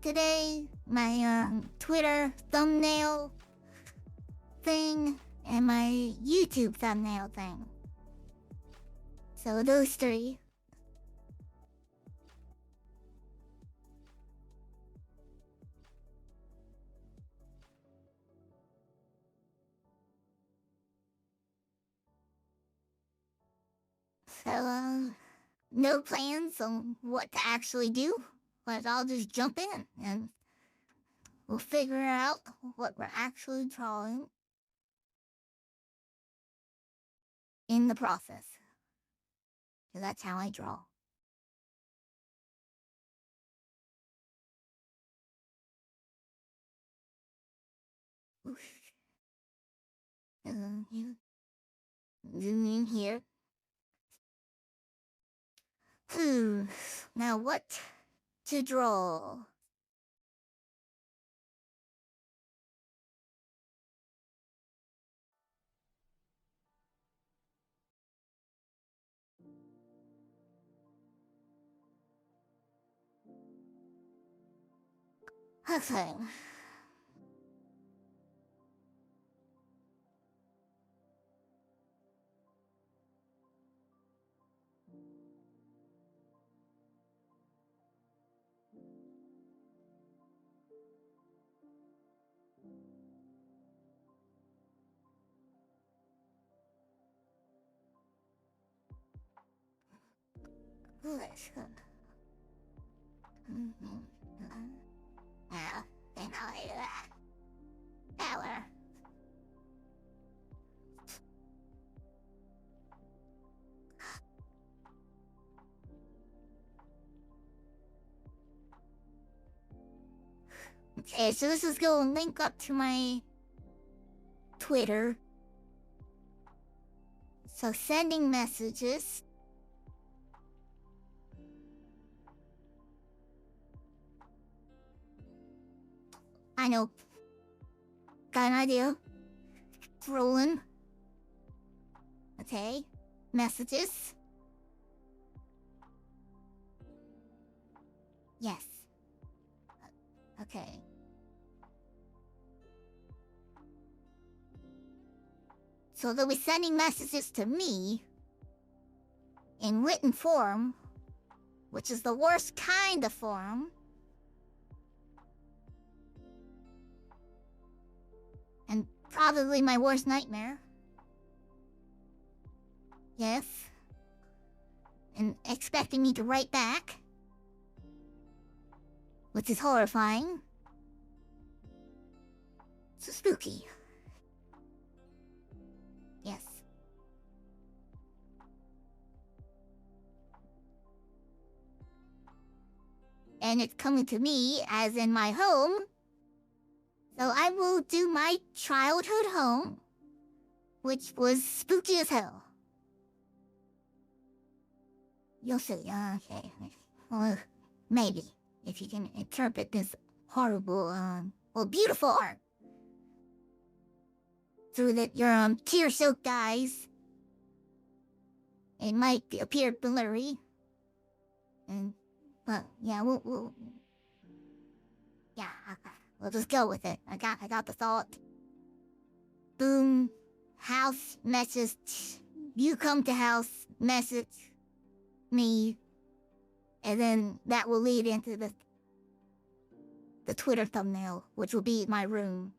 today, my Twitter thumbnail thing, and my YouTube thumbnail thing. So those three. So, no plans on what to actually do, but I'll just jump in and we'll figure out what we're actually drawing in the process. So that's how I draw. You zoom in here. Now what to draw? Okay. Listen. Yeah, and power. Okay, so this is going to link up to my Twitter. So sending messages. I know. Got an idea. Rolling. Okay. Messages. Yes. Okay. So they'll be sending messages to me in written form, which is the worst kind of form. And probably my worst nightmare. Yes. And expecting me to write back. Which is horrifying. So spooky. Yes. And it's coming to me as in my home. So I will do my childhood home, which was spooky as hell. You'll see, okay. Well, maybe, if you can interpret this horrible, beautiful art through your tear-soaked eyes. It might appear blurry. But yeah, we'll yeah, okay. We'll just go with it. I got the thought. Boom, house message. You come to house message me, and then that will lead into the Twitter thumbnail, which will be my room,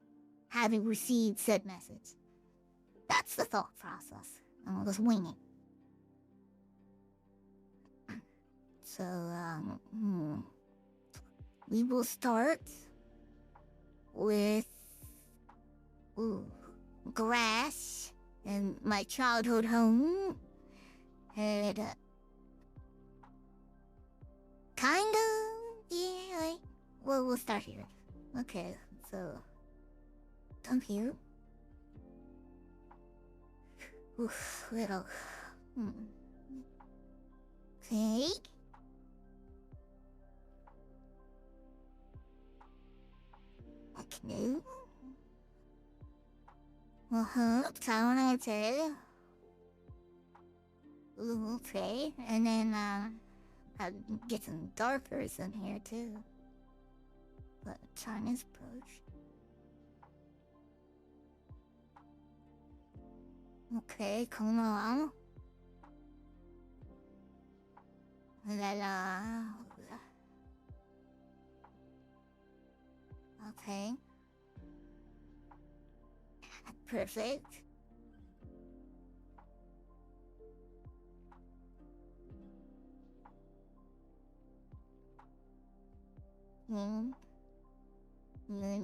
having received said message. That's the thought process, and we'll just wing it. So, we will start with grass and my childhood home, and kinda, yeah. We'll start here. Okay, so come here. Oof, little. Okay. Okay. So okay. Okay, and then I'll get some darkers in here too. Chinese push. Okay, come on. La la. Okay. Perfect.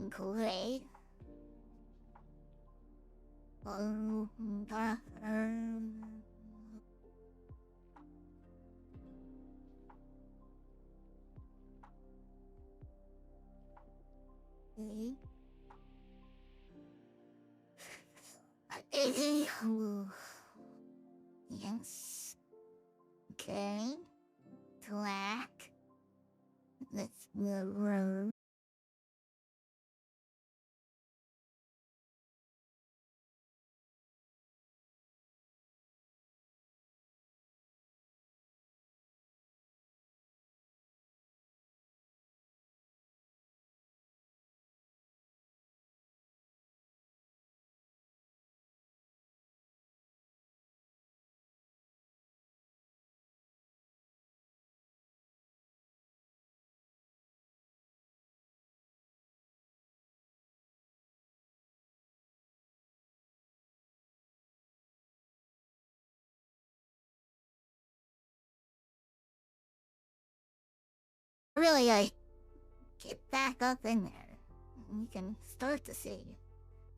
Great. Yes. Okay. Black. Let's move. Really, get back up in there. You can start to see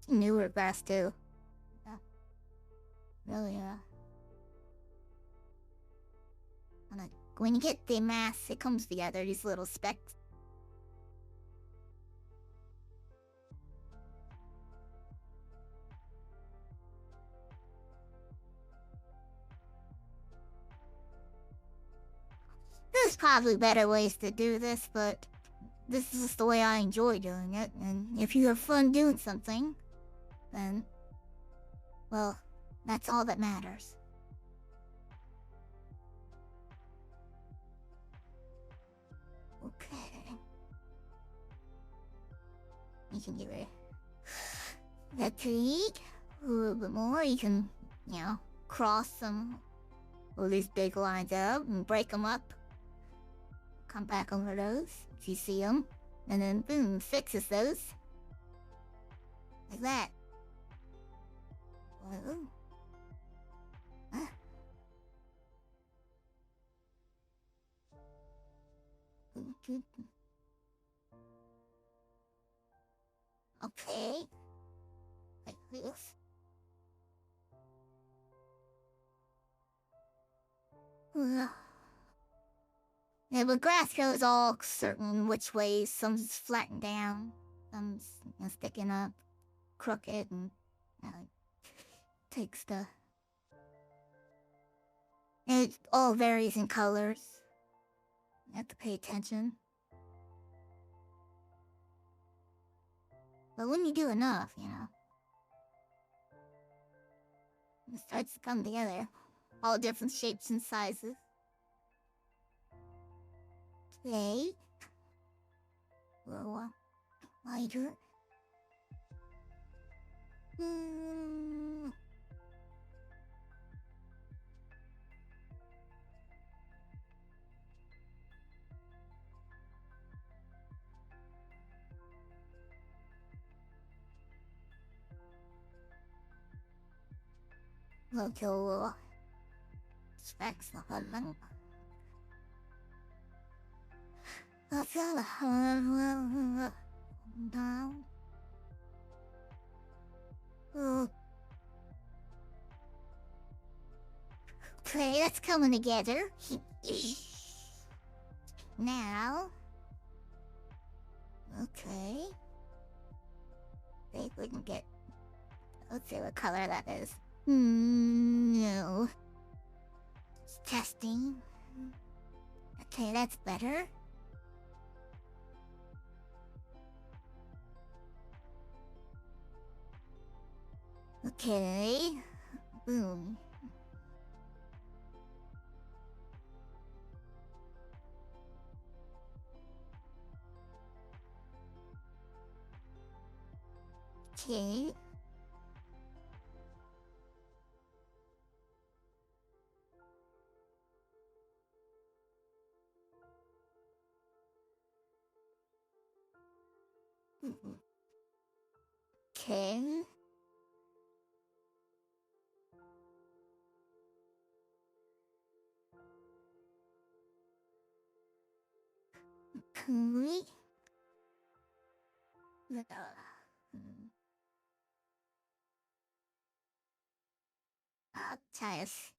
newer grass too. Really, when you get the mass, it comes together, these little specks. There's probably better ways to do this, but this is just the way I enjoy doing it, and if you have fun doing something, then, well, that's all that matters. Okay. You can give it that tweak a little bit more. You can, cross some of these big lines out and break them up. Come back over those if you see them, and then boom, fixes those. Like that. Whoa. Huh? Okay. Like this. Yeah, but grass goes all certain which ways. Some's flattened down, some's sticking up, crooked, and takes the. It all varies in colors. You have to pay attention. But when you do enough, it starts to come together. All different shapes and sizes. Okay. A little lighter. Look, specs the husband. Down. Okay, that's coming together. Now. Okay. They wouldn't get. Let's see what color that is. No. It's testing. Okay, that's better. Okay. Boom. Okay. Okay. Okay. Chas.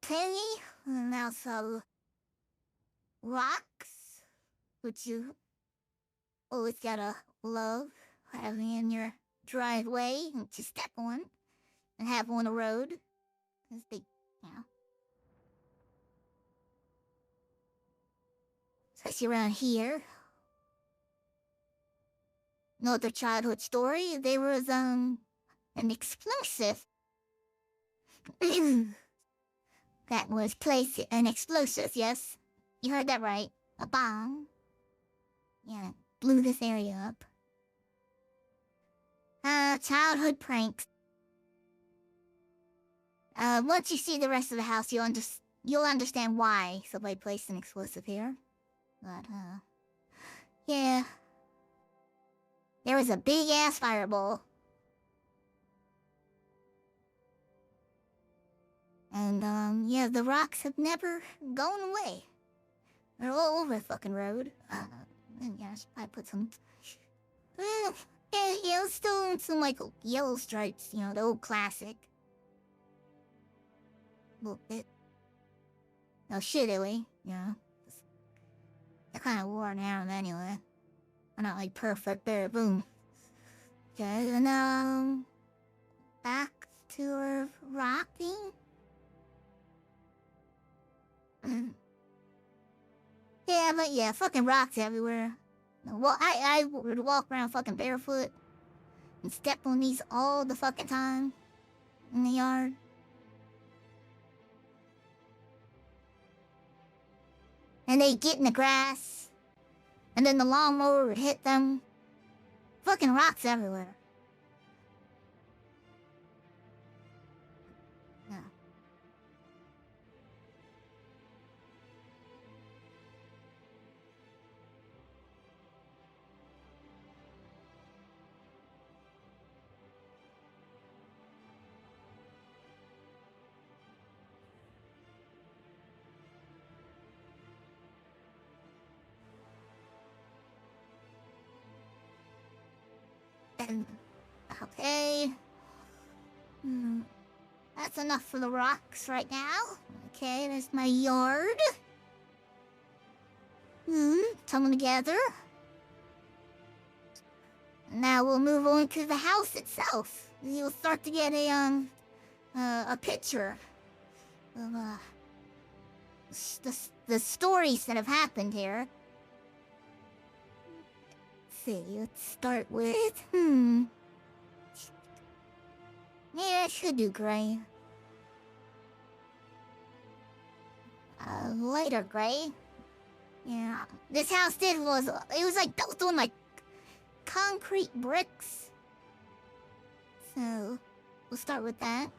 Okay, now some rocks, which you always gotta love having in your driveway to step on and have on the road. Because they, you know, especially around here. Another childhood story, there was, an explosive that was placed, an explosive, yes. You heard that right. A bomb. Yeah, blew this area up. Childhood pranks. Once you see the rest of the house, you'll understand why somebody placed an explosive here. But, yeah. There was a big-ass fireball. And, yeah, the rocks have never gone away. They're all over the fucking road. And yeah, I should probably put some... yeah, still some, like, yellow stripes, you know, the old classic. A little bit. No, shittily, you know. They're kind of worn out anyway. They're not, like, perfect there, boom. Okay, and, back to our rocking. Yeah, but yeah, fucking rocks everywhere. Well, I would walk around fucking barefoot and step on these all the fucking time in the yard. And they'd get in the grass, and then the lawnmower would hit them. Fucking rocks everywhere. Yeah. And, okay. That's enough for the rocks right now. Okay, there's my yard. Coming together. Now we'll move on to the house itself. You'll start to get a picture of, the stories that have happened here. Let's see, let's start with, yeah, I should do gray. Lighter gray. Yeah, this house it was like built on like concrete bricks. So, we'll start with that.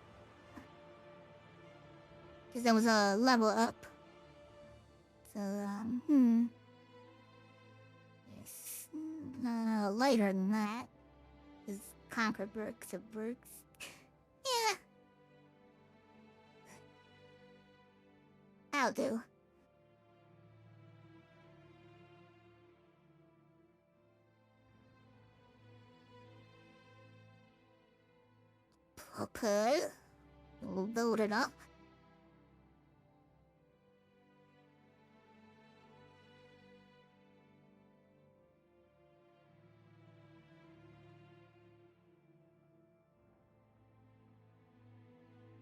Because there was a level up. So, yes, lighter than that. Because concrete bricks are bricks. Yeah. That'll do. Okay. We'll build it up.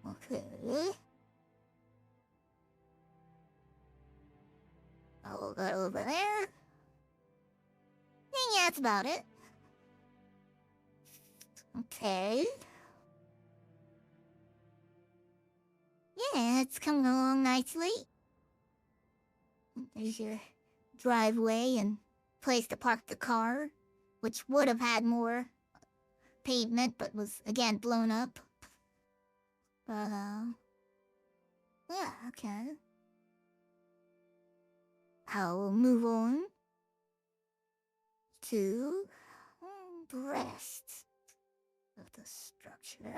Okay. I'll go over there. that's about it. Okay. Yeah, it's coming along nicely. There's your driveway and place to park the car, which would have had more pavement, but was again blown up. Yeah, okay. I'll move on to the rest of the structure.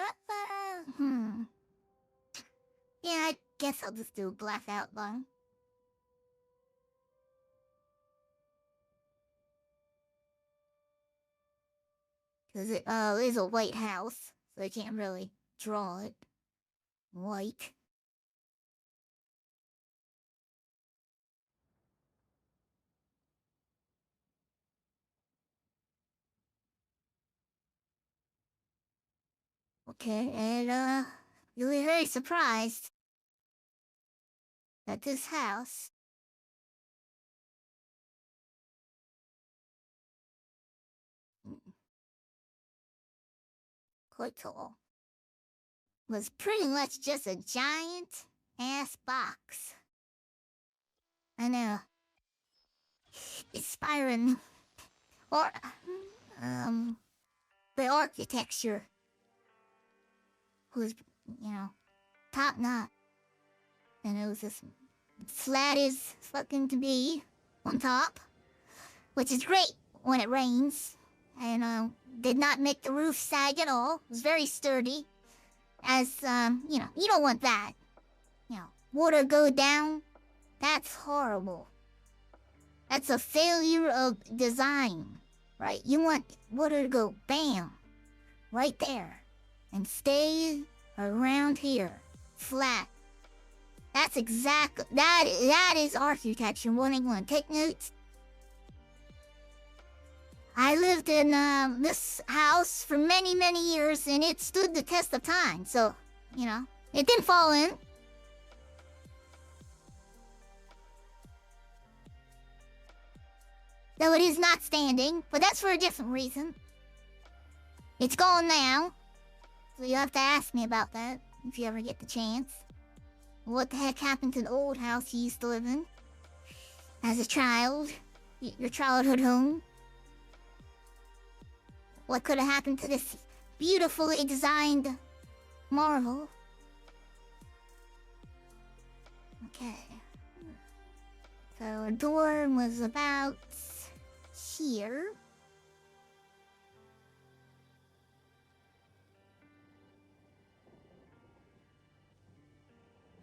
Yeah, I guess I'll just do a black outline. Because it is a white house, so I can't really draw it white. Okay, and you'll be very surprised that this house quite tall was pretty much just a giant ass box. I know. Inspiring. Or, the architecture was, top notch. And it was as flat as fucking to be on top, which is great when it rains. And, did not make the roof sag at all. It was very sturdy. As, you don't want that. Water go down. That's horrible. That's a failure of design, right? You want water to go bam, right there, and stay around here, flat. That's exactly, that is architecture 101. Take notes. I lived in this house for many, many years, and it stood the test of time, so, it didn't fall in. Though it is not standing, but that's for a different reason. It's gone now, so you'll have to ask me about that if you ever get the chance. What the heck happened to the old house you used to live in? As a child? Your childhood home? What could have happened to this beautifully designed marvel? Okay. So our door was about here.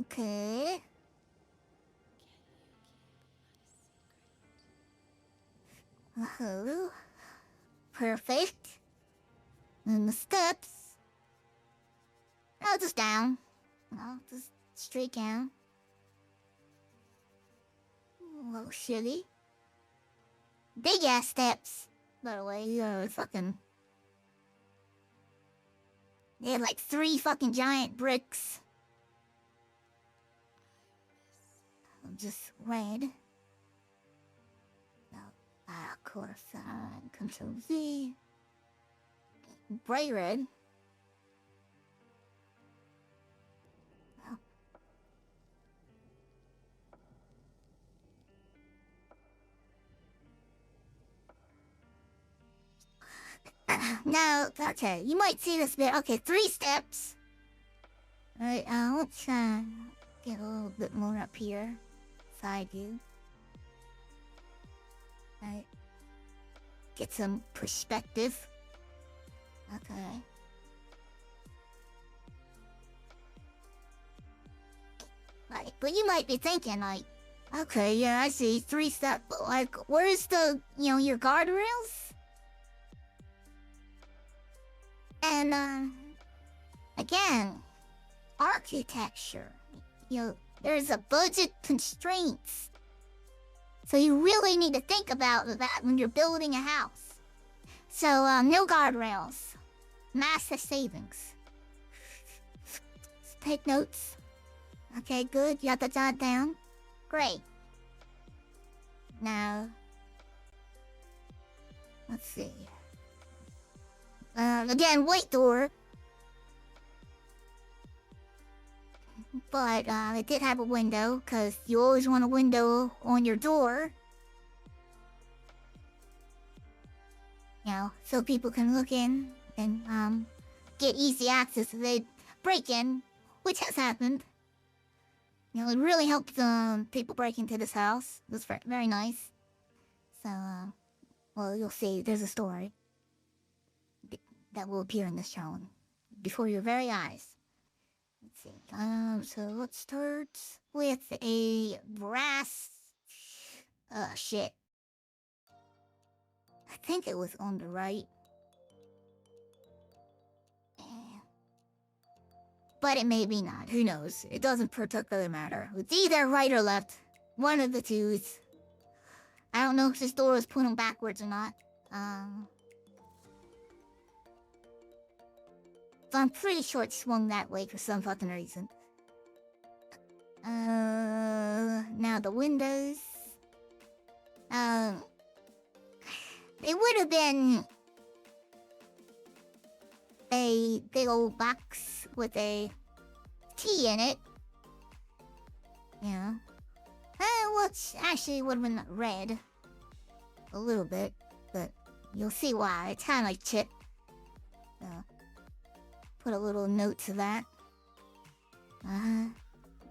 Okay. Oh, perfect. And the steps. Oh, just down. Just straight down. A little shitty. Big ass steps. By the way, fucking. They had like 3 fucking giant bricks. Just red. Of course, Control Z. Bright red. Now, okay, you might see this bit. Okay, 3 steps. Alright, let's get a little bit more up here. Side view. Alright. Get some perspective. Okay. Like, but you might be thinking, like, okay, yeah, I see 3 steps, but like, where's the, your guardrails? And, again, architecture. There's a budget constraints. So you really need to think about that when you're building a house. So, no guardrails. Massive savings. Take notes. Okay, good. You got that jot down? Great. Now, Let's see. Again, white door. But it did have a window, because you always want a window on your door. You know, so people can look in and get easy access if they break in, which has happened. You know, it really helped people break into this house. It was very nice. So, well, you'll see, there's a story that will appear in this show before your very eyes. Let's see. So let's start with a brass. Shit. I think it was on the right. But it may be not. Who knows? It doesn't particularly matter. It's either right or left. One of the two. I don't know if this door was put on backwards or not. So I'm pretty sure it swung that way for some fucking reason. Now the windows. They would have been a big old box with a T in it. Yeah. Which actually would have been red. A little bit, but you'll see why. It's kind of like chip. Put a little note to that.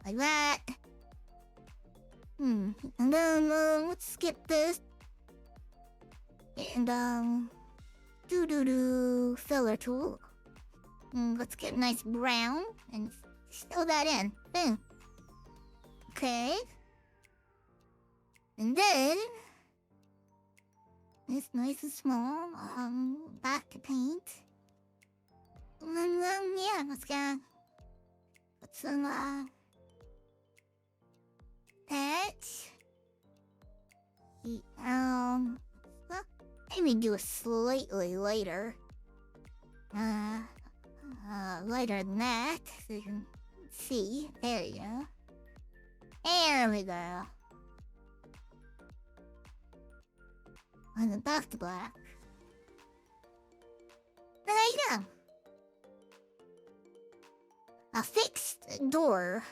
Like that. And then, let's skip this. And, filler tool. Let's get a nice brown and fill that in. Boom. Okay. And then, it's nice and small. Back to paint. And then, yeah, let's go. Put some, that. Maybe do it slightly lighter. Lighter than that, so you can see. There you go. There we go. And then back to black. There you go. A fixed door.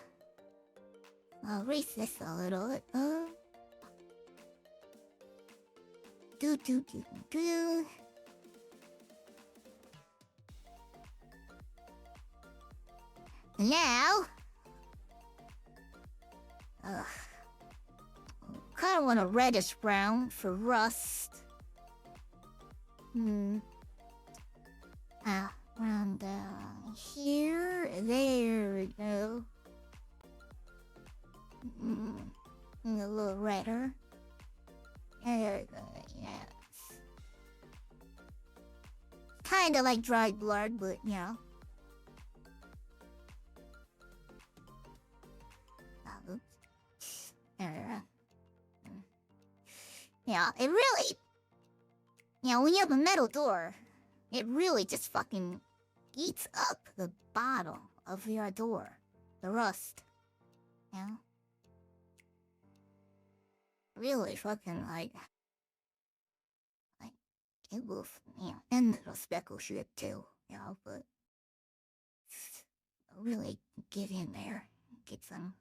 I'll raise this a little bit. Do. Now, kind of want a reddish brown for rust. Around here, there we go. A little redder. There we go, yes. Kinda like dried blood, but you know. There. Yeah, it really... You know, when you have a metal door, it really just fucking eats up the bottom of your door. The rust. You know? Really fucking, like, it will, you know, and the speckle shit too, you know, but really get in there, get some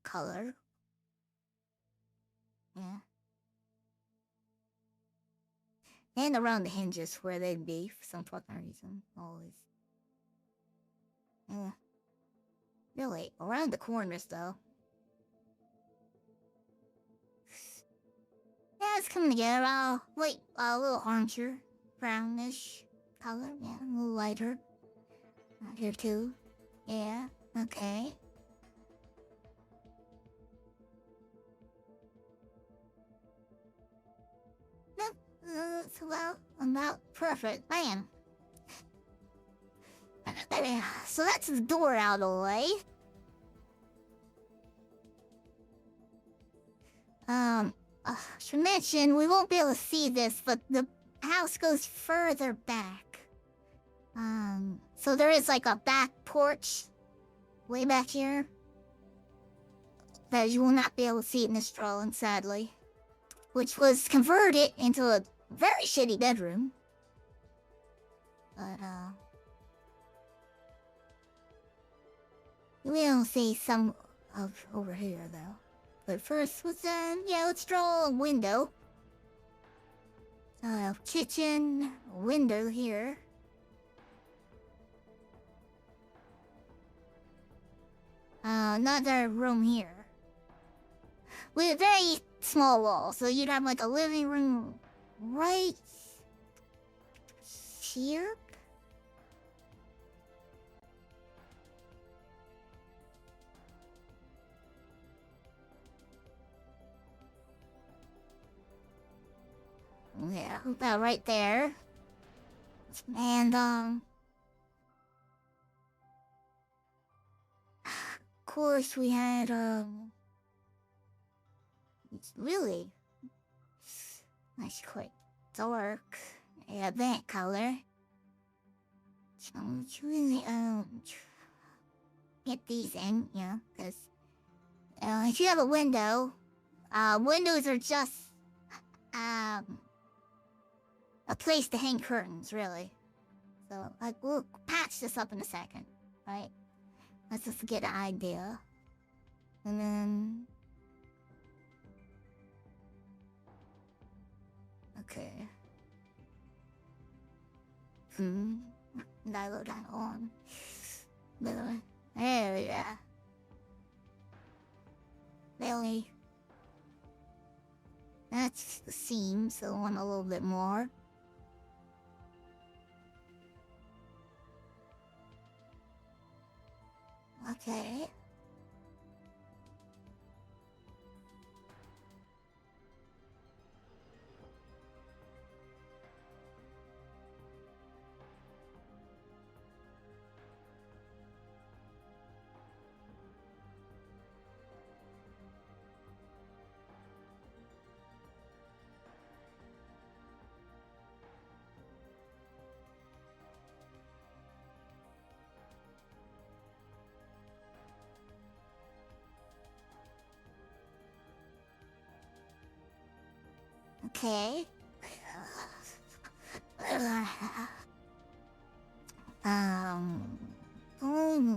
color. Yeah. And around the hinges where they'd be for some fucking reason, always. Yeah. Really, around the corners though. Yeah, it's coming together. Wait, a little orange, brownish color. Yeah, a little lighter. Here too. Yeah, okay. It's about perfect. Man. So that's the door out of the way. Should mention, we won't be able to see this, but the house goes further back. So there is like a back porch way back here that you will not be able to see in this drawing, sadly. Which was converted into a very shitty bedroom. But, we'll see some of over here, though. But first, let's draw a window. Kitchen, window here. Another room here. With a very small wall, so you'd have like a living room right here. Yeah, about right there. And, of course we had, it's really nice, quite dark. Yeah, that color. So it's really, get these in, because, if you have a window, windows are just, a place to hang curtains, really. So, like, we'll patch this up in a second, right? Let's just get an idea. And then... Okay. Dial that on. There we go. Really? That's the seam, so I want a little bit more. Okay. Okay.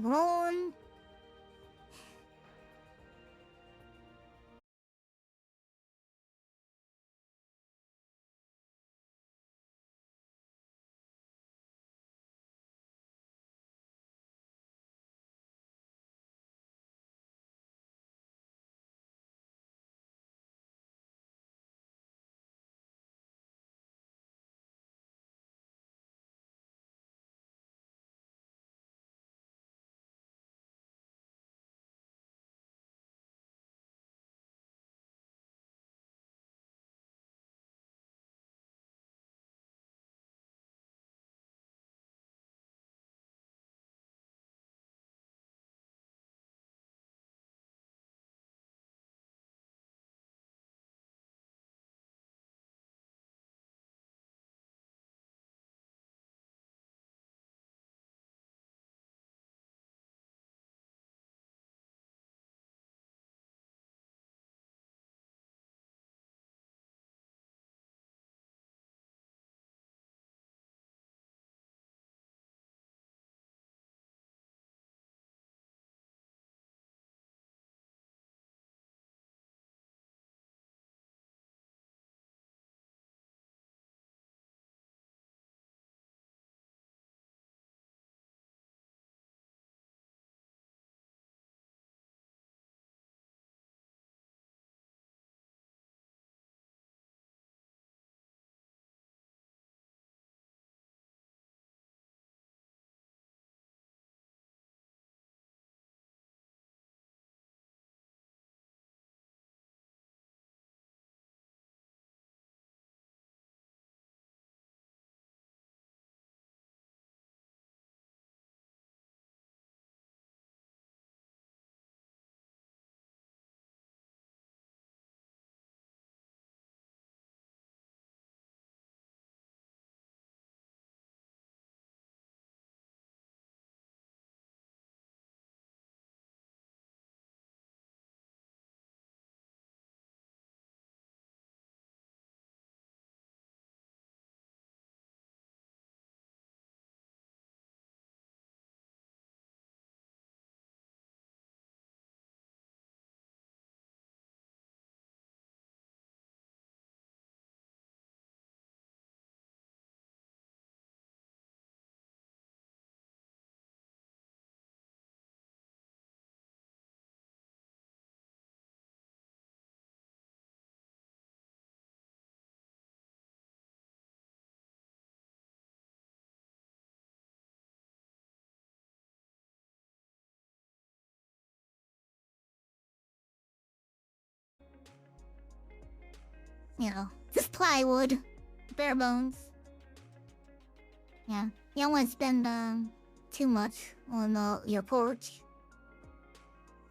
Rolling. just plywood, bare bones. Yeah, you don't want to spend too much on your porch.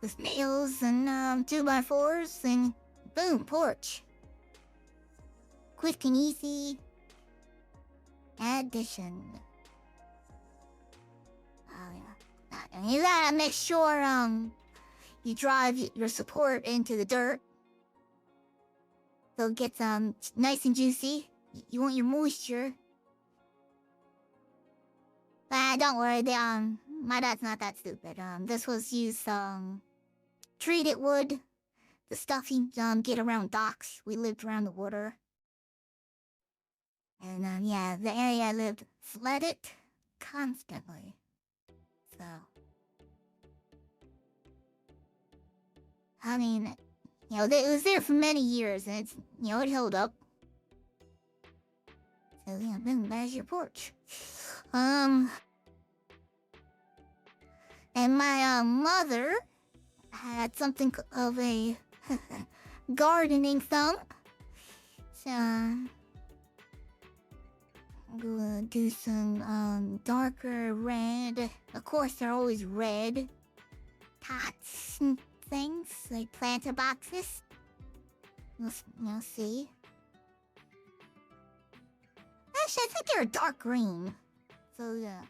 Just nails and 2x4s and boom, porch. Quick and easy addition. Oh yeah, and you gotta make sure you drive your support into the dirt. So it gets nice and juicy. You want your moisture. But don't worry, my dad's not that stupid. This was used treated wood. The stuff you get around docks. We lived around the water. And yeah, the area I lived flooded constantly. So I mean, it was there for many years, and it's, it held up. So yeah, boom, there's your porch. And my mother had something of a gardening thumb. So I'm gonna do some darker red. Of course, they're always red. Pots and things like planter boxes. You'll see. Actually, I think they're dark green. So yeah.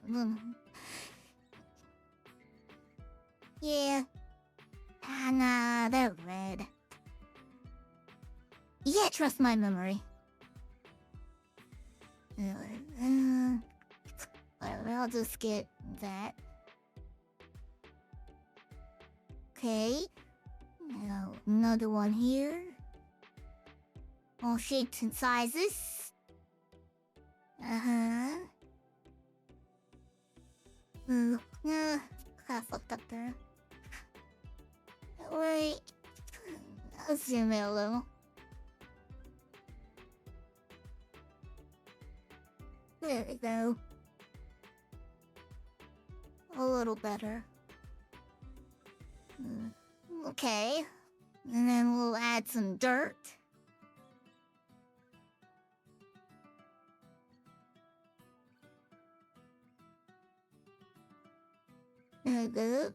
Yeah. Nah, they're red. You can't trust my memory. I'll just get that. Okay. Now, another one here. All shapes and sizes. I fucked up there. Wait. I'll zoom in a little. There we go. A little better. Okay. And then we'll add some dirt. There we go.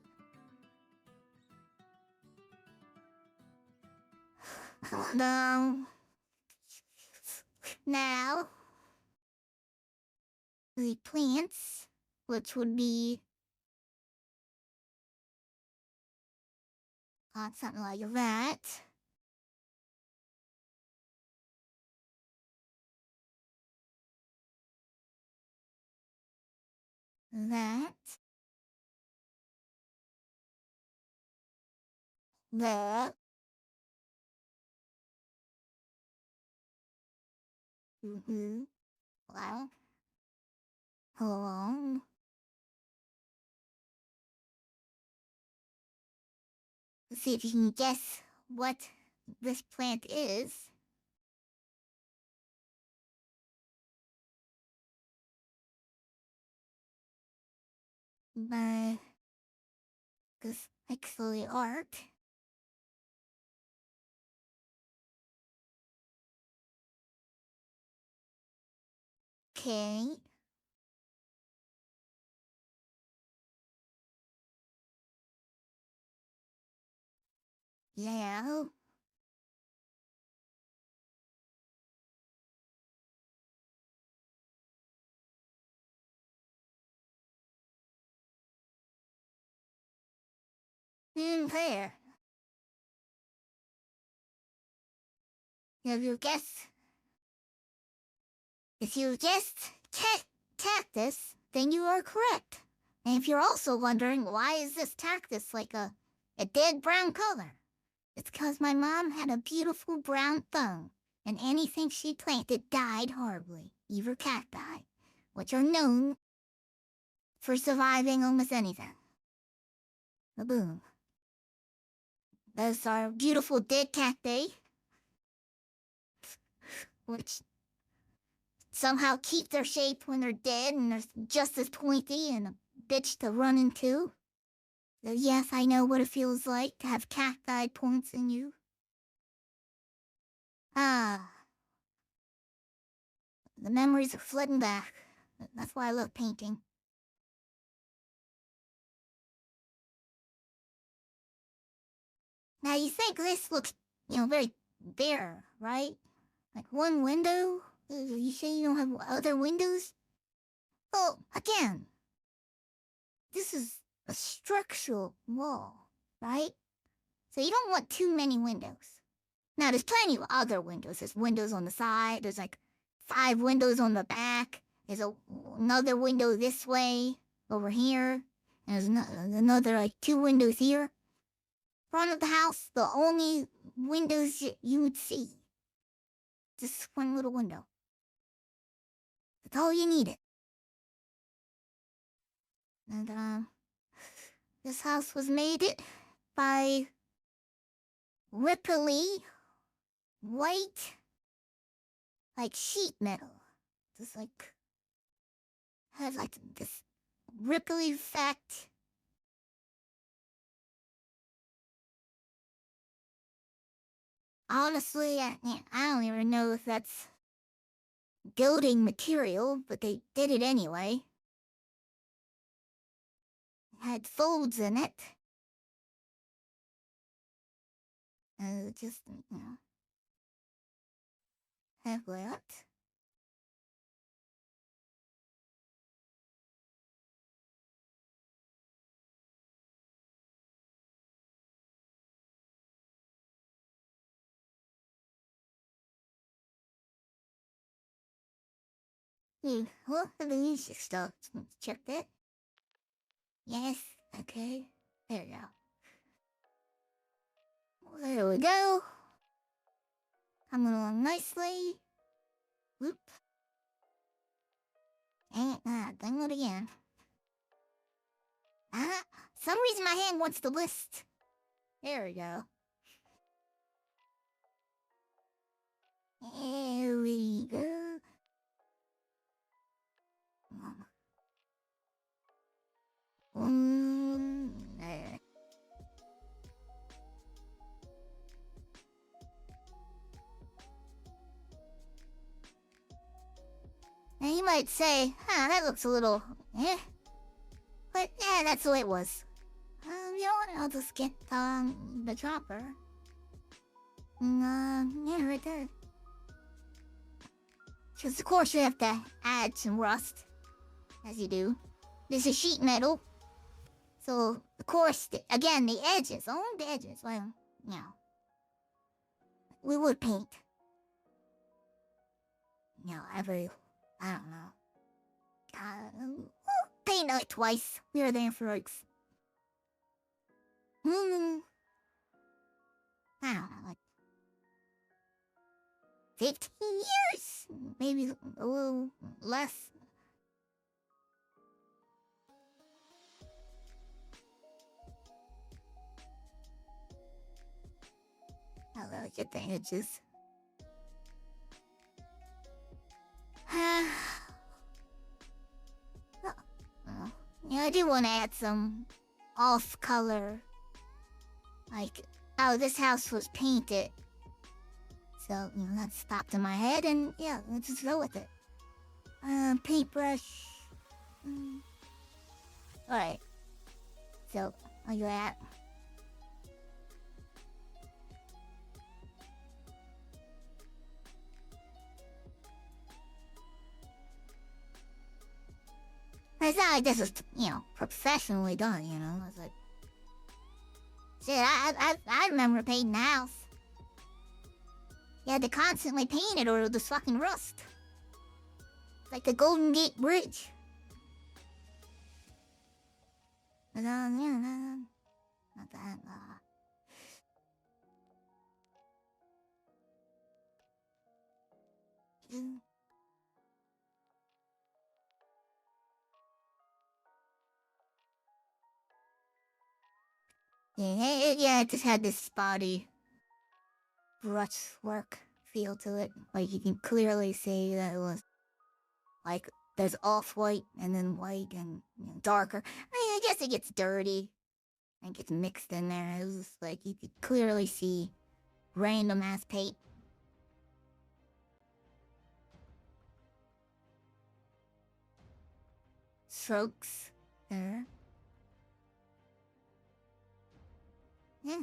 Now, the plants, which would be something like that. That. That. Well. Hello. Let's see if you can guess what this plant is. By this pixely art. Okay. Yeah. There. Have you guessed? If you guessed cactus, then you are correct. And if you're also wondering why is this cactus like a dead brown color, it's because my mom had a beautiful brown thumb, and anything she planted died horribly, even cacti, which are known for surviving almost anything. Boom. Those are beautiful dead cacti, which somehow keep their shape when they're dead and they're just as pointy and a bitch to run into. So yes, I know what it feels like to have cacti points in you. Ah, The memories are flooding back. That's why I love painting. Now you think this looks, very bare, right? Like one window? You say you don't have other windows? Well, again, this is a structural wall, right? So you don't want too many windows. Now there's plenty of other windows. There's windows on the side. There's like 5 windows on the back. There's another window this way, over here. There's another like 2 windows here. Front of the house, the only windows you would see. Just one little window. That's all you needed. And this house was made by Ripley white, like sheet metal. Just like has like this Ripley effect. Honestly, I don't even know if that's gilding material, but they did it anyway. It had folds in it. Just, have that. What the music stuff? Check that. Yes, okay. There we go. There we go. Coming along nicely. Whoop. And download again. Some reason my hand wants the list. There we go. There we go. There. Now you might say, that looks a little, But yeah, that's the way it was. You know what? I'll just get the dropper. Yeah, right there. Because of course you have to add some rust, as you do. This is sheet metal. So, of course, again, the edges, only the edges, well, we would paint. Every, I don't know. Paint like twice. We were there for like, I don't know, like 15 years? Maybe a little less. I look at the edges. I do want to add some off-color. Like, this house was painted. So, that's popped in my head, and yeah, let's just go with it. Paintbrush. Alright. So, like that. It's not like this is, professionally done, It's like... Shit, I remember painting the house. You had to constantly paint it or it would just fucking rust. It's like the Golden Gate Bridge. But, not that, Yeah, it just had this spotty brushwork feel to it. Like, you can clearly see that it was, like, there's off-white and then white and darker. I guess it gets dirty and gets mixed in there. It was just like, you could clearly see random-ass paint. strokes there. Yeah.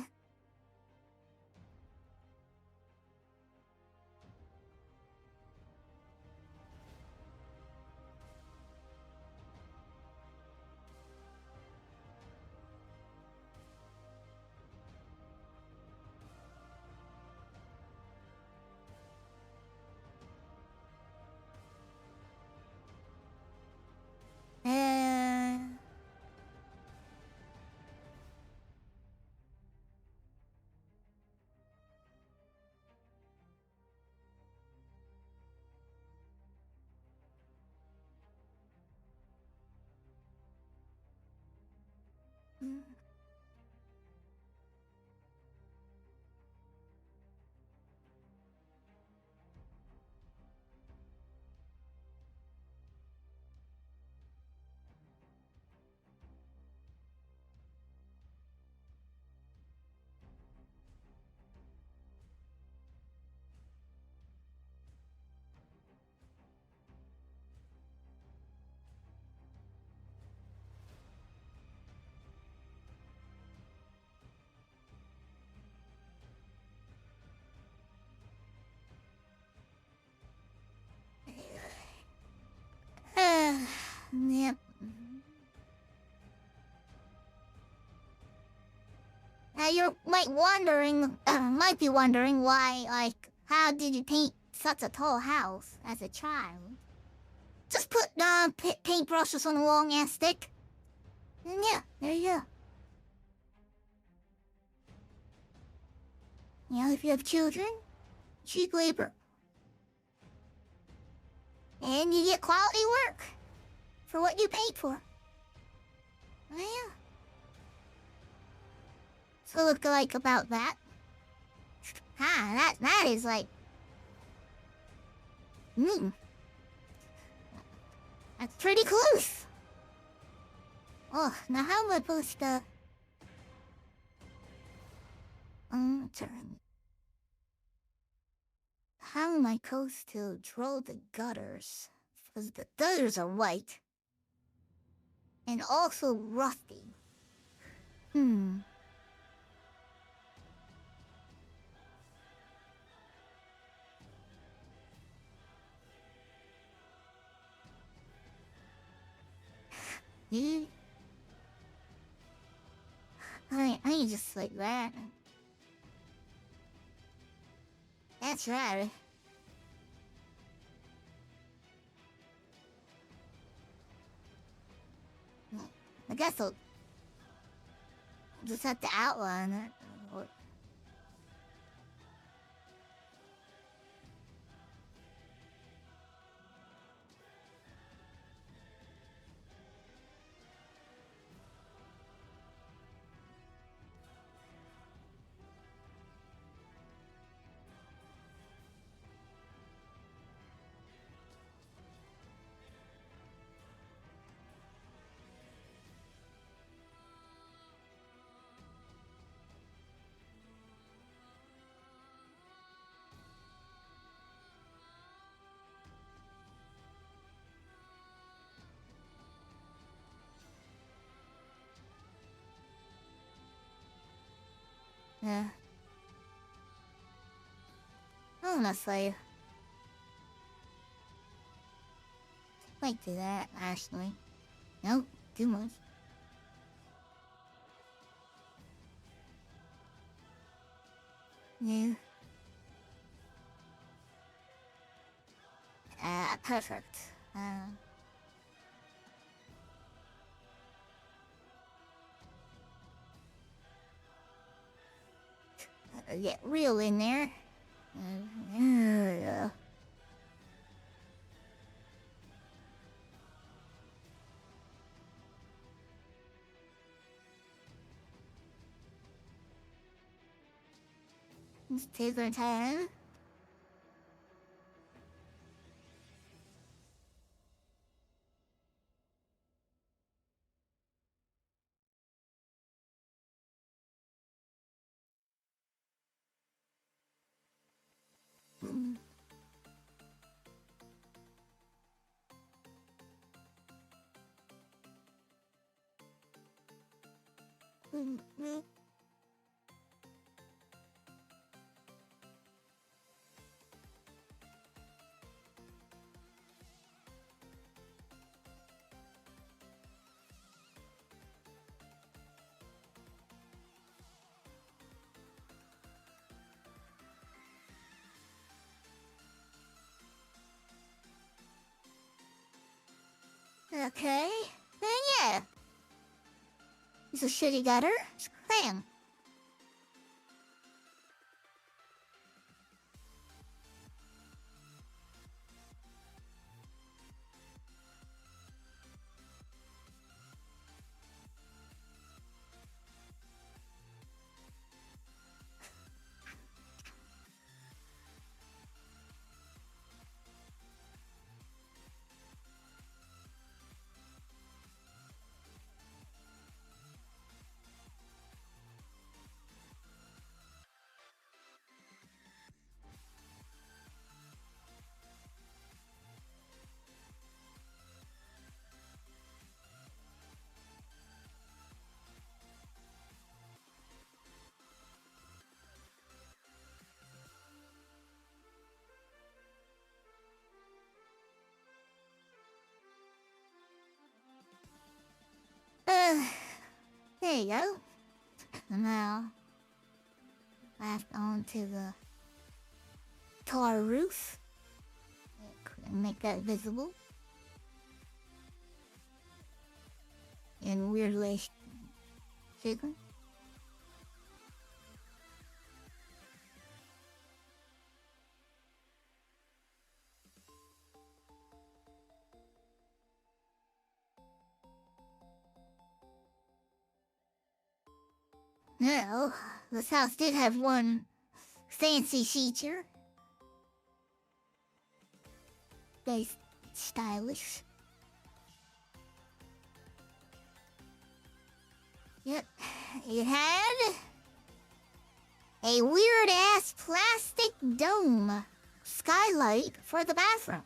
Uh, mm, yep. Now you might be wondering why, like, how did you paint such a tall house as a child? Just put paintbrushes on a long ass stick. And yeah, there you go. You know, if you have children, cheap labor. And you get quality work for what you paid for. Oh, yeah. So look like about that. That is like... That's pretty close. Oh, now how am I supposed to... turn... How am I supposed to draw the gutters? Because the gutters are white. And also rusty. Yeah. I just like that. That's right. I guess I'll just have to outline it. Or... Yeah. Honestly, might do that, actually. Nope, too much. Yeah. Perfect. Get real in there. Yeah. Let's take our time. Okay, then yeah. It's a shitty gutter. Bam. There you go. Now, left onto the tar roof. Make that visible. And weirdly shaken. Now, this house did have one fancy feature. Very stylish. Yep, it had a weird ass plastic dome skylight for the bathroom,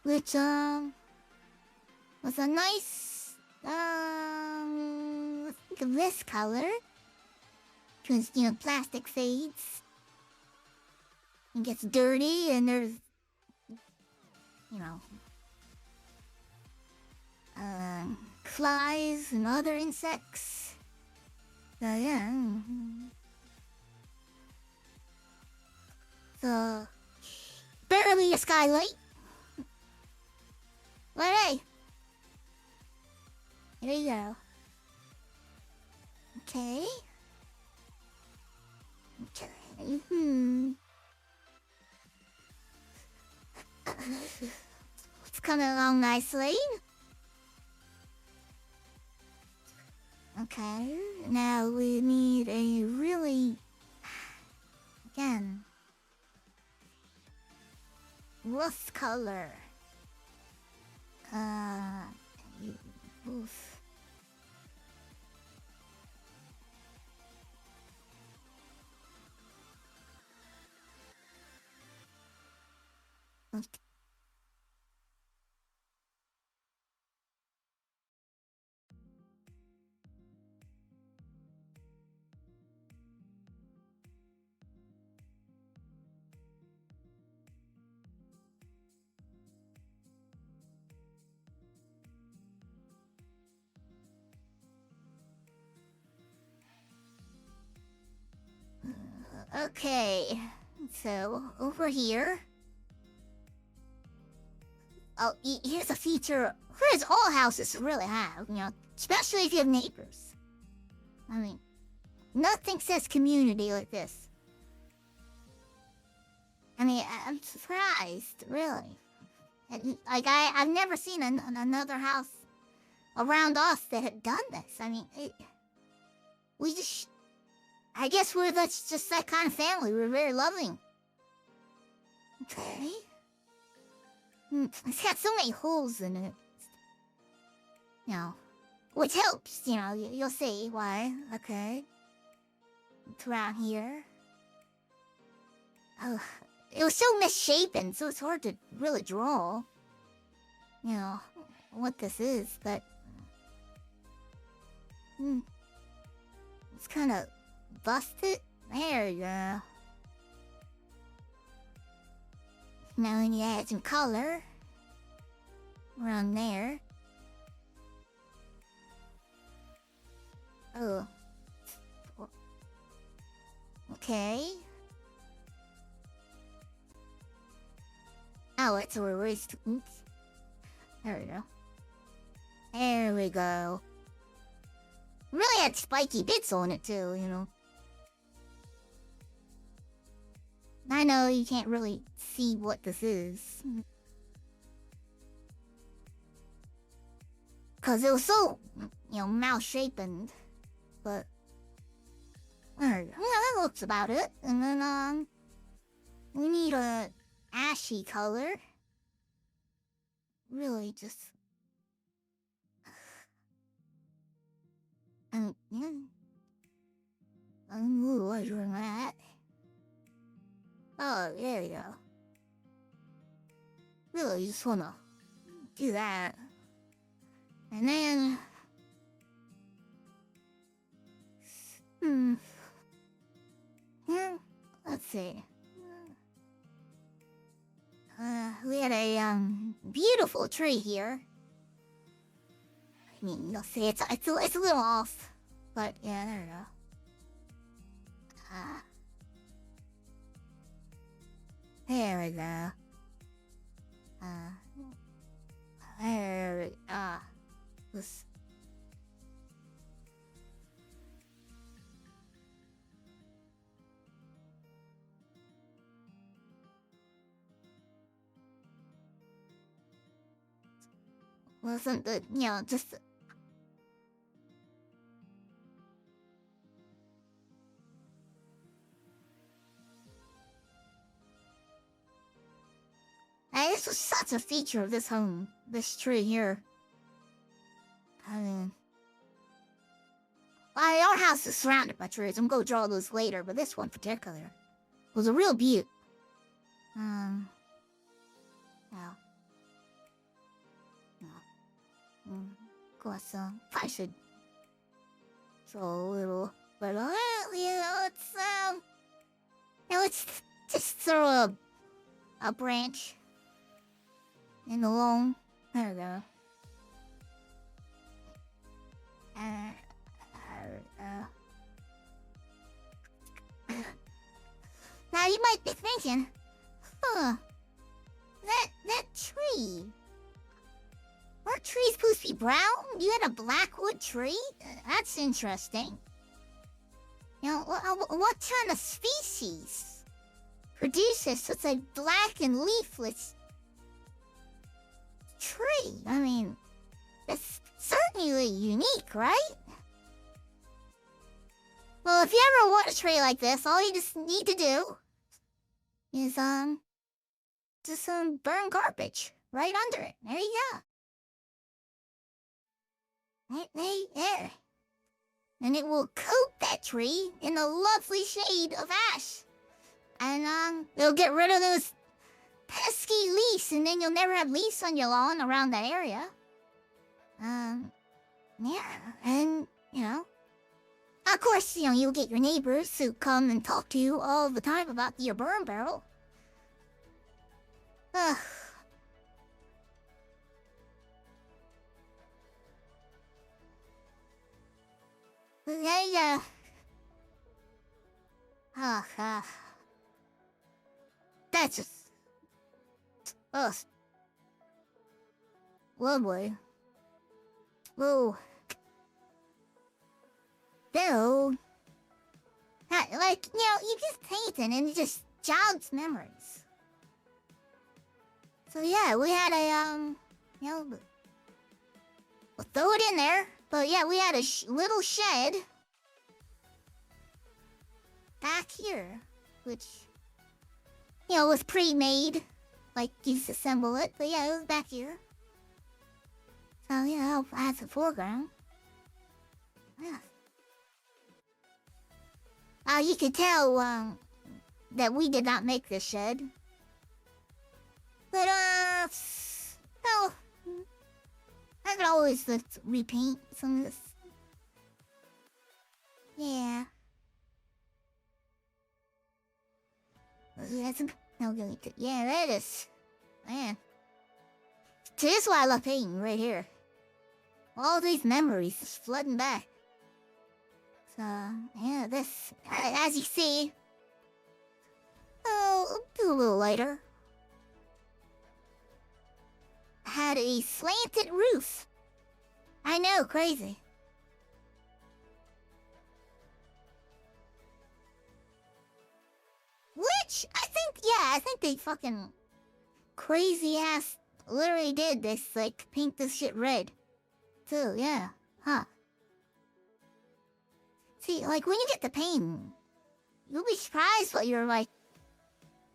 which was a nice I think of this color, because plastic fades and gets dirty, and there's flies and other insects. So yeah. So barely a skylight. But hey. Here you go. Okay. Okay. It's coming along nicely. Okay, now we need a really, again, rough color. Oof. Okay. Okay, so over here. Oh, here's a feature. Here's all houses really have, especially if you have neighbors. I mean, nothing says community like this. I mean, I'm surprised, really. Like, I've never seen another house around us that had done this. I mean, we just... I guess that's just that kind of family. We're very loving. Okay. It's got so many holes in it. Which helps, you'll see why. Okay. It's around here. Oh, it was so misshapen, so it's hard to really draw. What this is, but... It's kind of busted. There you go. Now we need to add some color around there. Oh. Okay. Oh, it's a erased. Oops. There we go. There we go. Really had spiky bits on it too, you know. I know you can't really see what this is. Cause it was so, you know, mouse-shapen. But there you go. Yeah, that looks about it. And then we need a ashy color. Really just yeah. Ooh, what's doing that? Oh, there you go. Really just wanna do that. And then yeah, let's see. We had a beautiful tree here. I mean, you'll see it's a little off, but yeah, there we go. There we go. There we this. Wasn't the, you know, just this was such a feature of this home, this tree here. I mean, our house is surrounded by trees. I'm gonna draw those later, but this one particular was a real beaut. No. Of course, I should throw a little, but you know, let's just throw a branch in the lawn. There we go. Now you might be thinking, that tree. Are trees supposed to be brown? You had a blackwood tree? That's interesting. You know, what kind of species produces such a black and leafless tree? I mean, it's certainly unique, right? Well, if you ever want a tree like this, all you just need to do is, just burn garbage right under it. There you go. There. And it will coat that tree in a lovely shade of ash. And, it'll get rid of those pesky leaves, and then you'll never have leaves on your lawn around that area. Yeah, and, you know. Of course, you know, you'll get your neighbors who come and talk to you all the time about your burn barrel. Ugh. Yeah. That's just... lovely. Whoa. Though... like, you know, you just paint it and it just jogs memories. So yeah, we had a, you know... we'll throw it in there. But yeah, we had a little shed back here, which, you know, was pre-made. Like, you just assemble it. But yeah, it was back here. So yeah, that's the foreground. Yeah. You could tell, that we did not make this shed. But, well, I could always repaint some of this. Yeah. No, yeah, that is. Man. This is why I love painting right here. All these memories just flooding back. So, yeah, this, as you see. Oh, do a little lighter. Had a slanted roof. I know, crazy. Which, I think they fucking crazy ass literally did this, like, paint this shit red. Too, yeah. Huh. See, like, when you get the paint, you'll be surprised what your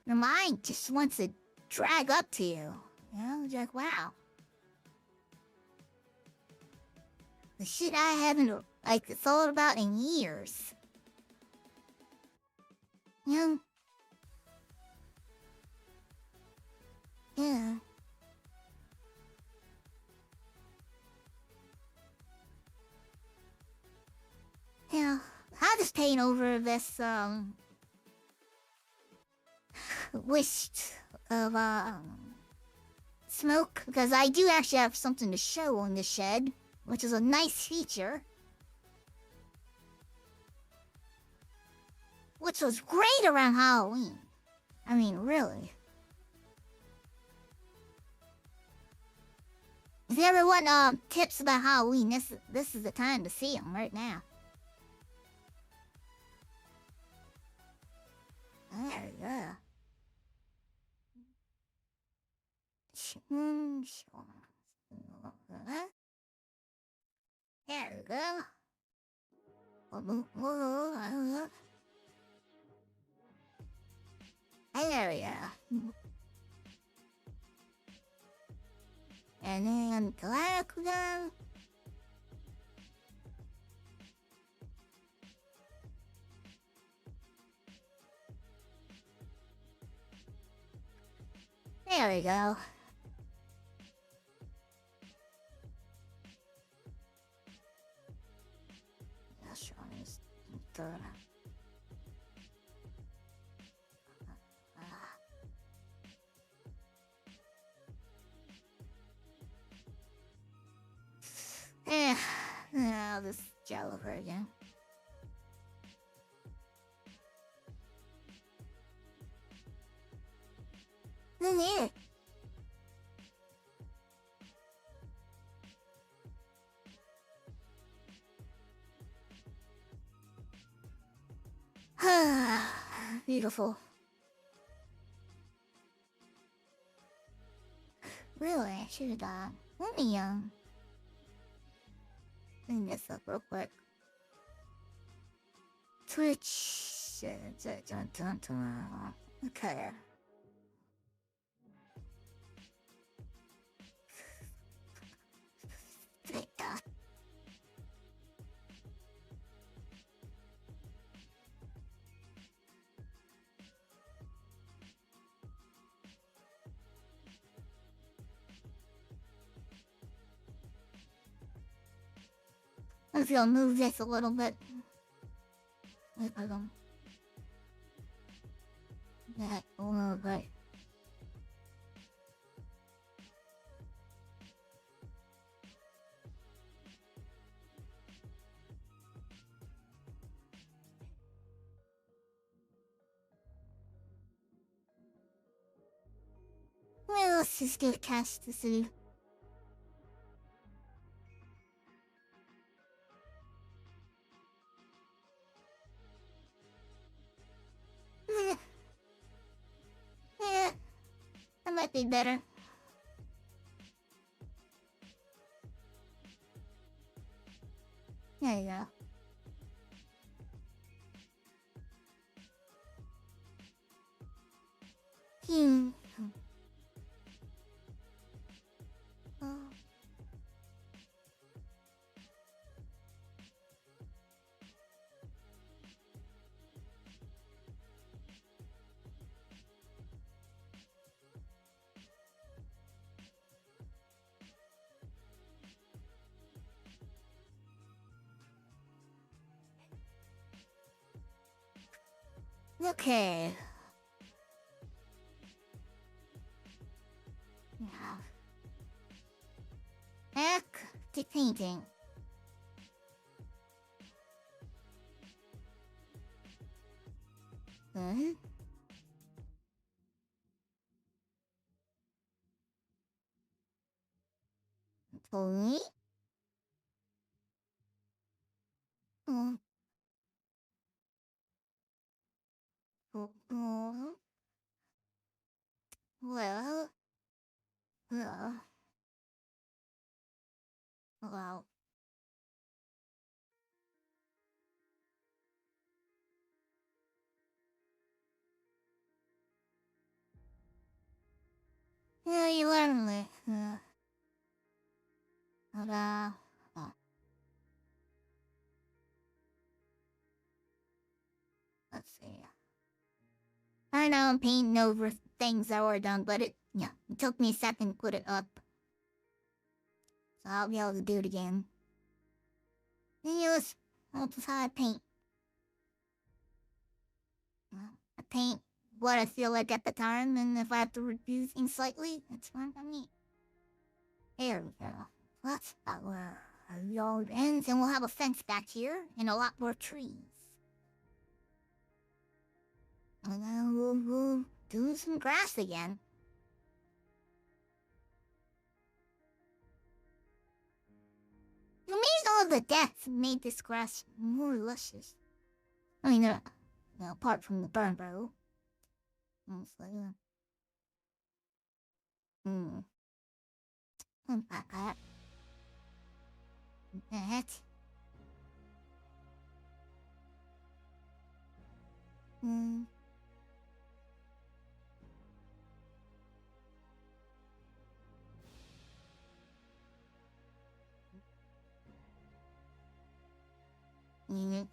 mind just wants to drag up to you. You know, you're like, wow. The shit I haven't, thought about in years. You know? Yeah. Yeah. I'll just paint over this, wished of, smoke, because I do actually have something to show on the shed, which is a nice feature. Which was great around Halloween. I mean, really. If you ever want tips about Halloween, this is the time to see them right now. There we go. There we go. There we go. And then Galactica. There we go. I'll just gel over again. Then here. Beautiful. Really, I should have done. Let me clean this up real quick. Twitch. Okay. If you'll move this a little bit. If I don't. That a little bit. Well, let's just do a cast to see. Yeah, that might be better. There you go. Hmm. Oh. Okay. Yeah. Back to painting. Huh? Tony? Oh, oh, well, well, well. Yeah, you learn it. But, let's see. I know I'm painting over things that were done, but it took me a second to put it up. So I'll be able to do it again. And use how I paint. I paint what I feel like at the time, and if I have to review things slightly, it's fine by me. There we go. That's about where our yard ends, and we'll have a fence back here, and a lot more trees. And then we'll do some grass again. You made all the deaths made this grass more luscious. I mean, apart from the burn barrel. Mostly. Back at that. Hmm. Hmm.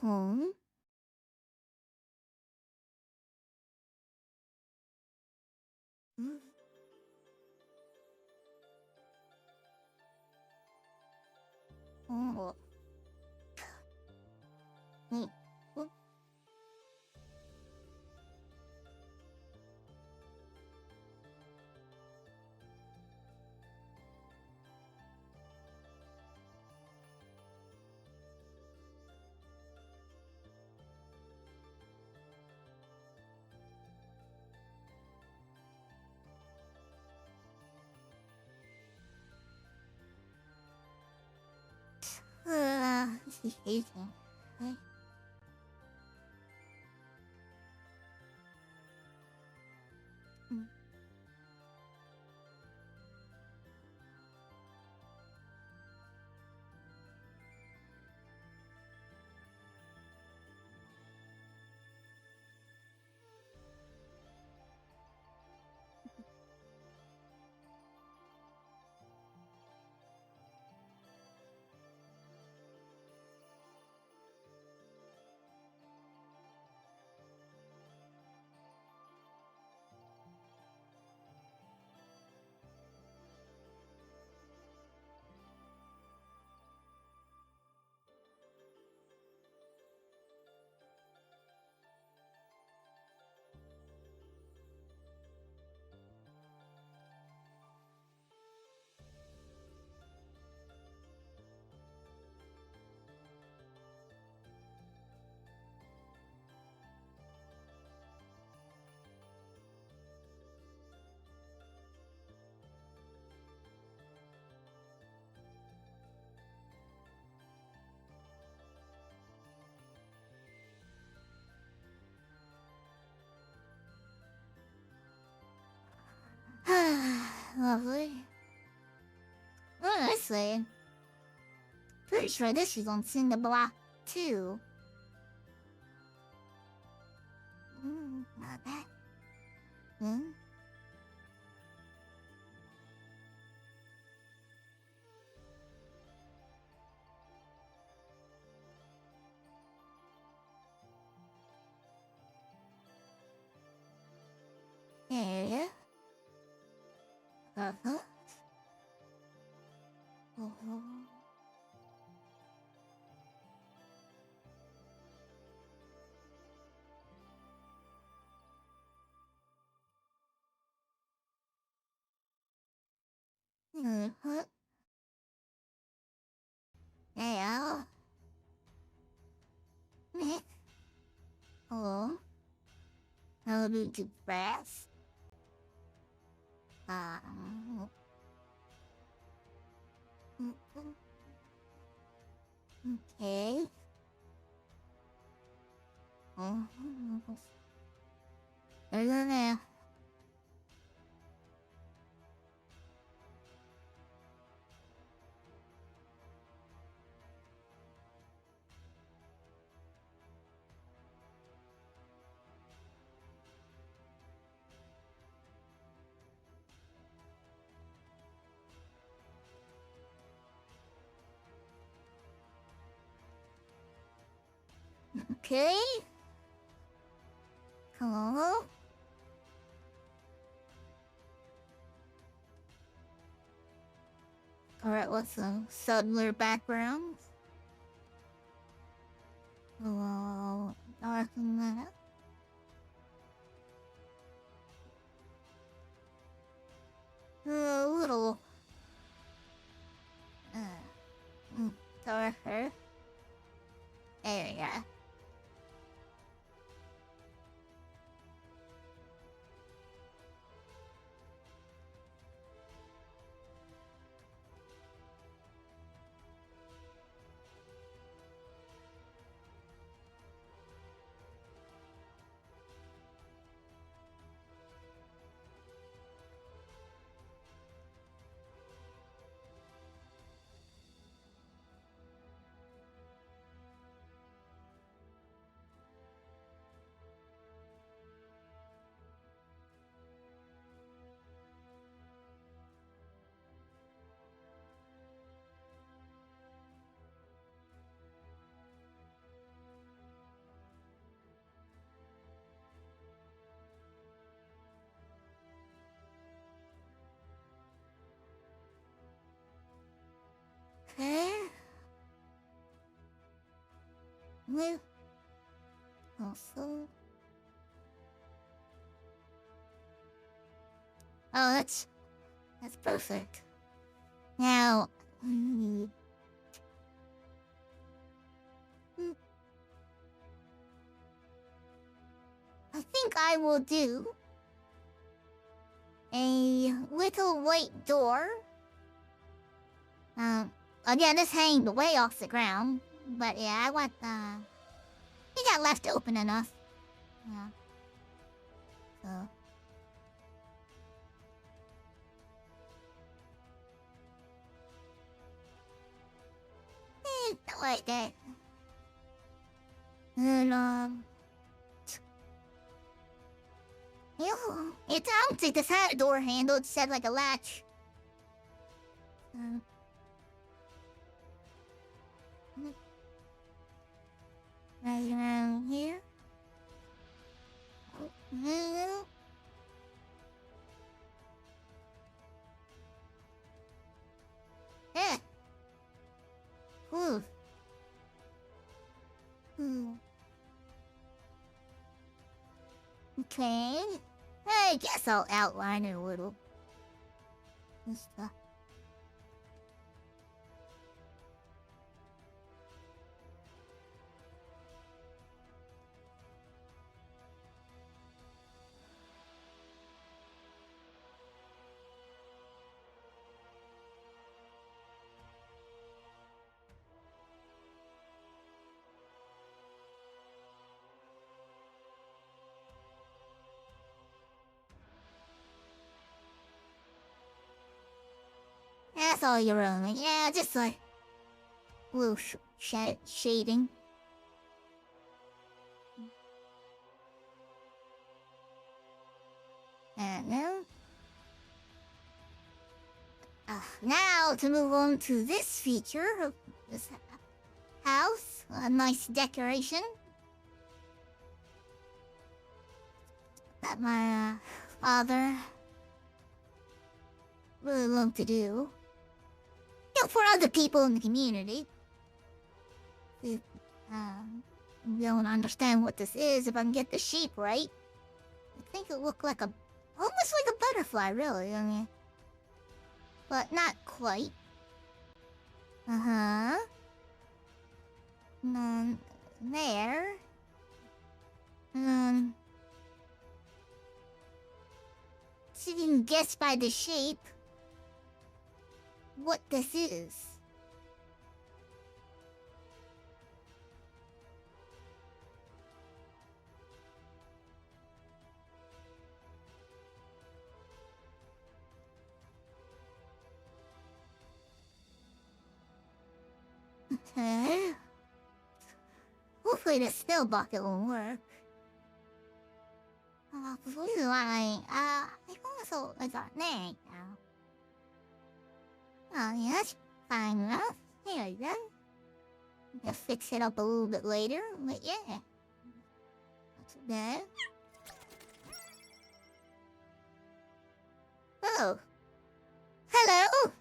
Hmm. Hmm. Oh. Hmm. This is eating. Okay. Hmm. Lovely. Honestly, pretty sure this is on cinder block too. Not bad. Yeah. Uh-huh. Uh-huh. Uh-huh. Yeah. Hello. How did you press? Okay. Isn't it? Okay. Hello? Alright, what's the subtler background? Hello, dark that. A little darker area. Okay. Well, also. Oh, that's perfect. Now, I think I will do a little white door. Again, this hanged way off the ground, but yeah, I want he got left open enough. Yeah. So. Like that. And ew, it sounds like this door handle. It's set like a latch. Right around here. Yeah. Ooh. Okay. I guess I'll outline it a little. Just, that's all your own. Yeah, just like little shading. And now to move on to this feature of this house. A nice decoration that my father really loved to do. You know, for other people in the community. They don't understand what this is. If I can get the shape right, I think it looked like almost like a butterfly, really. I mean, but not quite. And then there. See if you can guess by the shape what this is. Hopefully the still bucket will work. I also got name now. Oh yeah, that's fine enough. There you go. I'll fix it up a little bit later, but yeah. Not too bad. Oh. Hello!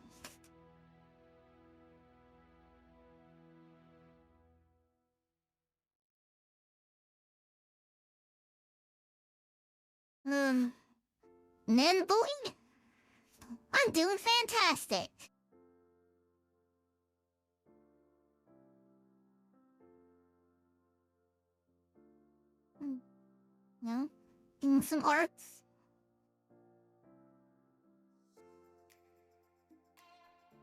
Nen boy? I'm doing fantastic. No? Doing some arts?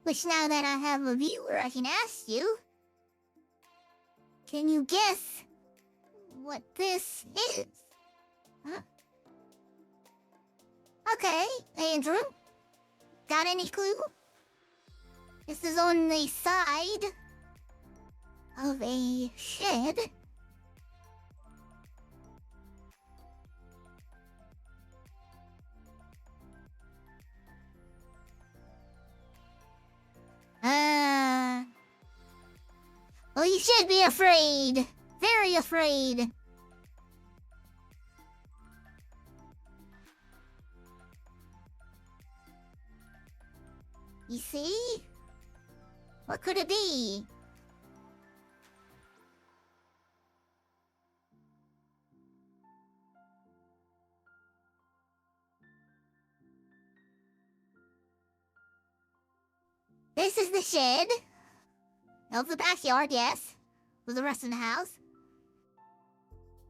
Which now that I have a viewer, I can ask you. Can you guess what this is? Huh? Okay, Andrew. Got any clue? This is on the side of a shed. Well, you should be afraid. Very afraid. You see? What could it be? This is the shed. Of the backyard, yes. With the rest of the house.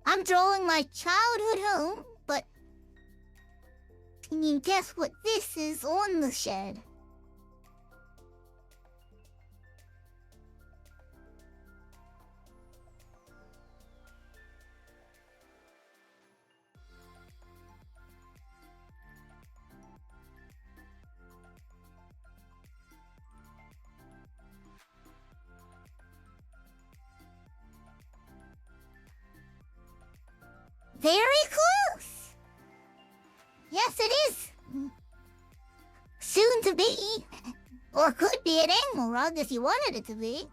I'm drawing my childhood home, but can you guess what this is on the shed? Very close! Yes, it is! Soon to be. Or could be an animal rug if you wanted it to be.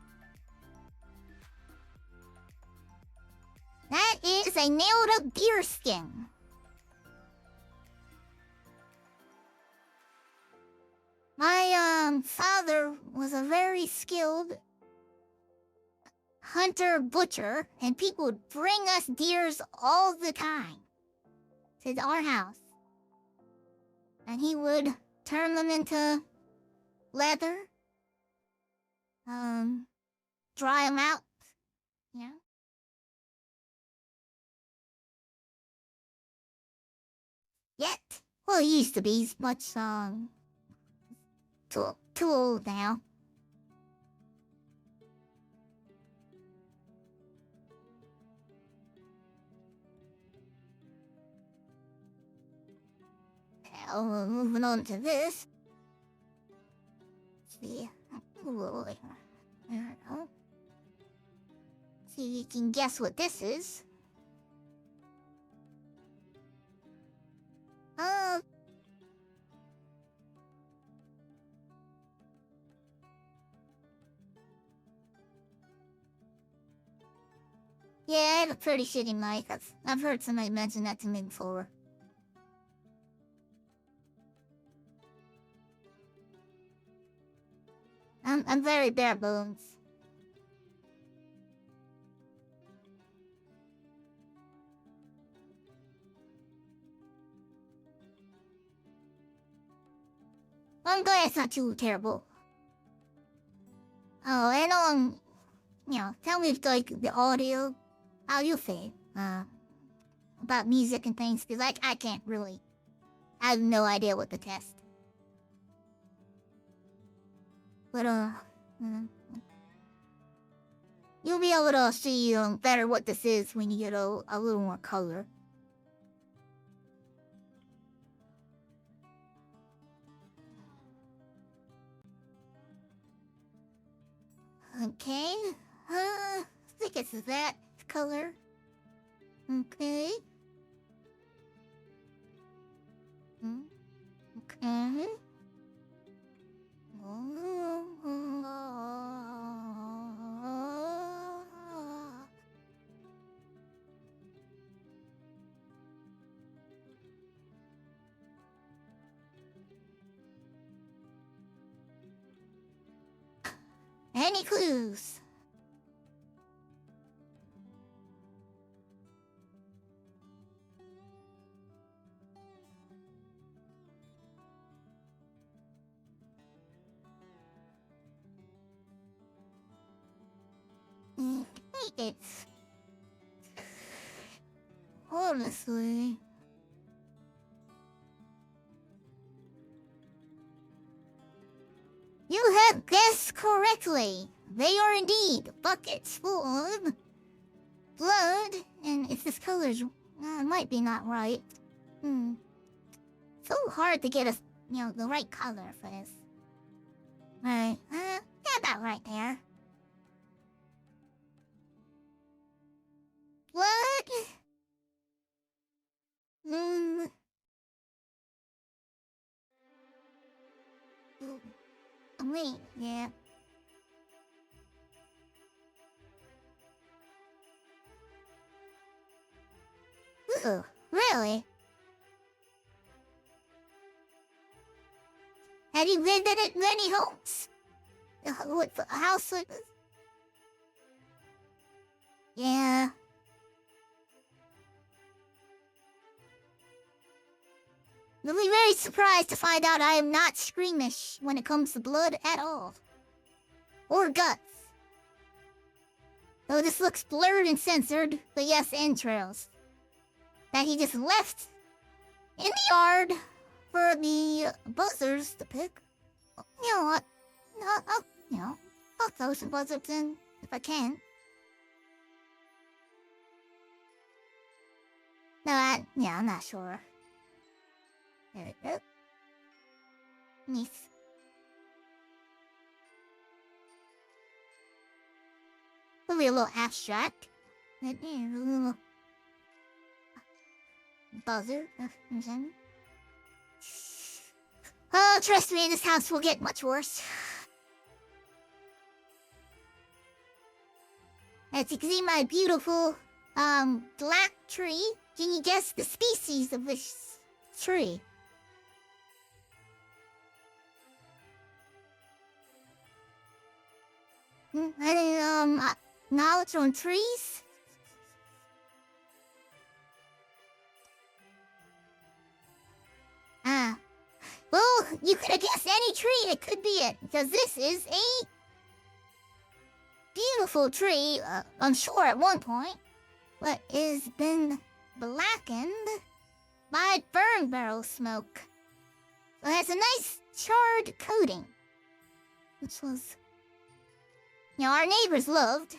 That is a nailed up deer skin. My father was a very skilled hunter butcher, and people would bring us deers all the time to our house. And he would turn them into leather, dry them out, you know. Yet, well, he used to be. He's much, too old now. Now, moving on to this. see. Ooh, I don't know. See, you can guess what this is. Oh. Yeah, I have a pretty shitty mic. I've heard somebody mention that to me before. I'm very bare bones. I'm glad it's not too terrible. Oh, and tell me if, like, the audio, how you feel, about music and things, because I can't really, I have no idea what to test. But, you'll be able to see, better what this is when you get a little more color. Okay, I think it's that color. Okay. Okay. Any clues? It's honestly. You have guessed correctly. They are indeed buckets full of blood, and if this color's might be not right. So hard to get the right color for this. Right, yeah, about right there. Blood. Wait, yeah. Ooh, really? Have you visited many homes? What the house like this? Yeah. You'll be very surprised to find out I am not squeamish when it comes to blood at all. Or guts. Though this looks blurred and censored, but yes, entrails. That he just left in the yard for the buzzers to pick. You know what? I'll throw some buzzards in if I can. No, I'm not sure. There we go. Nice. Probably a little abstract. Buzzer. Oh, trust me, this house will get much worse. As you can see, my beautiful, black tree. Can you guess the species of this tree? Knowledge on trees? Well, you could have guessed any tree, it could be it, because this is a beautiful tree, I'm sure at one point, but has been blackened by burn barrel smoke. So it has a nice charred coating, which was, our neighbors loved.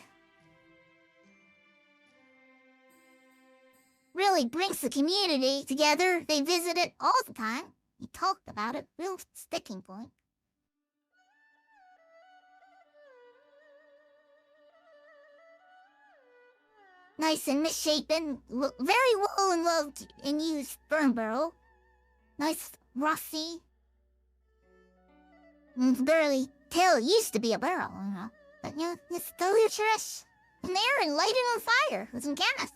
Really brings the community together. They visit it all the time. We talked about it, real sticking point. Nice and misshapen, very well and loved and used sperm barrel. Nice, rusty. Barely tell it used to be a barrel, you know. But, you know, it's delicious. In there and lighted on fire with some gas.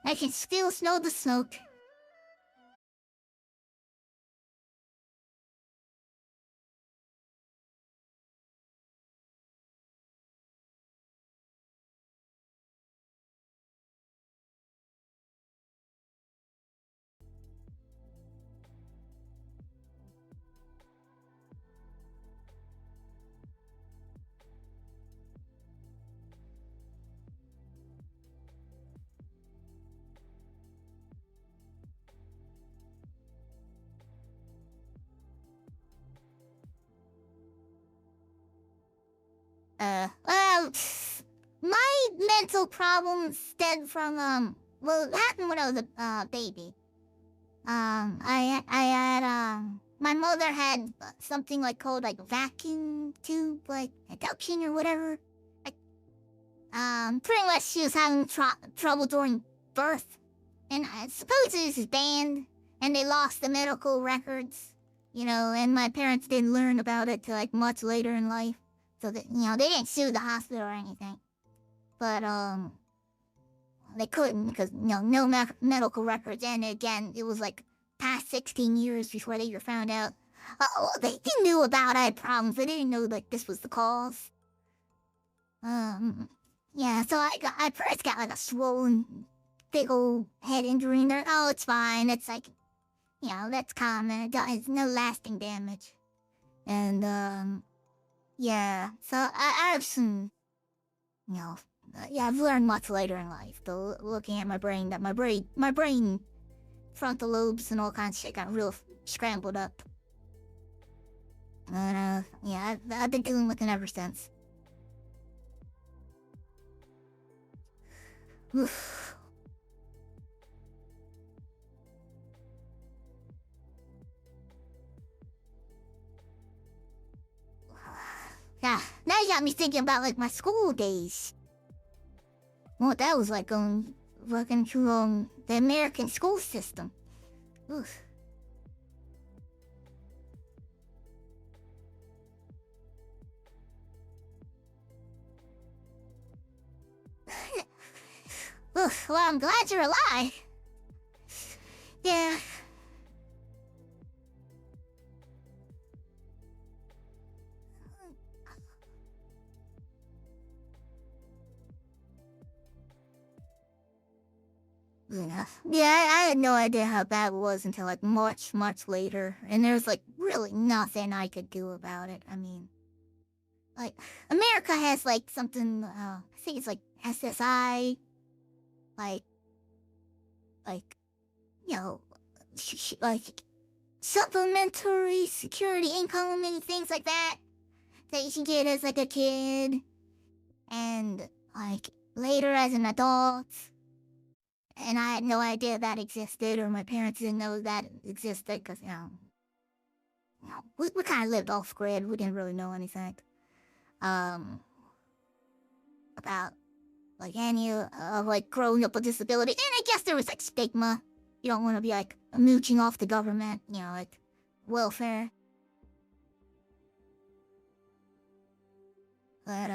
I can still smell the smoke. Well, my mental problems stemmed from, well, it happened when I was a baby. I had, my mother had something like called like vacuum tube, like adduction or whatever. Like, pretty much she was having trouble during birth. And I suppose it was banned, and they lost the medical records, you know, and my parents didn't learn about it till like much later in life. So that, you know, they didn't sue the hospital or anything. But, they couldn't because, you know, no medical records. And again, it was like past 16 years before they were found out. They knew about I had problems. They didn't know, like, this was the cause. Yeah, so I first got, like, a swollen, big old head injury. And they're, oh, it's fine. It's like, you know, that's common. It's no lasting damage. And, yeah, so I have some, you know, yeah, I've learned much later in life, though, looking at my brain, that my brain, frontal lobes and all kinds of shit got real scrambled up. And, yeah, I've been dealing with it ever since. Oof. Yeah, now you got me thinking about, like, my school days. What that was like working through the American school system. Oof. Oof, well, I'm glad you're alive. Yeah. Yeah, I had no idea how bad it was until like much later, and there's like really nothing I could do about it. I mean, like America has like something. I think it's like SSI, like, like, you know, like supplementary security income and things like that you should get as like a kid, and like later as an adult. And I had no idea that existed, or my parents didn't know that existed, because, we kind of lived off grid. We didn't really know anything about, like, any of, like, growing up with disability. And I guess there was, like, stigma. You don't want to be, like, mooching off the government, you know, like, welfare. But,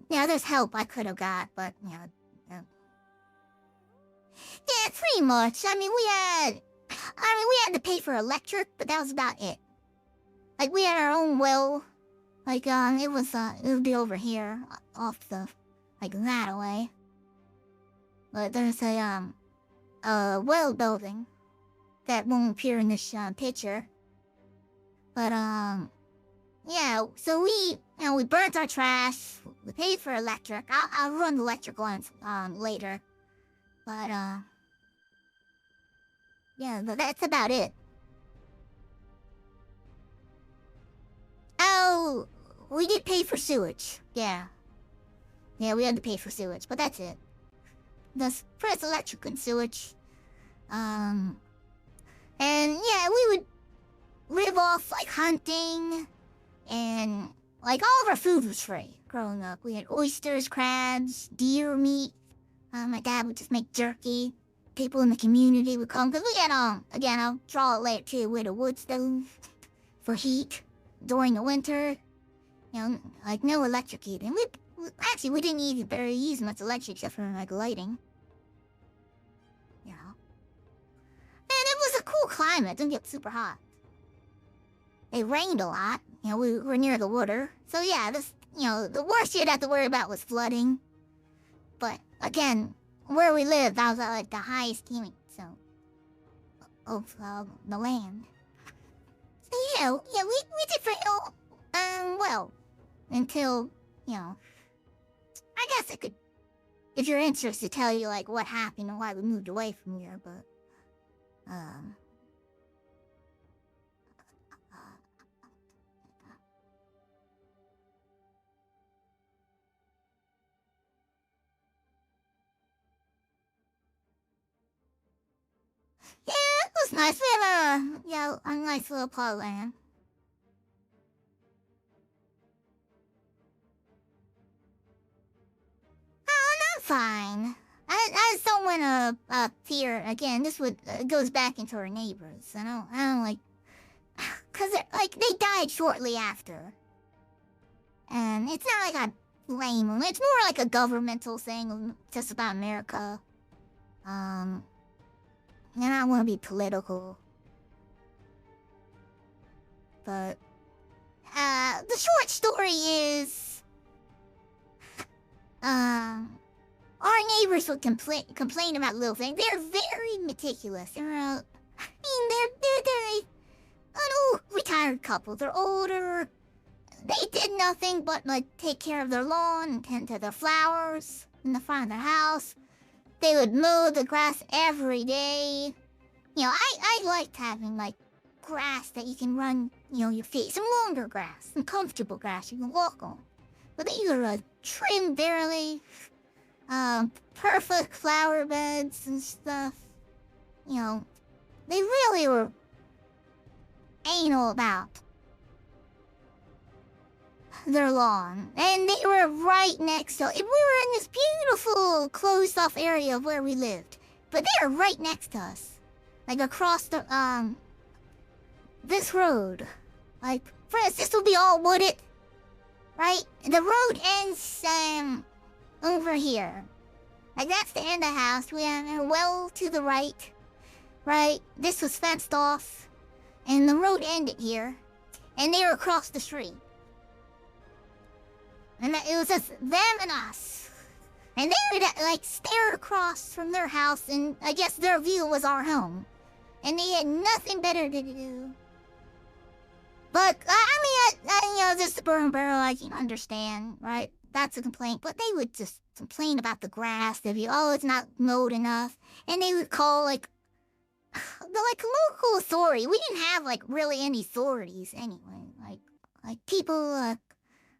yeah, there's help I could have got, but, you know, yeah, pretty much. I mean, we had to pay for electric, but that was about it. Like, we had our own well. Like, it would be over here, off the, like, that away. But there's a well building that won't appear in this, picture. But, yeah, so we burnt our trash, we paid for electric. I'll run the electric lines, later. But, yeah, that's about it. Oh, we did pay for sewage. Yeah. Yeah, we had to pay for sewage, but that's it. The first electric and sewage. And yeah, we would off like hunting, and like all of our food was free growing up. We had oysters, crabs, deer meat. My dad would just make jerky. People in the community would come because we had again I'll draw it later too. We had a wood stove for heat during the winter. You know, like no electric heating. We didn't even barely use much electric except for like lighting. You know, and it was a cool climate. It didn't get super hot. It rained a lot. You know, we were near the water, so yeah, the worst you'd have to worry about was flooding. But again, where we lived, that was at like the highest point, so of the land. So yeah, we did pretty well until I guess I could, if you're interested, tell you like what happened and why we moved away from here, but yeah, it was nice. We had a nice little plot of land. I'm fine. I just don't want to fear again. This goes back into our neighbors. I don't like, cause they died shortly after, and it's not like I blame them. It's more like a governmental thing, just about America. And I don't want to be political, but the short story is, our neighbors would complain about little things. They're very meticulous. They're an old retired couple. They're older. They did nothing but like take care of their lawn and tend to their flowers in the front of their house. They would mow the grass every day. You know, I liked having like grass that you can run, your feet. Some longer grass, some comfortable grass you can walk on. But they were trimmed barely. Perfect flower beds and stuff. They really were anal about their lawn. And they were right next to it. We were in this beautiful closed off area of where we lived. But they were right next to us. Like across the, this road. Like, for instance, this would be all wooded. Right? The road ends, over here. Like, that's the end of the house. We have a well to the right. Right? This was fenced off. And the road ended here. And they were across the street. And it was just them and us. And they would, like, stare across from their house, and I guess their view was our home. And they had nothing better to do. But, this burn barrel, I can understand, right? That's a complaint. But they would just complain about the grass. They'd be, it's not mowed enough. And they would call, the local authority. We didn't have, really any authorities anyway. People,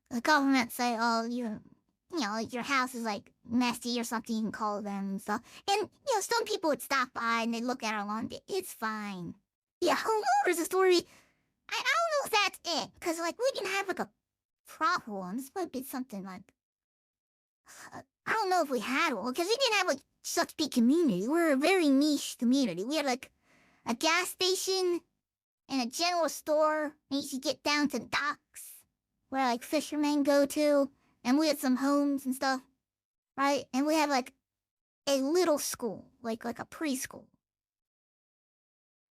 the government say, your house is, messy or something. You can call them and stuff. And, some people would stop by and they'd look at our lawn. It's fine. Yeah, homeowners authority. I don't know if that's it. Because, we didn't have, a proper one. This might be something I don't know if we had one. Because we didn't have, such big community. We're a very niche community. We had, a gas station and a general store. And you could get down to docks where, fishermen go to. And we had some homes and stuff. Right? And we had, a little school. Like a preschool.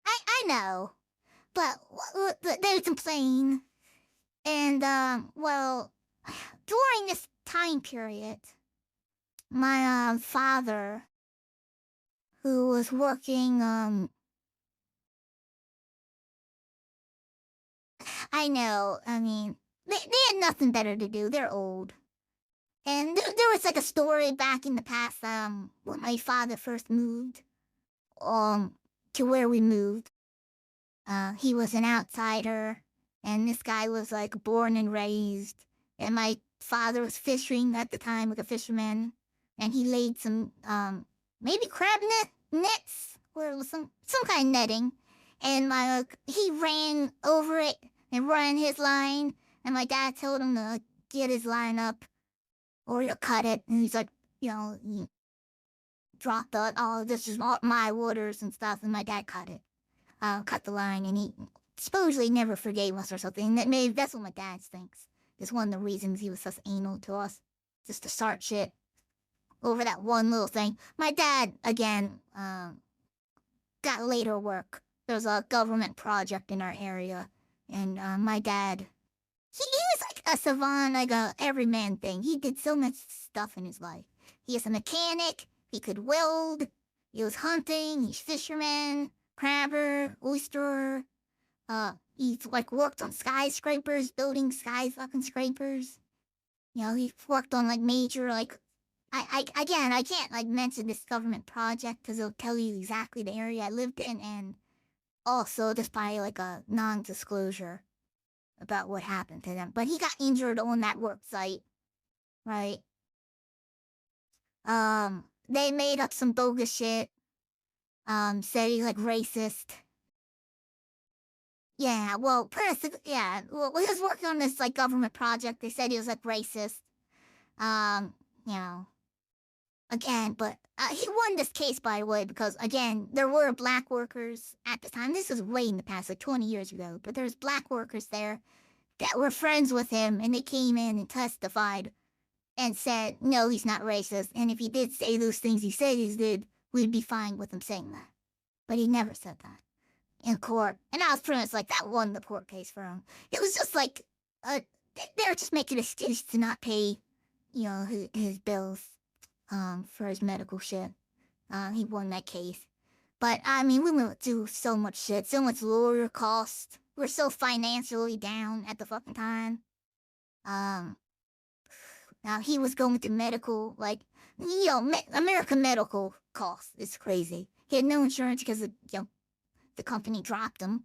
I know. But they would complain. And, during this time period, my father, who was working, I know, they had nothing better to do. They're old. And there was, a story back in the past, when my father first moved, to where we moved. He was an outsider, and this guy was, born and raised. And my father was fishing at the time, a fisherman. And he laid some, maybe crab nets, or it was some kind of netting. And he ran over it and ran his line. And my dad told him to get his line up or to cut it. And he's like, he dropped this is all my waters and stuff. And my dad cut it, cut the line. And he supposedly never forgave us or something. Maybe that's what my dad thinks. It's one of the reasons he was such anal to us. Just to start shit over that one little thing. My dad, again, got later work. There's a government project in our area. And my dad, he was like a savant, like a everyman thing. He did so much stuff in his life. He is a mechanic. He could weld. He was hunting. He's fisherman, crabber, oyster. He's like worked on skyscrapers, building fucking scrapers. He worked on like major like I can't like mention this government project because it'll tell you exactly the area I lived in and also just by like a non-disclosure about what happened to them. But he got injured on that work site, right? They made up some bogus shit. Said he's like racist. Yeah, well, well, he was working on this like government project. They said he was like racist. You know, again, but he won this case, by the way, because again, there were black workers at the time. This was way in the past, like 20 years ago, but there's black workers there that were friends with him, and they came in and testified and said, no, he's not racist, and if he did say those things he said he did, we'd be fine with him saying that. But he never said that in court, and I was pretty much like, that won the court case for him. It was just like, they were just making an excuse to not pay, his bills, for his medical shit. He won that case. But, I mean, we went through so much shit, so much lawyer cost. We're so financially down at the fucking time. Now he was going to medical, like, American medical costs is crazy. He had no insurance because of, the company dropped him.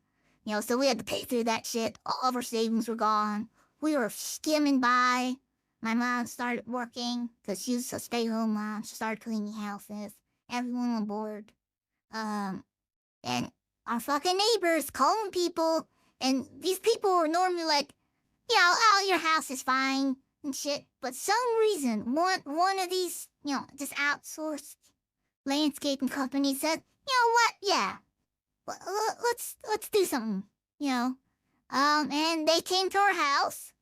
So we had to pay through that shit. All of our savings were gone. We were skimming by. My mom started working because she was a stay-home mom. She started cleaning houses. Everyone on board. And our fucking neighbors calling people. And these people were normally like, oh, your house is fine and shit. But some reason, one of these, just outsourced landscaping companies said, you know what? Yeah, let's do something, and they came to our house,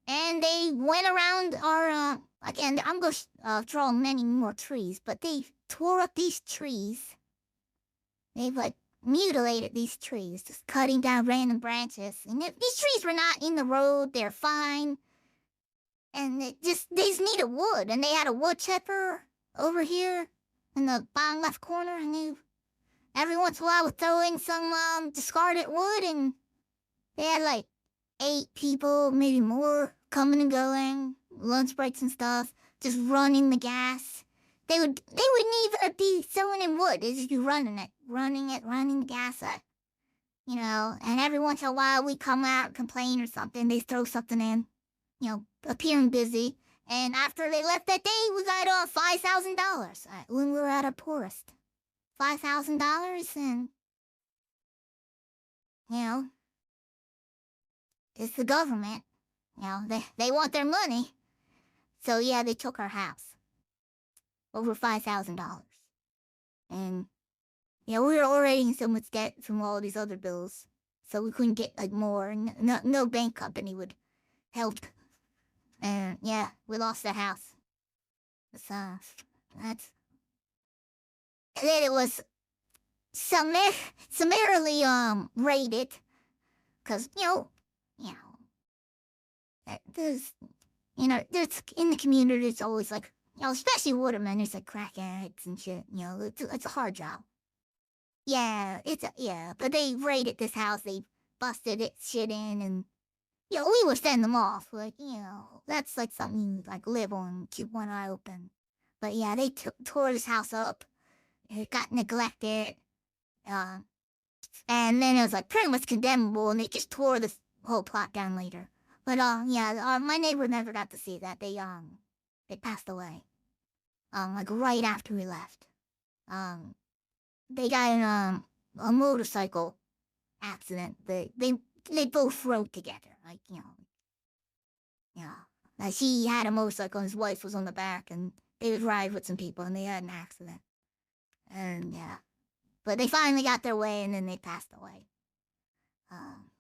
and they went around our, again, I'm going to draw many more trees, but they tore up these trees. They've, like, mutilated these trees, just cutting down random branches, and these trees were not in the road, they're fine, and they just needed wood, and they had a wood chipper over here in the bottom left corner, and every once in a while would throw in some discarded wood, and they had like 8 people, maybe more, coming and going, lunch breaks and stuff, just running the gas. They wouldn't even be throwing in wood. They'd just be running the gas up, and every once in a while we'd come out, complain or something, they'd throw something in, appearing busy. And after they left that day, we got $5,000 when we were at our poorest. $5,000, and it's the government. They want their money. So yeah, they took our house. Over $5,000. And we were already in so much debt from all these other bills, so we couldn't get like more. No bank company would help. And yeah, we lost the house. So that's. And then it was summarily raided, cause there's in the community it's always like especially Waterman, there's like crack addicts and shit. It's a hard job. Yeah, but they raided this house, they busted it shit in, and we would send them off, like that's like something you like live on, keep one eye open. But yeah, they tore this house up. It got neglected, and then it was like pretty much condemnable, and they just tore this whole plot down later. But my neighbor never got to see that. They passed away, like right after we left. They got in a motorcycle accident. They both rode together. Like, yeah. Like, he had a motorcycle and his wife was on the back, and they would ride with some people, and they had an accident. And yeah. But they finally got their way, and then they passed away. Um,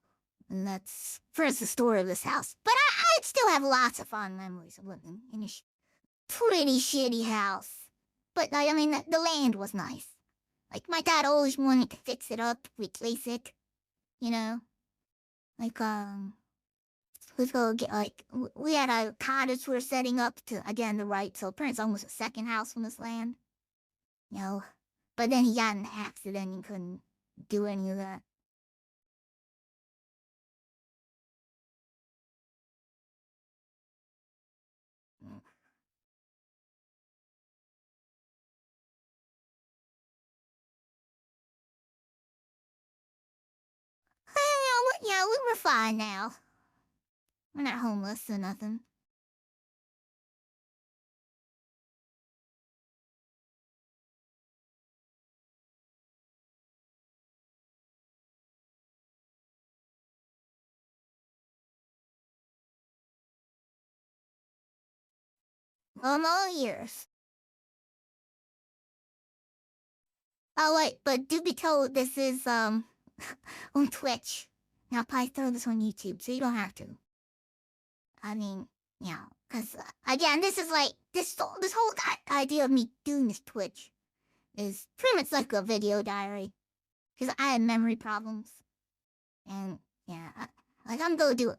and that's first the story of this house. But I still have lots of fond memories of living in a pretty shitty house. But I mean, the land was nice. Like, my dad always wanted to fix it up, replace it, you know? Like, let's go get, like, we had a cottage we were setting up to, again, the right, so apparently it's almost a second house on this land, you know? But then he got in an accident and couldn't do any of that. Yeah, we were fine now. We're not homeless or nothing. All years. Oh wait, but do be told this is on Twitch. Now I'll probably throw this on YouTube, so you don't have to. I mean, because again, this is like this whole idea of me doing this Twitch is pretty much like a video diary, because I had memory problems, and yeah, like I'm gonna do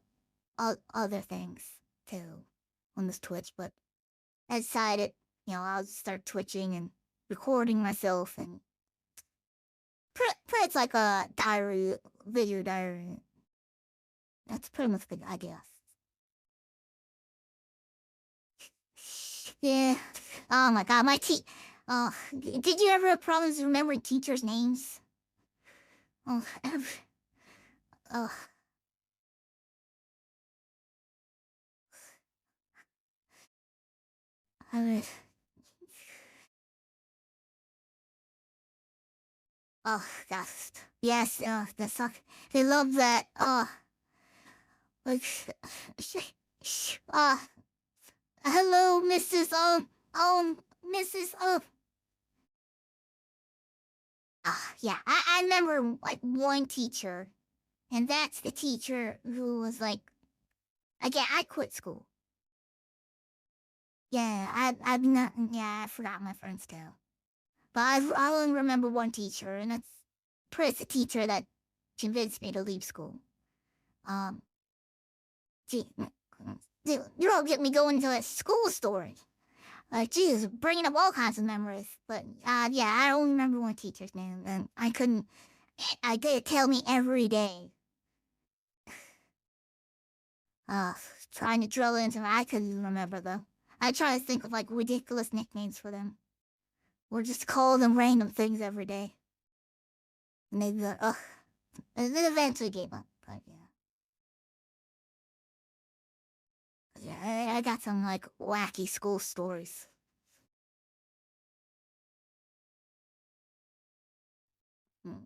other things too on this Twitch, but I decided, I'll start twitching and recording myself, and pretty it's like a diary, video diary. That's pretty much the, I guess. Yeah. Oh my god, Oh, did you ever have problems remembering teachers' names? Oh, oh. I was. Oh, that's yes. They love that. Like, uh, hello, Mrs. Mrs. Yeah, I remember like one teacher, and that's the teacher who was like, again, I quit school. Yeah, I've not, yeah, I forgot my friends too. But I only remember one teacher, and that's Pris, the teacher that convinced me to leave school. Um, gee, you don't get me going to a school story. Jesus, bringing up all kinds of memories. But yeah, I don't remember one teacher's name, and I couldn't. I did tell me every day. Uh, trying to drill into me. I couldn't remember though. I try to think of like ridiculous nicknames for them, or just call them random things every day. And they'd be like, ugh. And then eventually gave up. But yeah, I got some like wacky school stories. Mm.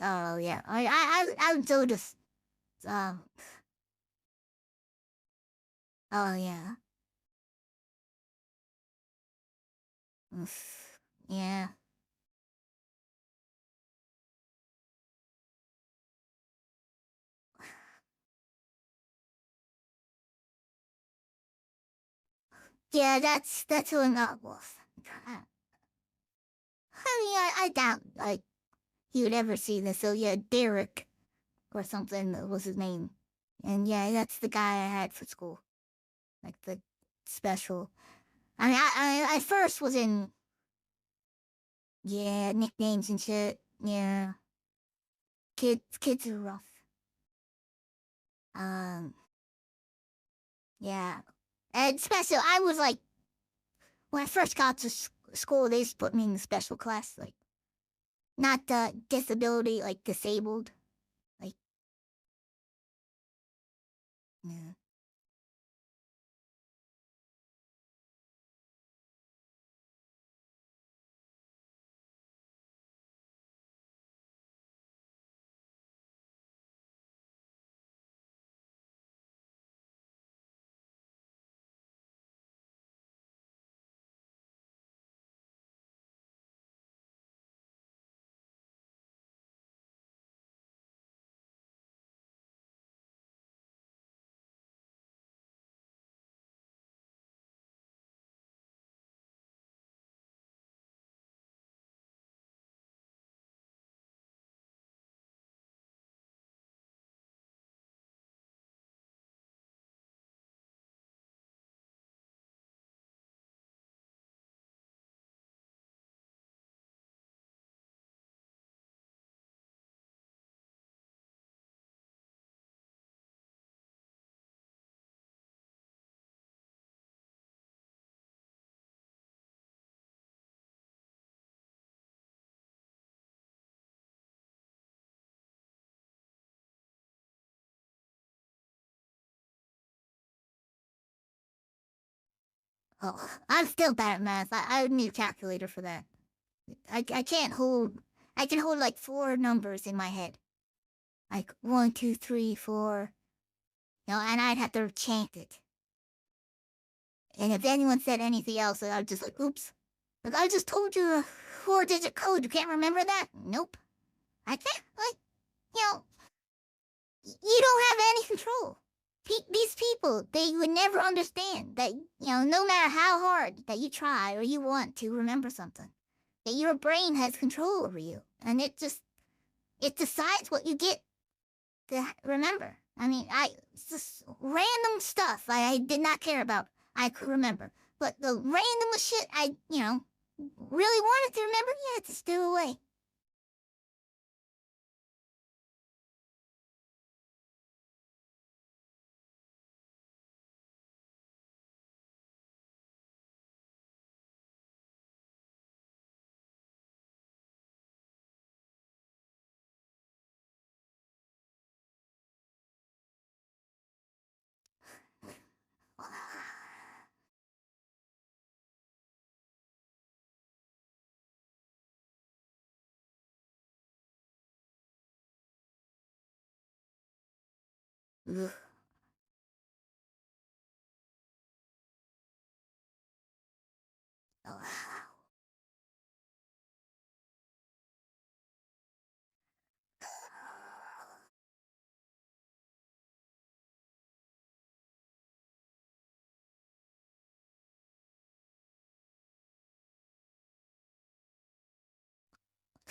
Oh yeah, I'm so just um. Oh yeah. Yeah. Yeah, that's what that was. I mean, I doubt like he would ever see this. So yeah, Derek or something was his name, and yeah, that's the guy I had for school, like the special. I mean, I first was in yeah nicknames and shit. Yeah, kids are rough. Um, yeah, and special. I was like when I first got to school, they just put me in the special class, like not disability, like disabled. Like, yeah. Oh, I'm still bad at math. I would need a calculator for that. I can't hold. I can hold like four numbers in my head, like 1, 2, 3, 4. And I'd have to chant it. And if anyone said anything else, I'd just like, oops. Like, I just told you a four-digit code. You can't remember that? Nope. I can't. Like, you know, you don't have any control. These people, they would never understand that, no matter how hard that you try or you want to remember something, that your brain has control over you. And it decides what you get to remember. I mean, just random stuff I did not care about, I could remember. But the random shit I, really wanted to remember, yeah, it's still away. Ugh. Oh.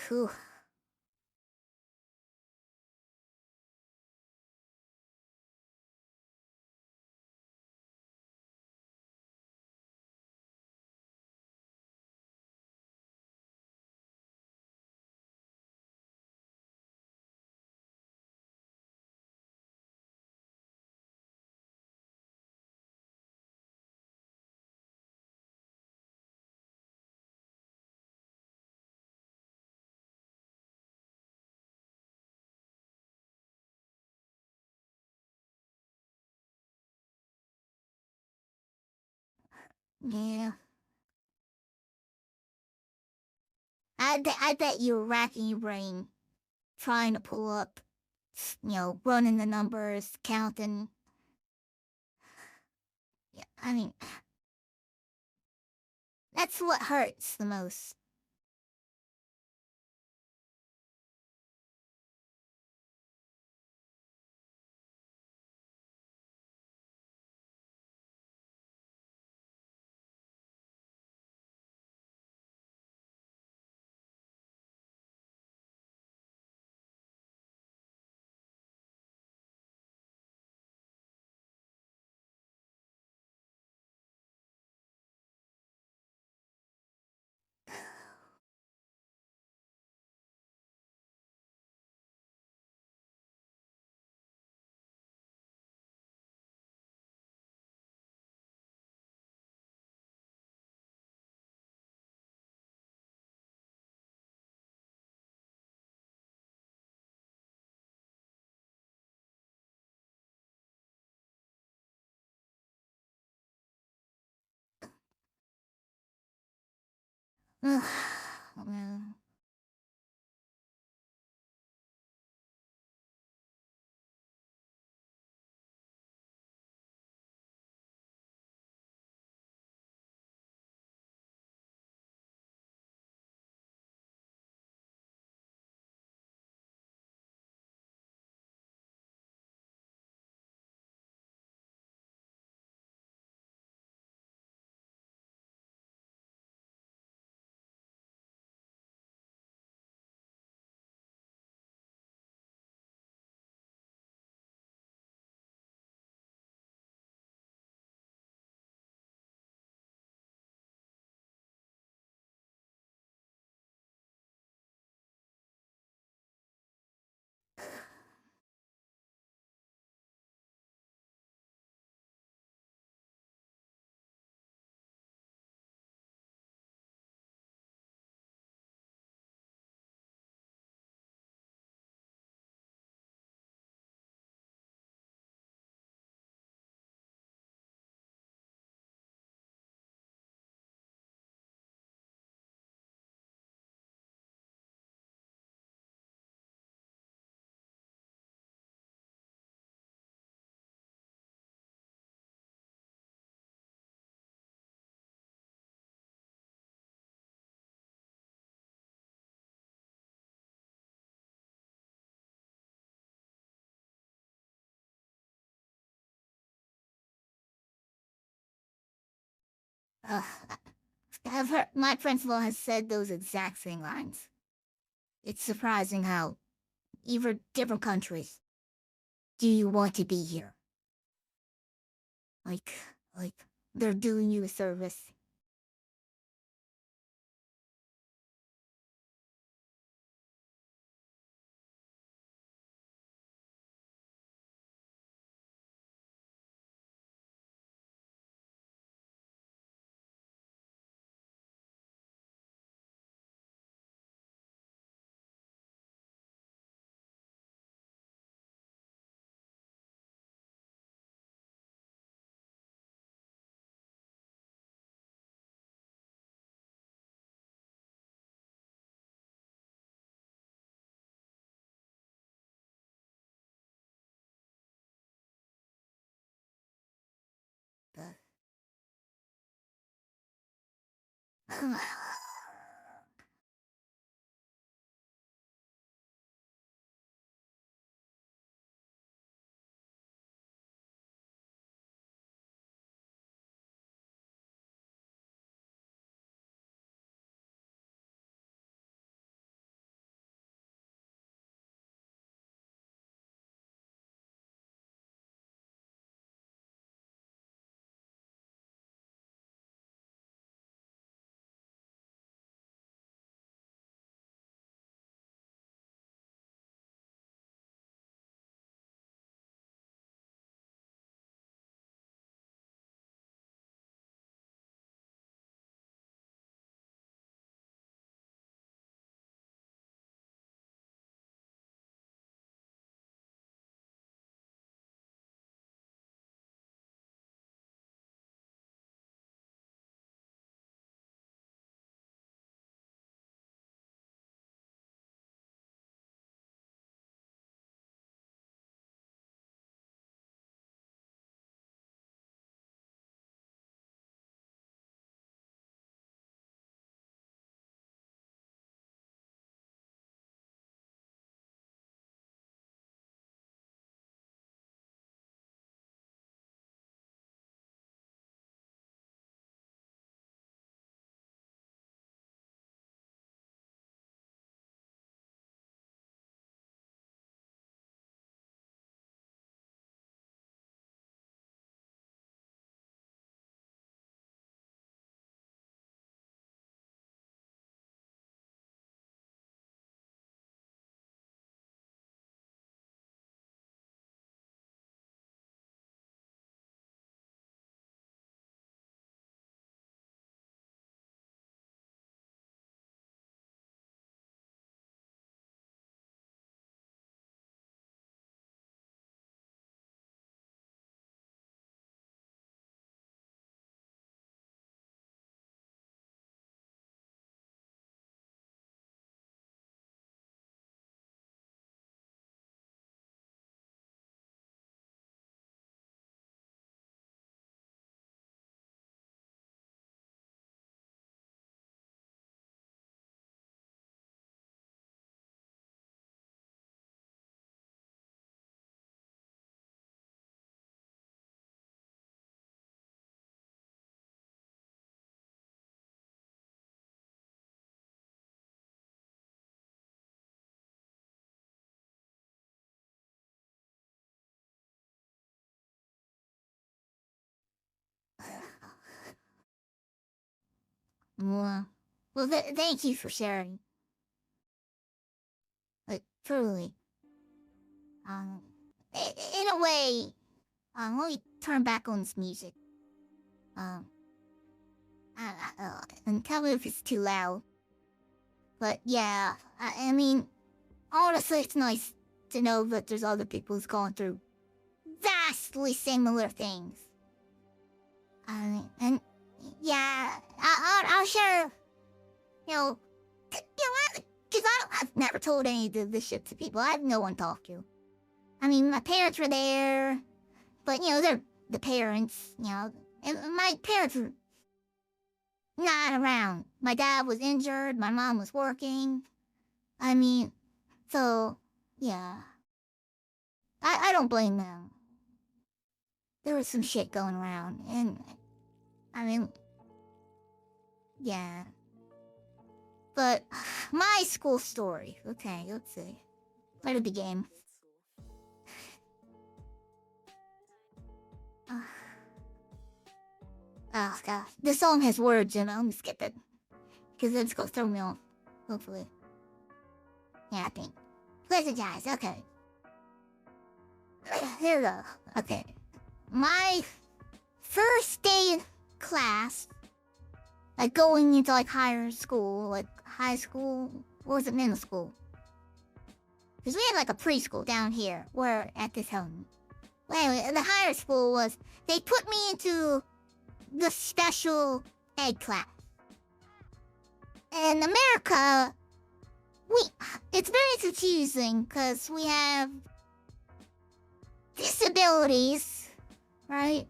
Whew. Yeah. I bet you're racking your brain trying to pull up, running the numbers, counting. Yeah, I mean, that's what hurts the most. Ugh, well, uh, I've heard my principal has said those exact same lines. It's surprising how, even different countries, do you want to be here? Like, like they're doing you a service. Well, thank you for sharing. Like, truly. Um, in a way, let me turn back on this music. Um, and tell me if it's too loud. But yeah, I mean, honestly, it's nice to know that there's other people who's gone through vastly similar things. And yeah, I'll share, you know, because I've never told any of this shit to people. I have no one to talk to. I mean, my parents were there, but they're the parents, and my parents were not around. My dad was injured, my mom was working. I mean, so, yeah. I don't blame them. There was some shit going around, and, I mean, yeah. But, my school story. Okay, let's see. Where to begin? Oh, God. This song has words, I'm gonna skip it. Because it's gonna throw me off. Hopefully. Yeah, I think. Pleasant guys, okay. Here we go. Okay. My first day in class, like going into like higher school, like high school, or was it middle school? Because we had like a preschool down here, where at this home. Well, anyway, the higher school was, they put me into the special ed class. In America, it's very confusing because we have disabilities, right?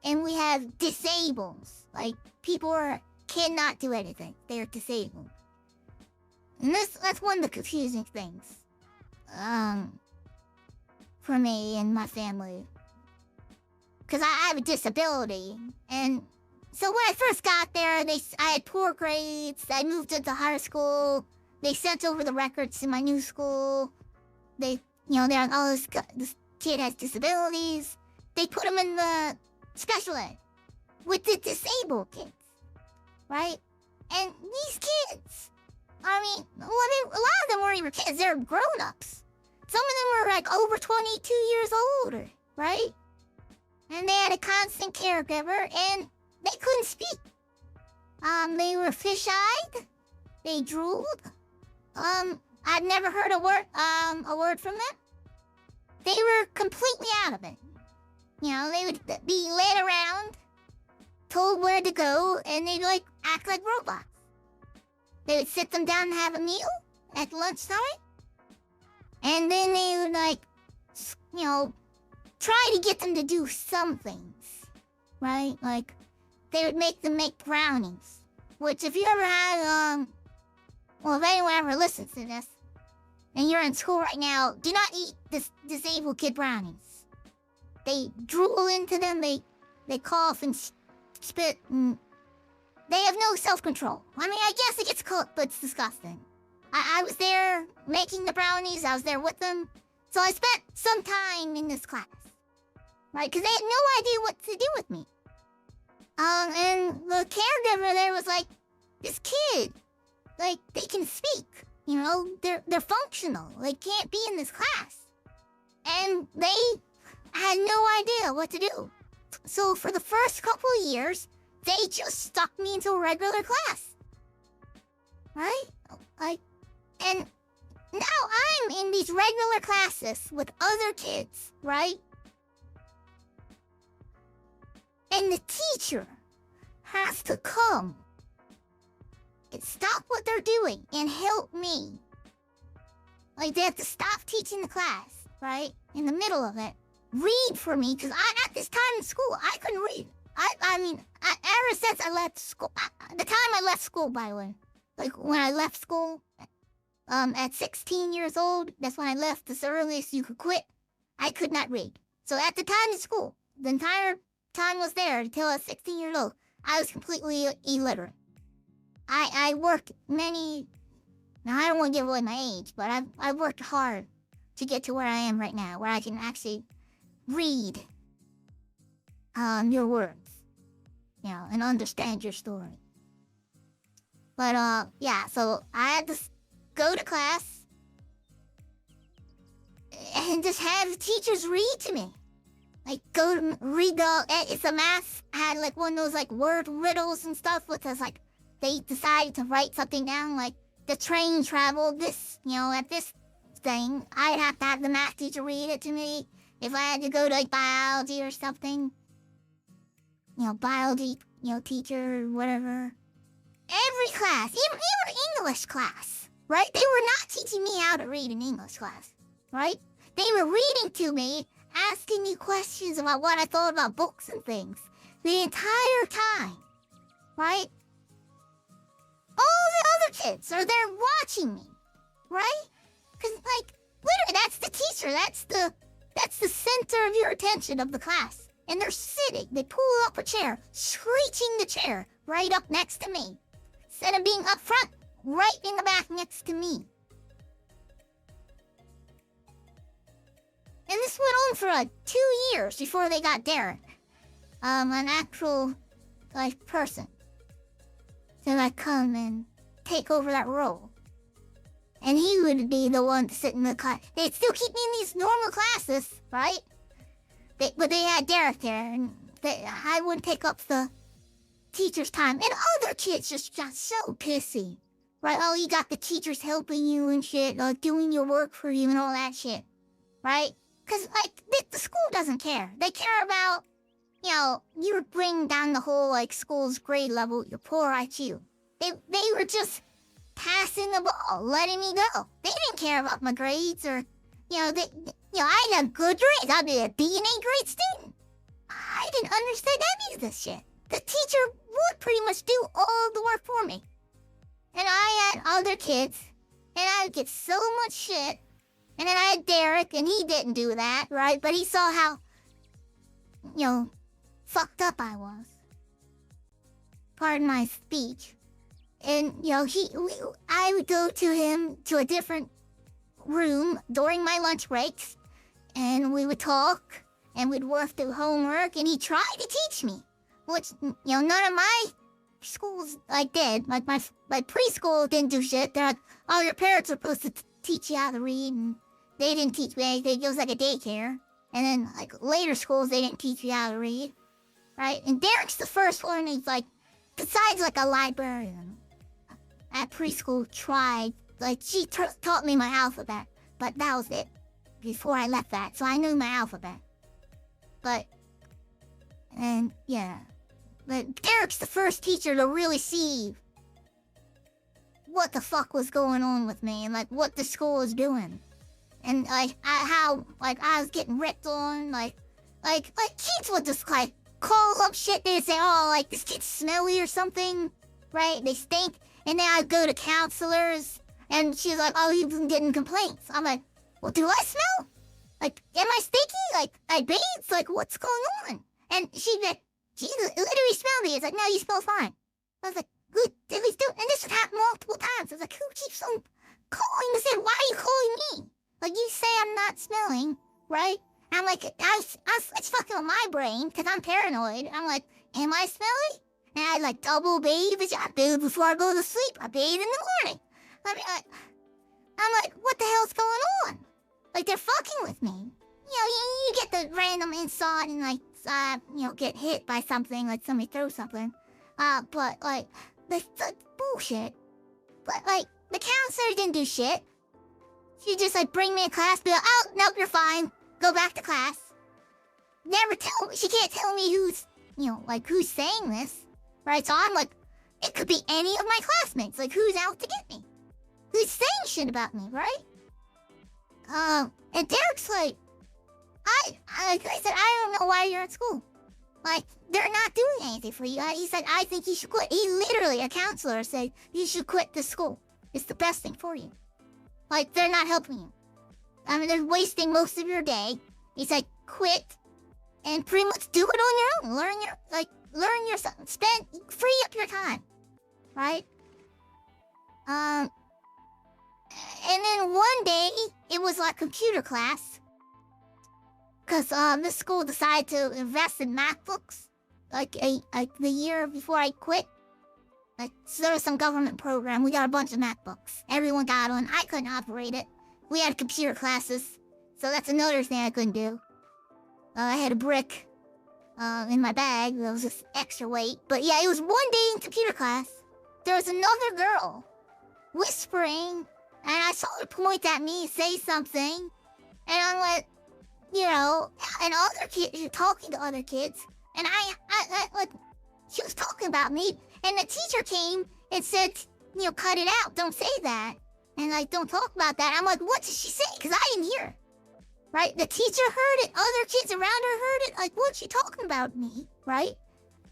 And we have disables. Like, people cannot do anything. They're disabled. And that's one of the confusing things. For me and my family. Because I have a disability. And so when I first got there, I had poor grades. I moved into higher school. They sent over the records to my new school. They're like, oh, this kid has disabilities. They put him in the special ed with the disabled kids, right? And these kids, I mean, a lot of them weren't even kids. They're grown-ups. Some of them were like over 22 years old, right? And they had a constant caregiver, and they couldn't speak. They were fish-eyed. They drooled. I'd never heard a word from them. They were completely out of it. They would be led around, told where to go, and they'd act like robots. They would sit them down and have a meal at lunchtime, and then they would try to get them to do some things, right? Like, they would make them make brownies, which if you ever had, if anyone ever listens to this, and you're in school right now, do not eat this disabled kid brownies. They drool into them, they cough and spit, and they have no self-control. I mean, I guess it gets cooked, but it's disgusting. I was there making the brownies, I was there with them, so I spent some time in this class, right? Because they had no idea what to do with me. And the caregiver there was like, this kid, they can speak, they're functional, they can't be in this class. And they had no idea what to do. So for the first couple of years, they just stuck me into a regular class. Right? And now I'm in these regular classes with other kids, right? And the teacher has to come and stop what they're doing and help me. They have to stop teaching the class, right? In the middle of it. Read for me, because at this time in school, I couldn't read. Ever since I left school, the time I left school, by the way, when I left school, at 16 years old, that's when I left, the earliest you could quit, I could not read. So at the time in school, the entire time was there until I was 16 years old, I was completely illiterate. I worked now I don't want to give away my age, but I've worked hard to get to where I am right now, where I can actually read your words, and understand your story. But yeah, so I had to go to class and just have teachers read to me. Like, go to read it's a math, I had like one of those like word riddles and stuff with us, like, they decided to write something down, like, the train traveled this, at this thing. I'd have to have the math teacher read it to me. If I had to go to like biology or something, biology, teacher or whatever. Every class, even English class, right? They were not teaching me how to read in English class, right? They were reading to me, asking me questions about what I thought about books and things the entire time, right? All the other kids are there watching me, right? Because, like, literally, that's the teacher. That's the center of your attention of the class. And they're sitting. They pull up a chair, screeching the chair right up next to me. Instead of being up front, right in the back next to me. And this went on for 2 years before they got Derek. An actual, like, person. To, like, come and take over that role. And he would be the one to sit in the class. They'd still keep me in these normal classes, right? But they had Derek there, and I wouldn't take up the teacher's time. And other kids just got so pissy, right? Oh, you got the teachers helping you and shit, like doing your work for you and all that shit, right? Because, like, the school doesn't care. They care about, you bring down the whole, like, school's grade level, your poor IQ. They were just passing the ball, letting me go. They didn't care about my grades or, I had good grades. I'd be a B and A grade student. I didn't understand any of this shit. The teacher would pretty much do all the work for me. And I had other kids, and I would get so much shit. And then I had Derek, and he didn't do that, right? But he saw how, fucked up I was. Pardon my speech. And, I would go to him to a different room during my lunch breaks, and we would talk, and we'd work through homework, and he tried to teach me, which, none of my schools, did. Like, my preschool didn't do shit. They're like, oh, your parents are supposed to teach you how to read, and they didn't teach me anything. It was like a daycare. And then, like, later schools, they didn't teach you how to read, right? And Derek's the first one, he's like, besides, like, a librarian at preschool tried, like, she taught me my alphabet, but that was it before I left that, so I knew my alphabet. But Derek's the first teacher to really see what the fuck was going on with me and, like, what the school was doing. And, like, how I was getting ripped on, like, kids would just, like, call up shit, they'd say, oh, like, this kid's smelly or something, right? They stink. And then I'd go to counselors, and she's like, oh, you've been getting complaints. I'm like, well, do I smell? Like, am I stinky? Like, I bathed? Like, what's going on? And she'd be like, she literally smelled me. It's like, no, you smell fine. I was like, good, at least do it. And this would happen multiple times. I was like, who keeps on calling to say, why are you calling me? Like, you say I'm not smelling, right? I'm like, it's fucking with my brain, because I'm paranoid. I'm like, am I smelly? And I, like, double bathe. I bathe before I go to sleep. I bathe in the morning. I'm like, what the hell's going on? Like, they're fucking with me. You get the random insult and, like, get hit by something, like somebody throws something. But, like, that's bullshit. But, like, the counselor didn't do shit. She just, like, bring me to class, be like, oh, nope, you're fine. Go back to class. She can't tell me who's, who's saying this. Right, so I'm like, it could be any of my classmates. Like, who's out to get me? Who's saying shit about me, right? And Derek's like, I said, I don't know why you're at school. Like, they're not doing anything for you. He said, I think you should quit. He literally, a counselor said, you should quit the school. It's the best thing for you. Like, they're not helping you. I mean, they're wasting most of your day. He's like, quit and pretty much do it on your own. Learn your free up your time, right? And then one day, it was like computer class. Because the school decided to invest in MacBooks, like the year before I quit. Like, so there was some government program. We got a bunch of MacBooks. Everyone got one. I couldn't operate it. We had computer classes. So that's another thing I couldn't do. I had a brick in my bag. That was just extra weight. But yeah, it was one day in computer class. There was another girl whispering. And I saw her point at me, say something. And I'm like, you know, and other kids, talking to other kids. And I like, she was talking about me. And the teacher came and said, you know, cut it out. Don't say that. And like, don't talk about that. I'm like, what did she say? Because I didn't hear. Right? The teacher heard it. Other kids around her heard it. Like, what's she talking about me? Right?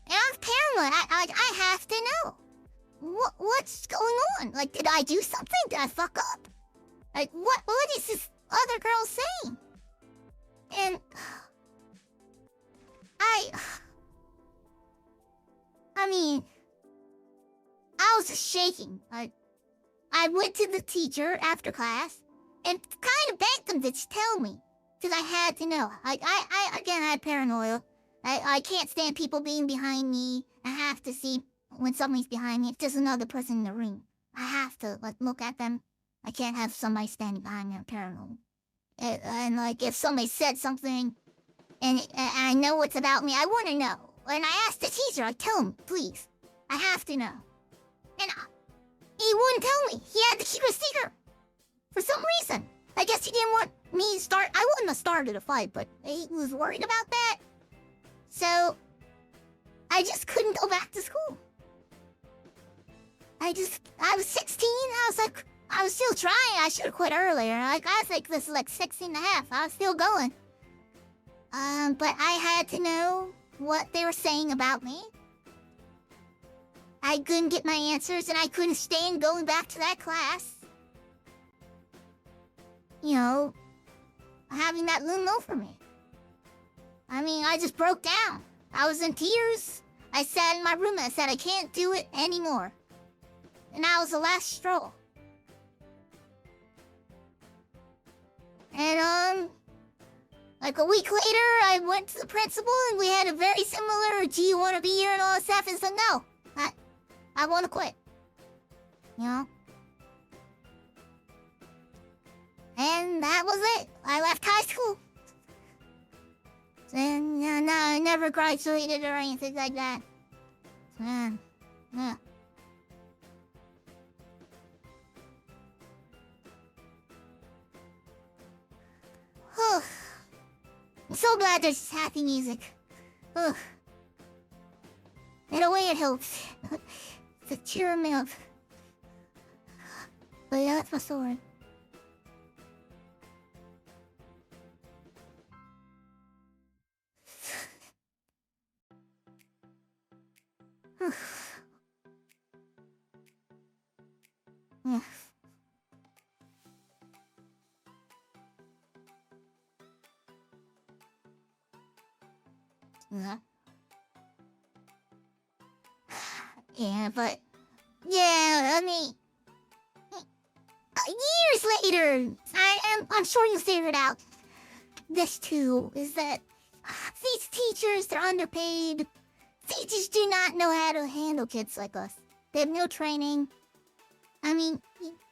And I'm paranoid. I have to know. What's going on? Like, did I do something? Did I fuck up? Like, what is this other girl saying? And I mean, I was just shaking. I went to the teacher after class and kind of begged him to tell me. Because I had to know. I had paranoia. I can't stand people being behind me. I have to see when somebody's behind me. If there's another person in the room, I have to, like, look at them. I can't have somebody standing behind me. I'm paranoid. And like, if somebody said something and I know it's about me, I want to know. And I asked the teacher, like, tell me, please. I have to know. And he wouldn't tell me. He had to keep a secret. For some reason. I guess he didn't want me to start. I wouldn't have started a fight, but he was worried about that. So, I just couldn't go back to school. I was 16. I was still trying. I should have quit earlier. Like, I was like, this is like 16 and a half. I was still going. But I had to know what they were saying about me. I couldn't get my answers, and I couldn't stand going back to that class. You know, having that loom over me. I mean, I just broke down. I was in tears. I sat in my room and I said, I can't do it anymore. And that was the last straw. And, like a week later, I went to the principal and we had a very similar, do you want to be here and all that stuff? And said, no, I want to quit. You know? And that was it. I left high school. And no, I never graduated or anything like that. Yeah. I'm so glad there's happy music. Ugh. In a way, it helps. To cheer me up. But yeah, that's my story. Yeah. Yeah, but yeah, I mean, years later, I'm sure you figured out this too, is that these teachers, they're underpaid. Teachers do not know how to handle kids like us. They have no training. I mean,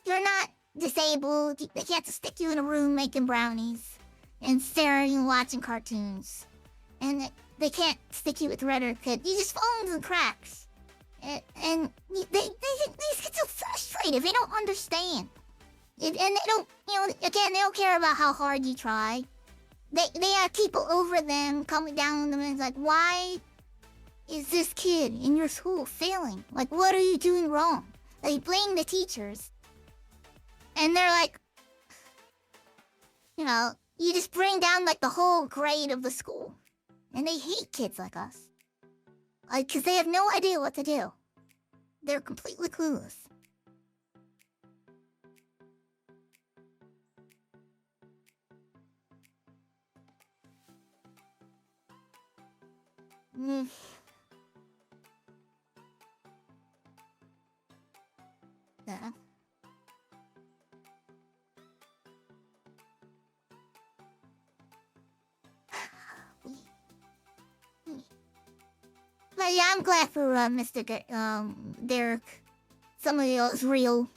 you're not disabled. They have to stick you in a room making brownies and staring and watching cartoons. And they can't stick you with rhetoric. You just fall into the cracks. And these kids are frustrated. They don't understand. And they don't, you know, again, they don't care about how hard you try. They have people over them coming down on them and it's like, why is this kid in your school failing? Like, what are you doing wrong? They blame the teachers. And they're like, you know, you just bring down like the whole grade of the school. And they hate kids like us. Like, because they have no idea what to do. They're completely clueless. Yeah. But yeah, I'm glad for Mr. Derek, somebody else real,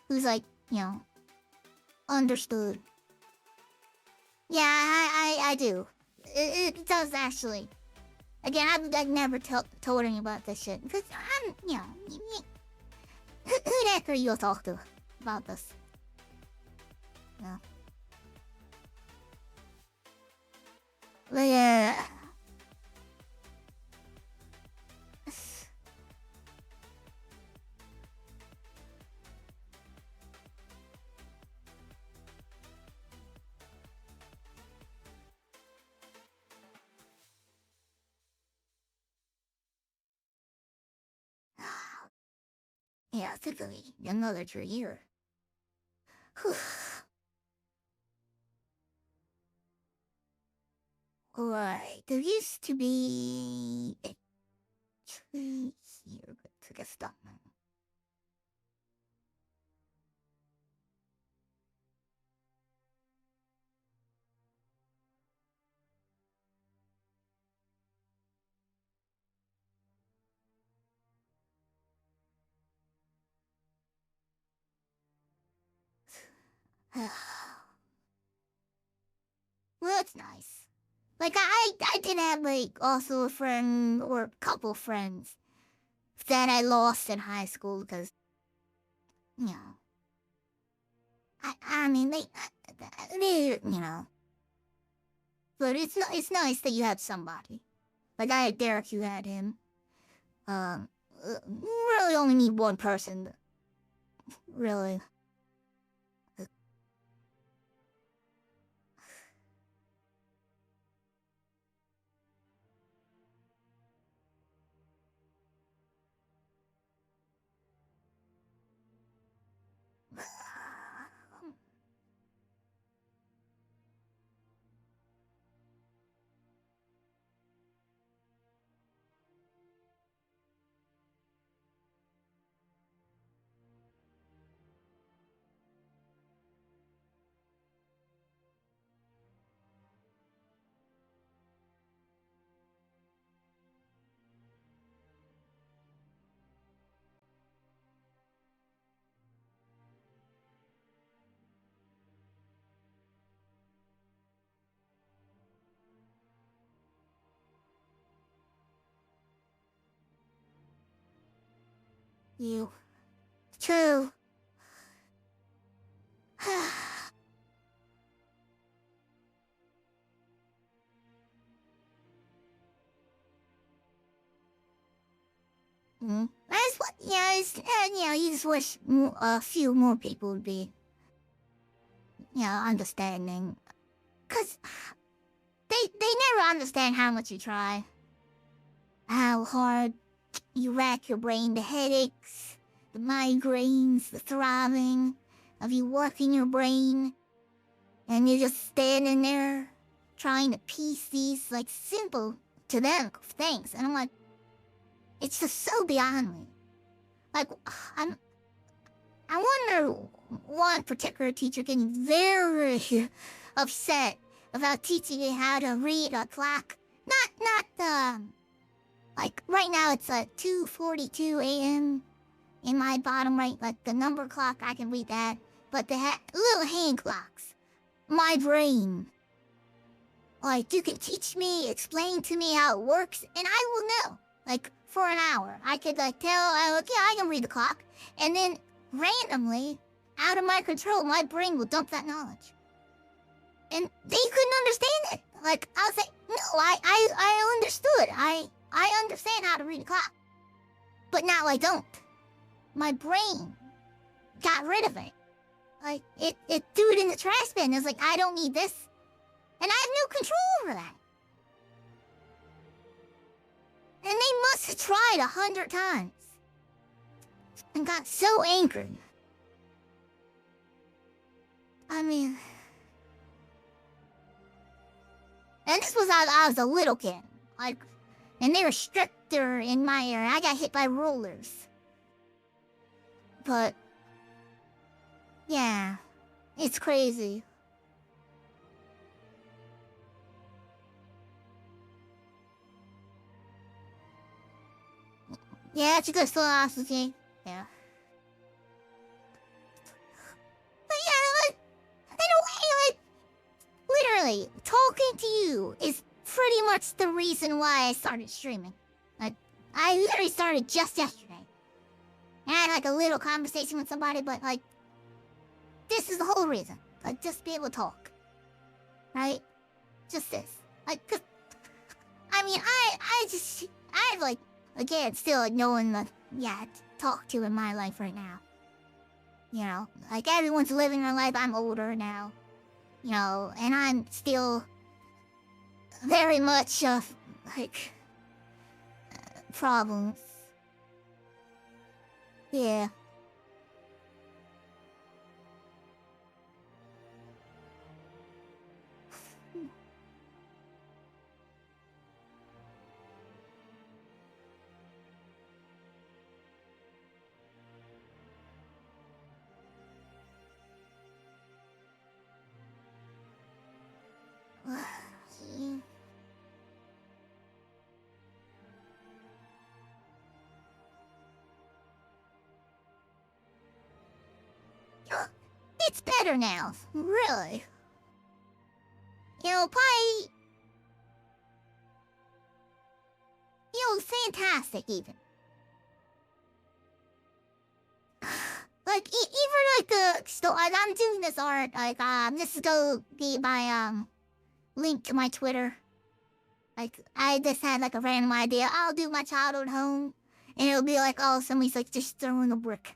who's like, understood. Yeah, I do. It does actually. Again, I've never told anyone about this shit because I'm, who the heck are you to talk to about this? Yeah. But yeah. Yeah, typically another year. Right, there used to be a tree here, but I guess that now. Well, it's nice. Like I did have like also a friend or a couple friends that I lost in high school because you know I mean they but it's nice that you have somebody like I had Derek, you had him. Really only need one person. Really. You. True. That's what, you just wish a few more people would be, understanding. Cause they never understand how much you try. How hard you rack your brain, the headaches, the migraines, the throbbing of you working your brain. And you're just standing there trying to piece these, like, simple to them things. And I'm like, it's just so beyond me. Like, I wonder one particular teacher getting very upset about teaching me how to read a clock. Like, right now it's 2:42 a.m. in my bottom right, like, the number clock, I can read that. But the little hand clocks, my brain. Like, you can teach me, explain to me how it works, and I will know. Like, for an hour. I could, like, I can read the clock. And then, randomly, out of my control, my brain will dump that knowledge. And they couldn't understand it. Like, I was like, no, I understood. I understand how to read a clock. But now I don't. My brain got rid of it. Like, it threw it in the trash bin. It was like, I don't need this. And I have no control over that. And they must have tried 100 times. And got so angry. I mean... And this was I was a little kid. Like, and they were stricter in my area. I got hit by rollers. But... yeah. It's crazy. Yeah, that's a good philosophy. Yeah. But yeah, like, in a way, like, literally, talking to you is pretty much the reason why I started streaming. Like, I literally started just yesterday. I had like a little conversation with somebody, but like, this is the whole reason. Like, just be able to talk. Right? Just this. Like, 'cause, I mean, I like, again, still like no one, to talk to in my life right now. You know, like everyone's living their life. I'm older now. You know, and I'm still very much like problems. Yeah. It's better now, really. You know, probably, fantastic even. Like even like so I'm doing this art. Like this is gonna be my link to my Twitter. Like I just had like a random idea. I'll do my childhood home, and it'll be like, oh, somebody's like just throwing a brick,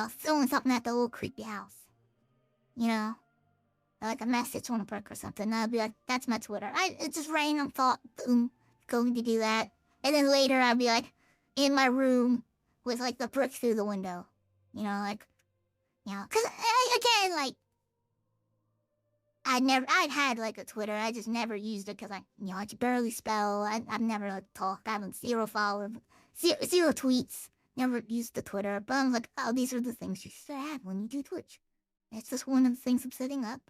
throwing something at the little creepy house, you know, like a message on a brick or something. I'll be like, that's my Twitter. It's just random thought, boom, going to do that, and then later I'll be like in my room with like the brick through the window, like, cause again, like I'd had like a Twitter. I just never used it because I could barely spell. I've never like talked. I have zero followers, zero tweets. Never used the Twitter. But I'm like, oh, these are the things you should have when you do Twitch. It's just one of the things I'm setting up.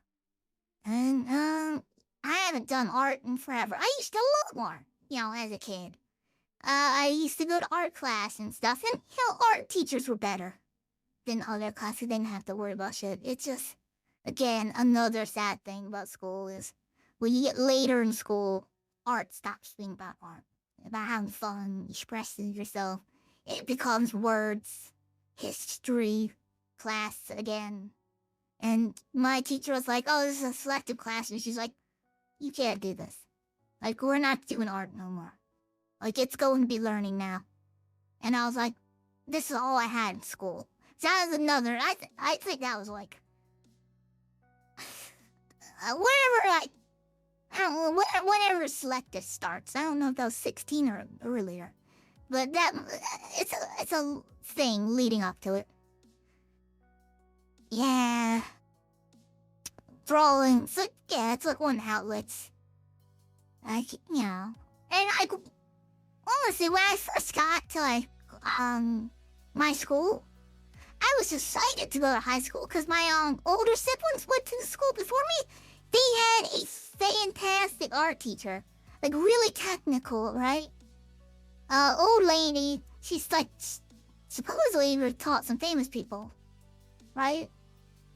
And I haven't done art in forever. I used to love art, as a kid. I used to go to art class and stuff, and art teachers were better than other classes. They didn't have to worry about shit. It's just, again, another sad thing about school is when you get later in school, art stops being about art, about having fun, expressing yourself. It becomes words, history, class again. And my teacher was like, oh, this is a selective class. And she's like, you can't do this. Like, we're not doing art no more. Like, it's going to be learning now. And I was like, this is all I had in school. So that was another, I think that was like, whenever I don't know, whenever selective starts. I don't know if that was 16 or earlier. But that, it's a thing leading up to it. Yeah. Drawing. So, yeah, it's like one of the outlets. Like, And honestly, when I first got to, like, my school, I was excited to go to high school because my older siblings went to the school before me. They had a fantastic art teacher. Like, really technical, right? Old lady, she's like, supposedly taught some famous people, right?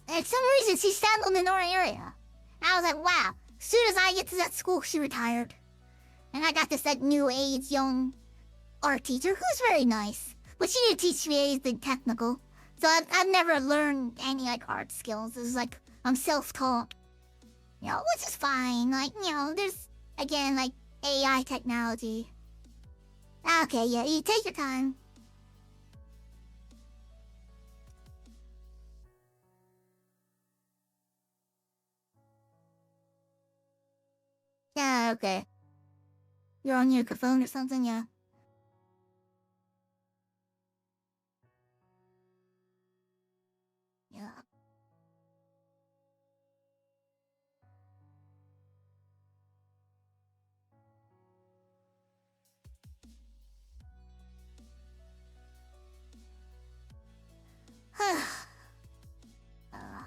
And for some reason, she settled in our area. And I was like, wow. As soon as I get to that school, she retired. And I got this, like, new age, young art teacher who's very nice. But she didn't teach me anything technical. So I've never learned any, like, art skills. It's like, I'm self-taught. Which is fine. Like, there's, again, like, AI technology. Okay, yeah, you take your time. Yeah, okay. You're on your phone or something, yeah? Yeah. uh,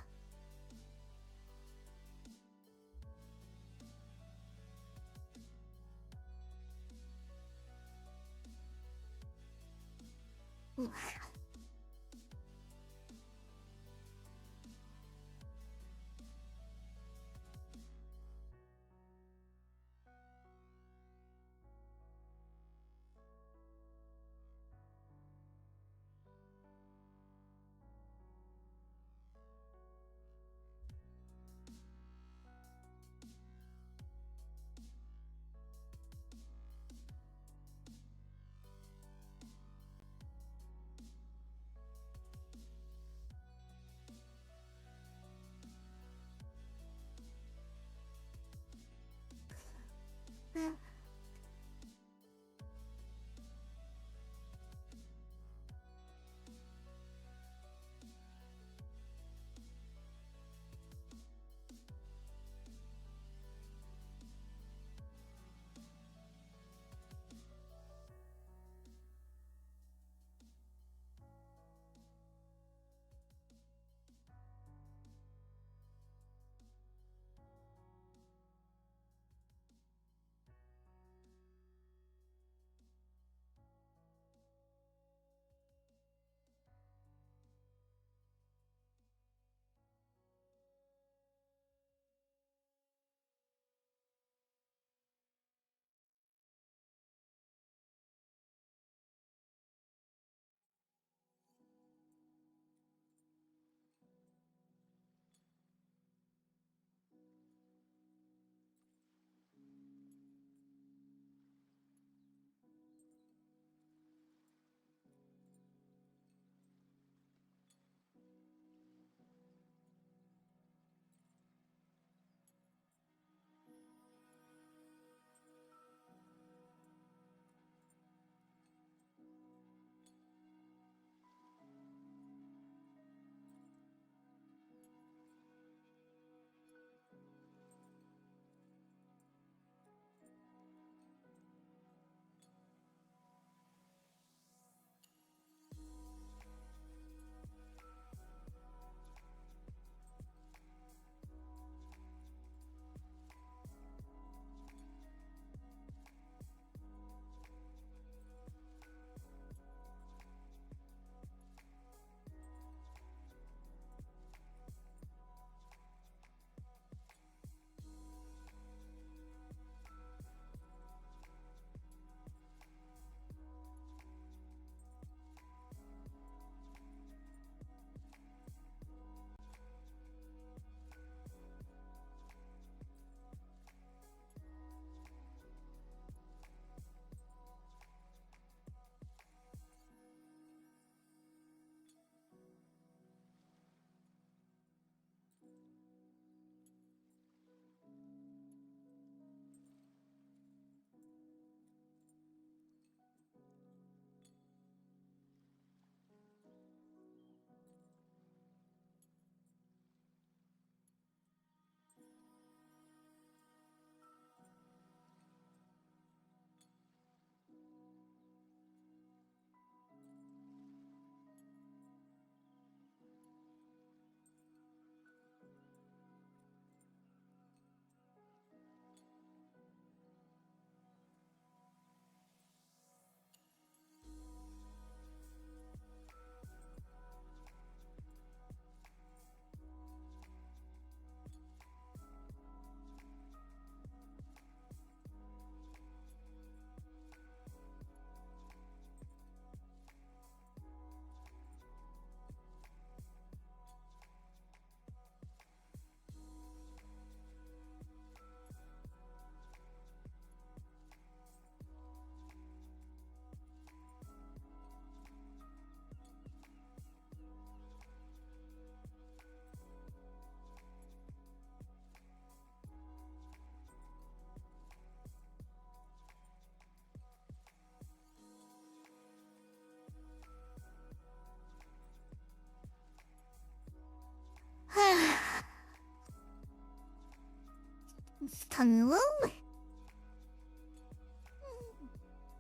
Tongue.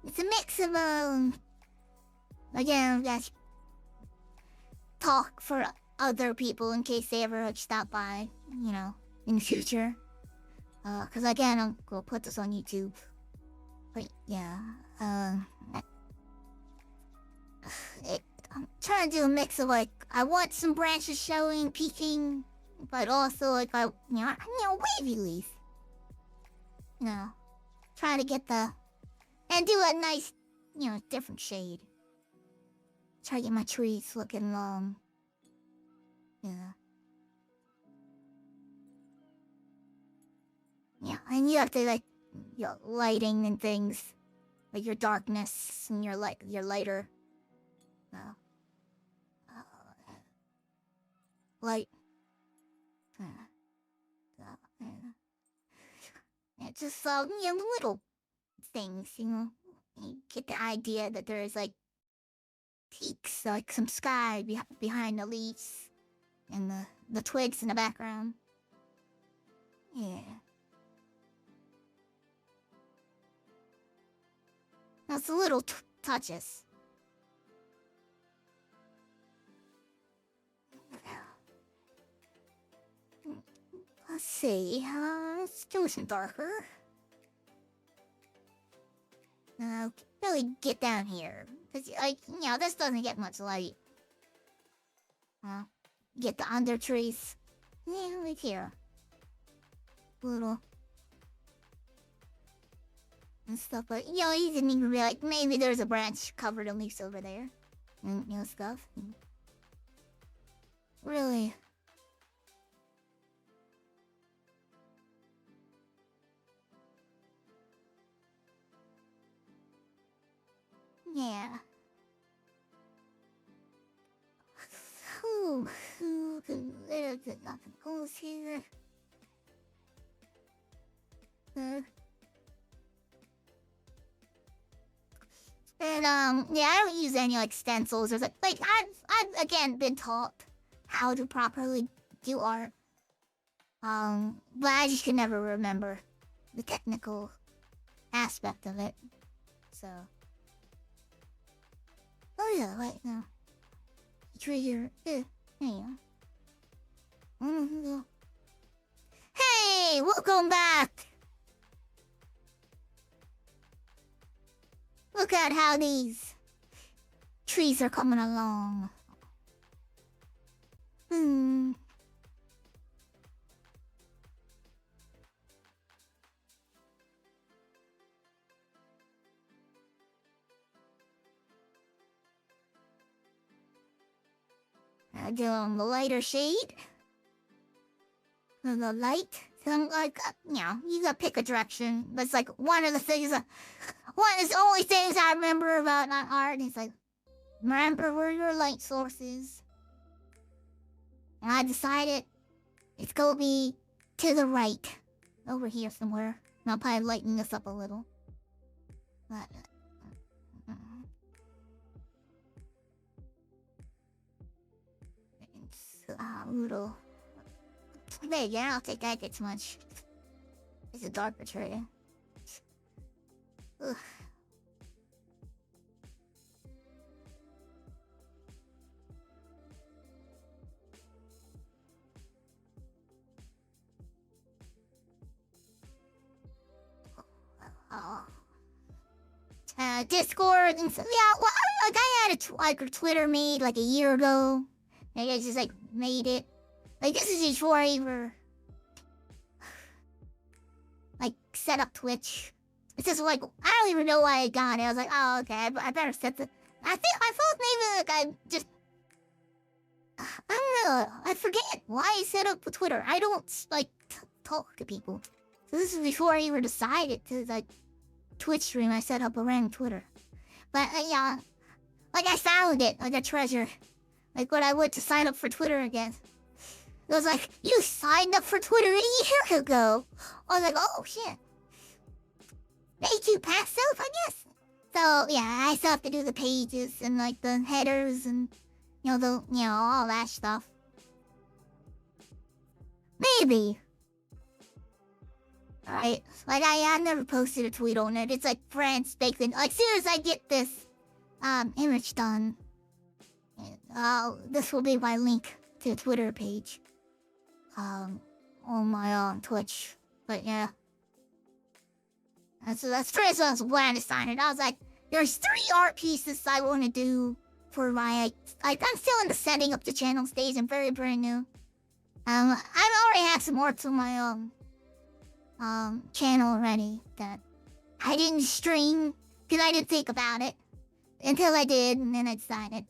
It's a mix of again, that's talk for other people in case they ever stop by, you know, in the future. Cause again, I'll go put this on YouTube. But yeah, it I'm trying to do a mix of like I want some branches showing, peeking, but also like wavy leaf. You know, trying to get the and do a nice, different shade. Try to get my trees looking long. Yeah. Yeah, and you have to like lighting and things. Like your darkness and your lighter. Light. It's just little things, You get the idea that there's like peaks, like some sky behind the leaves, and the twigs in the background. Yeah. That's the little touches. Let's see. Let's do some darker. Really get down here. Because, this doesn't get much light. Get the under trees. Yeah, right here. Little. And stuff, but, you didn't even be like, maybe there's a branch covered in leaves over there. And, stuff. Really. Yeah. There's nothing goes here. And yeah, I don't use any like stencils or like I've again been taught how to properly do art. But I just can never remember the technical aspect of it. So. Oh yeah, right now. Trigger. There you go. Hey, welcome back. Look at how these trees are coming along. I do on the lighter shade. And the light. So like, you gotta pick a direction. That's like one of the things, one of the only things I remember about art is like, remember where your light source is. And I decided it's gonna be to the right. Over here somewhere. And I'll probably lighten this up a little. But, little. There you go, I don't think that gets much. It's a darker tree. Ugh. Discord and so, yeah, well, like I had a Twitter made like a year ago. And I just like made it. Like this is before I ever like set up Twitch. It's just like I don't even know why I got it. I was like, oh okay, I better set the. I thought maybe like I just. I don't know. I forget why I set up Twitter. I don't like talk to people. So this is before I even decided to like Twitch stream. I set up a random Twitter, but yeah, like I found it like a treasure. Like when I went to sign up for Twitter again. It was like, you signed up for Twitter a year ago. I was like, oh shit. Made you pass up, I guess. So yeah, I still have to do the pages and like the headers and all that stuff. Maybe. Alright. Like I never posted a tweet on it. It's like France baked in. Like soon as I get this image done. This will be my link to the Twitter page. On my Twitch. But yeah. That's first I was planning to sign it. I was like, there's 3 art pieces I want to do. for my I'm still in the setting up the channel stage. I'm very brand new. I already have some more to my channel already that I didn't stream because I didn't think about it until I did, and then I decided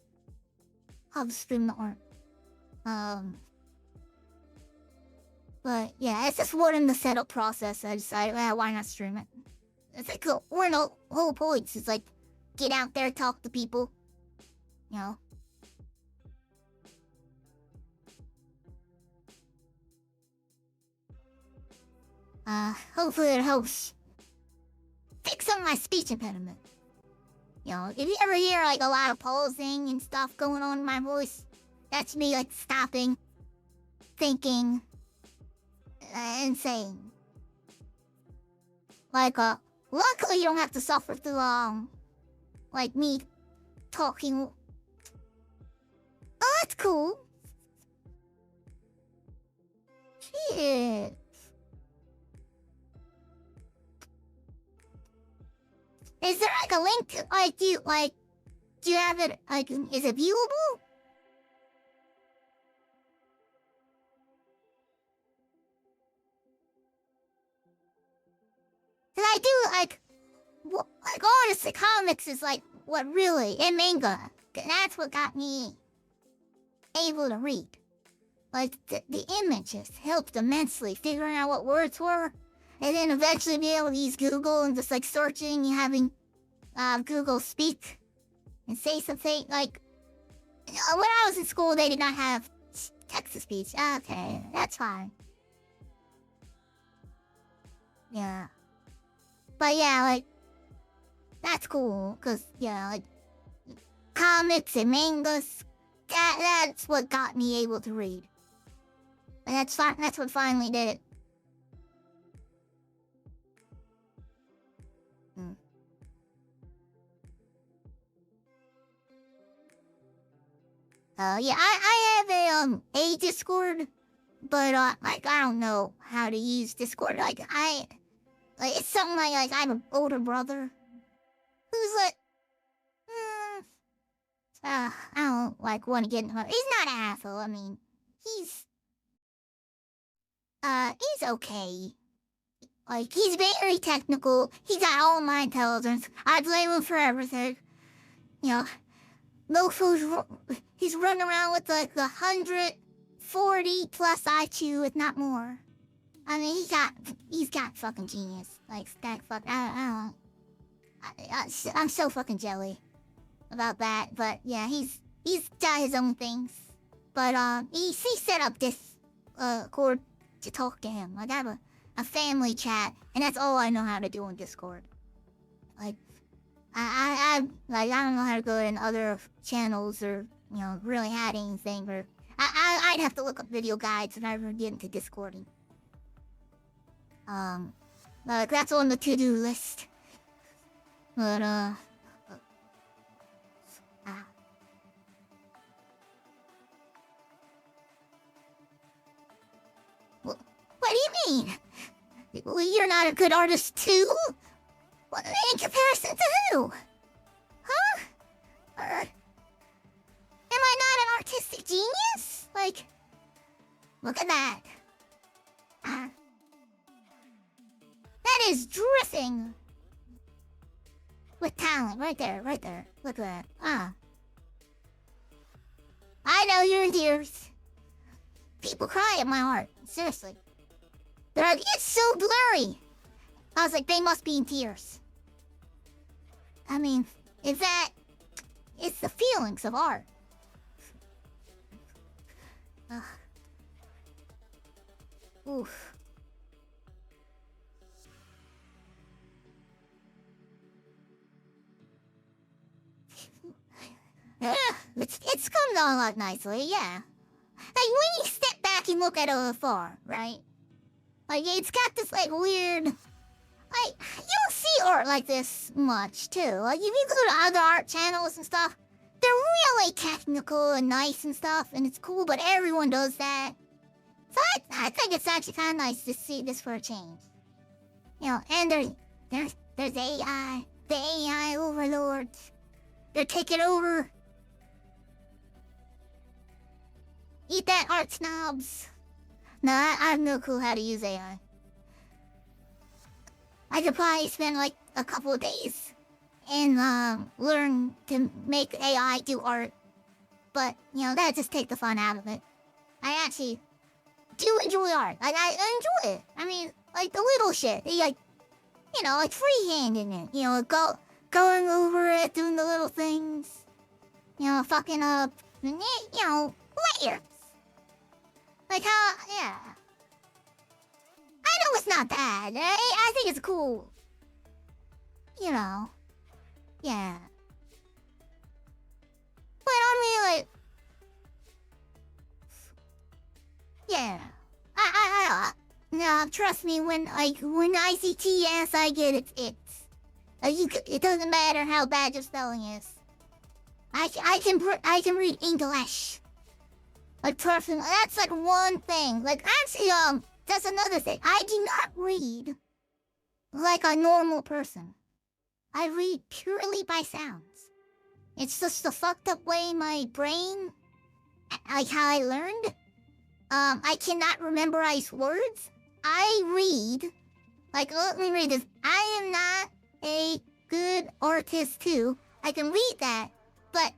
I'll stream the art. But yeah, it's just more in the setup process. I decided, well, why not stream it? It's like one of the whole points. It's like get out there, talk to people. You know. Hopefully it helps fix some of my speech impediment. You know, if you ever hear like a lot of pausing and stuff going on in my voice, that's me like stopping, thinking, and saying. Like, luckily you don't have to suffer through, like me talking. Oh, that's cool. Shit. Is there like a link to, do you have it, like, is it viewable? Cause I do, like honestly, comics is like what really, and manga, that's what got me able to read. Like, the images helped immensely figuring out what words were. And then eventually be able to use Google and just like searching and having Google speak and say something. Like, when I was in school, they did not have text to speech. Okay, that's fine. Yeah. But yeah, like, that's cool. Because, yeah, like, comics and mangas, that's what got me able to read. And that's what finally did it. Yeah, I have a Discord, but like I don't know how to use Discord. Like it's something like I have an older brother who's like, I don't like want to get in her. He's not an asshole. I mean, he's okay. Like, he's very technical. He's got all my intelligence. I blame him for everything. You know, Mofo's, he's running around with like 140 plus IQ, if not more. I mean, he's got fucking genius. Like, that fuck, I don't, I'm so fucking jelly about that. But yeah, he's got his own things. But he set up this cord to talk to him. Like, I have a family chat, and that's all I know how to do on Discord. Like, I don't know how to go in other channels or, you know, really had anything, or I'd have to look up video guides and ever get into Discording. Like, that's on the to-do list. But, what do you mean? Well, you're not a good artist too? Well, in comparison to who? Huh? Am I not an artistic genius? Like, look at that. That is dripping with talent, right there, right there. Look at that. I know you're in tears. People cry at my art, seriously. They're like, it's so blurry. I was like, they must be in tears. I mean, it's the feelings of art. Oof. It's come along like nicely, yeah. Like, when you step back and look at it afar, right? Like, it's got this, like, weird... Like, you don't see art like this much, too. Like, if you go to other art channels and stuff, they're really technical and nice and stuff, and it's cool, but everyone does that. So I think it's actually kind of nice to see this for a change. You know, and there's AI. The AI overlords. They're taking over Eat that, art snobs. No, I have no clue how to use AI. I could probably spend like a couple of days and learn to make AI do art. But, you know, that just take the fun out of it. I actually do enjoy art. Like, I enjoy it. I mean, like the little shit. Like, you know, like freehanding it. You know, going over it, doing the little things. You know, fucking up, you know, layers. Like how, yeah. I know it's not bad. I think it's cool. You know, yeah. But I mean, like, yeah. No, trust me. When I see TS, I get it. It doesn't matter how bad your spelling is. I can read English. Like perfect. That's like one thing. Like actually, that's another thing. I do not read like a normal person. I read purely by sounds. It's just the fucked up way my brain, like how I learned. I cannot memorize words. I read. Like, let me read this. I am not a good artist too. I can read that, but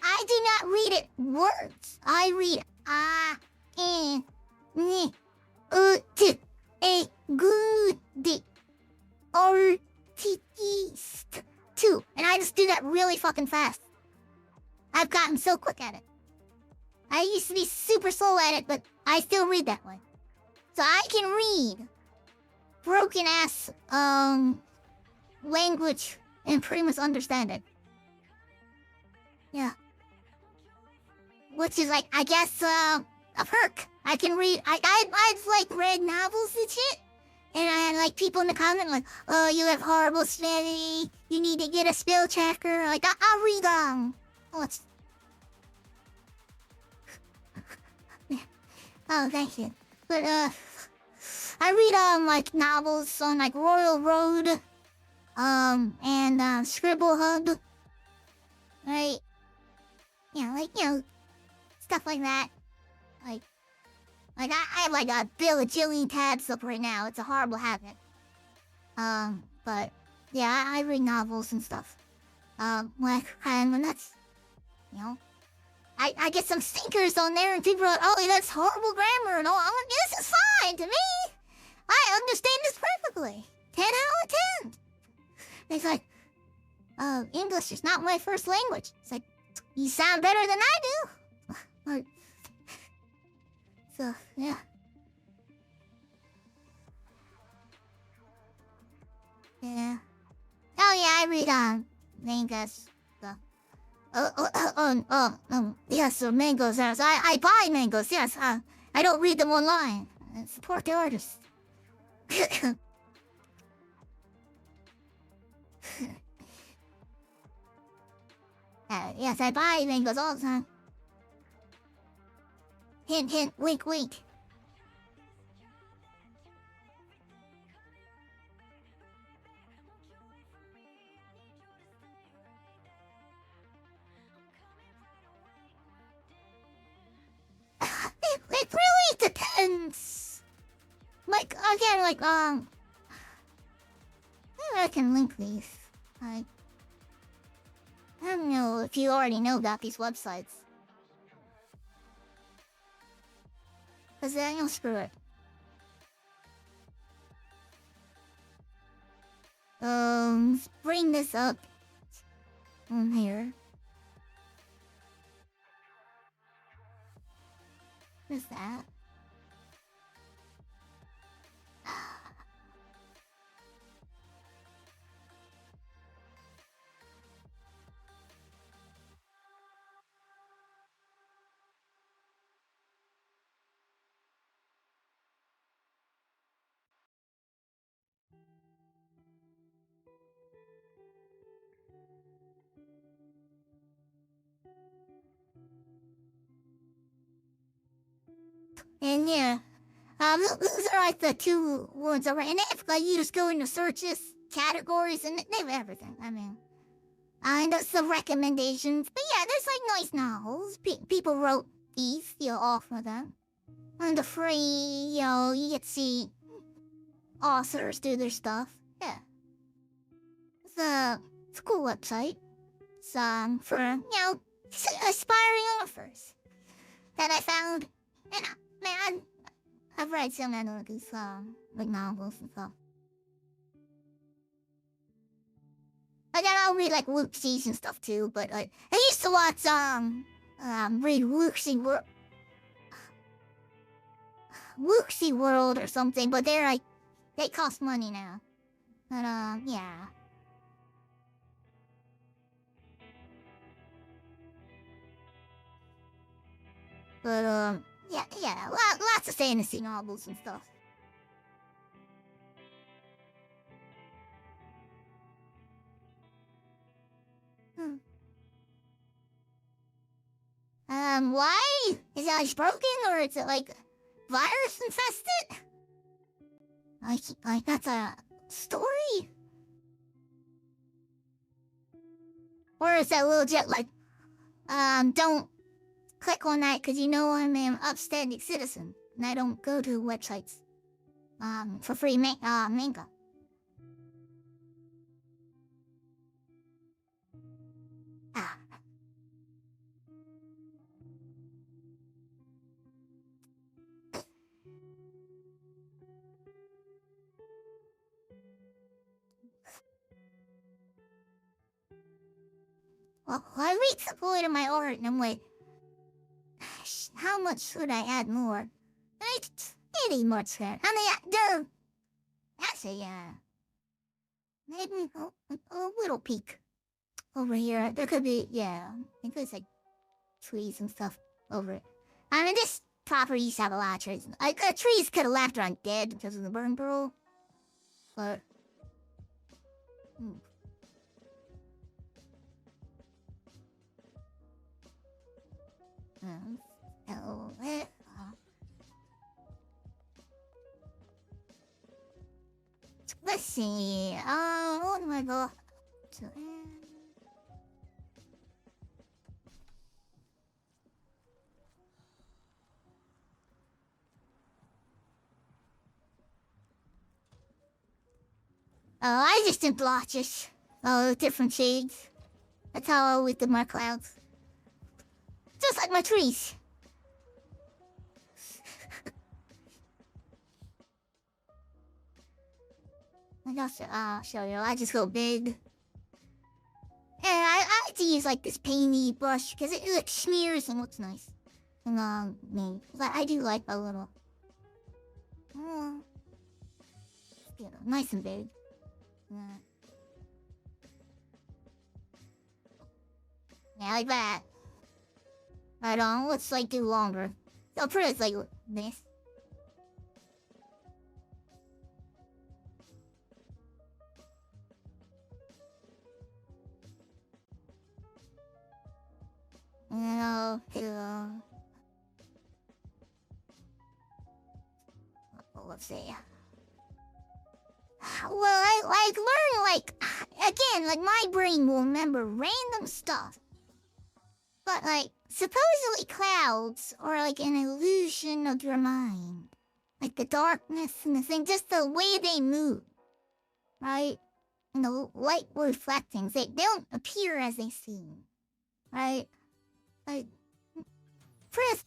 I do not read it words. I read a good artist too. And I just do that really fucking fast. I've gotten so quick at it. I used to be super slow at it, but I still read that way. So I can read broken ass language and pretty much understand it. Yeah. Which is like, I guess, a perk. I can read, I've like read novels and shit. And I had like people in the comment like, oh, you have horrible spelling. You need to get a spell checker. Like, I'll read, oh, it's... Oh, thank you. But, I read, like, novels on, like, Royal Road, and, Scribble Hub. Right? Yeah, like, you know, stuff like that. Like I have, like, a bajillion tabs up right now. It's a horrible habit. But, yeah, I read novels and stuff. Like, and that's, you know... I get some stinkers on there and people are like, oh, that's horrible grammar and all. I'm like, this is fine to me. I understand this perfectly. 10 out of 10. It's like, English is not my first language. It's like, you sound better than I do. Like, so, yeah. Yeah. Oh, yeah, I read, mangas. Yes, mangoes, yes. I buy mangoes, yes. I don't read them online. I support the artists. Yes, I buy mangoes all the time. Hint, hint, wink, wink. It really depends. Like, again, like, maybe I can link these. Like, I don't know if you already know about these websites. Cause then you'll screw it. Bring this up. On here. What is that? And yeah, those are like the two ones over. And if like you just go into searches, categories, and they have everything. I mean, and that's the recommendations. But yeah, there's like nice novels. People wrote fees, off of them. And the free, you get to see authors do their stuff. Yeah. It's a cool website. It's, for, aspiring authors that I found. And, man, I've read some of these, like novels and stuff. Like, I don't read, like, Luke C's and stuff, too, but, like, I used to watch, read Luxie World or something, but they're, like, they cost money now. But, yeah. But, yeah, lots of fantasy novels and stuff. Why? Is it, like, broken, or is it, like, virus infested? Like, that's a story? Or is that little jet, like, don't click on that, because I'm an upstanding citizen, and I don't go to websites, for free manga. Ah. Well, I reached the point of my art, and I'm like, how much should I add more? It's pretty much there. I mean, actually, maybe a little peak over here. There could be, I think there's like trees and stuff over it. I mean, this property used to have a lot of trees. Like, trees could have left around dead because of the burn barrel. But, let's see. What do I go to? I just did blotches. Different shades. That's how I always did my clouds. Just like my trees. I'll show you. I just go big. And I like to use like this painty brush because it like smears and looks nice. And me. But I do like a little. Nice and big. Yeah, like that. Right on. Let's like do longer. So pretty like this. No, let's see. Well, I like learn like again, like my brain will remember random stuff. But like supposedly clouds are like an illusion of your mind. Like the darkness and the thing, just the way they move. Right? And the light reflecting, they don't appear as they seem. Right? Like Chris.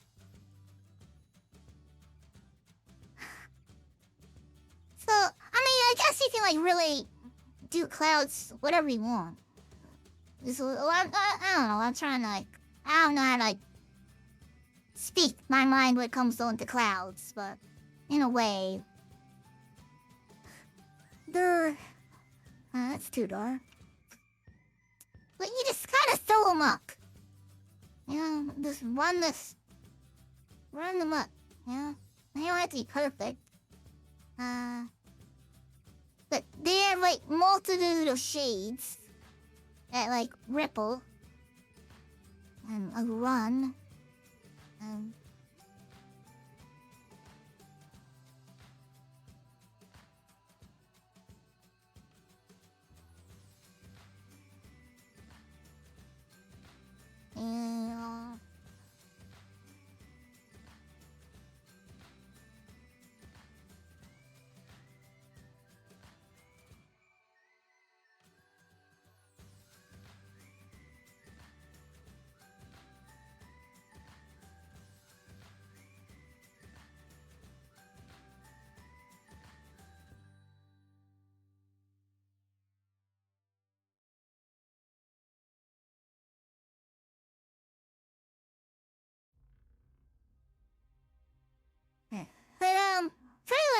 So, I mean, I guess you can like really do clouds whatever you want. So, I don't know, I'm trying to like, I don't know how to like speak my mind when it comes on to clouds, but in a way, they're, that's too dark. But you just gotta throw them up. Just run them up, They don't have to be perfect. But they have like multitude of shades that like ripple and run.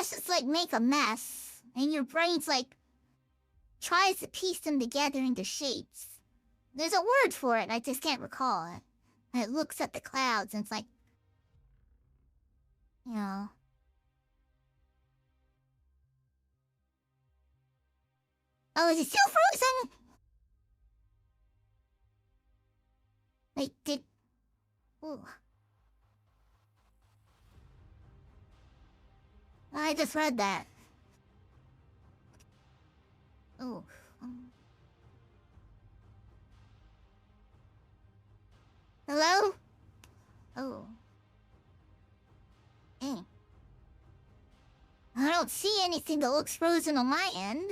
pieces like make a mess, and your brain's like tries to piece them together into shapes. There's a word for it, I just can't recall it. And it looks at the clouds and it's like, you know. Oh, is it still frozen? Wait, did... Ooh. I just read that. Ooh. Hello? Oh. Hey. I don't see anything that looks frozen on my end.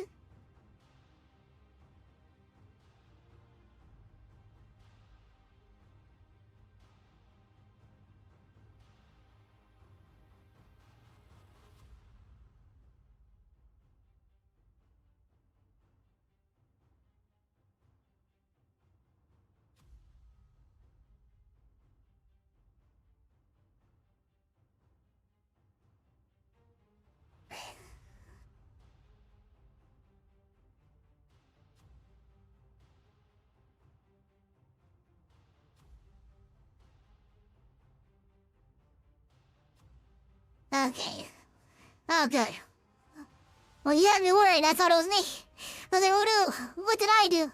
Okay. Oh, good. Well, you had me worried. I thought it was me. I was like, oh no, what did I do?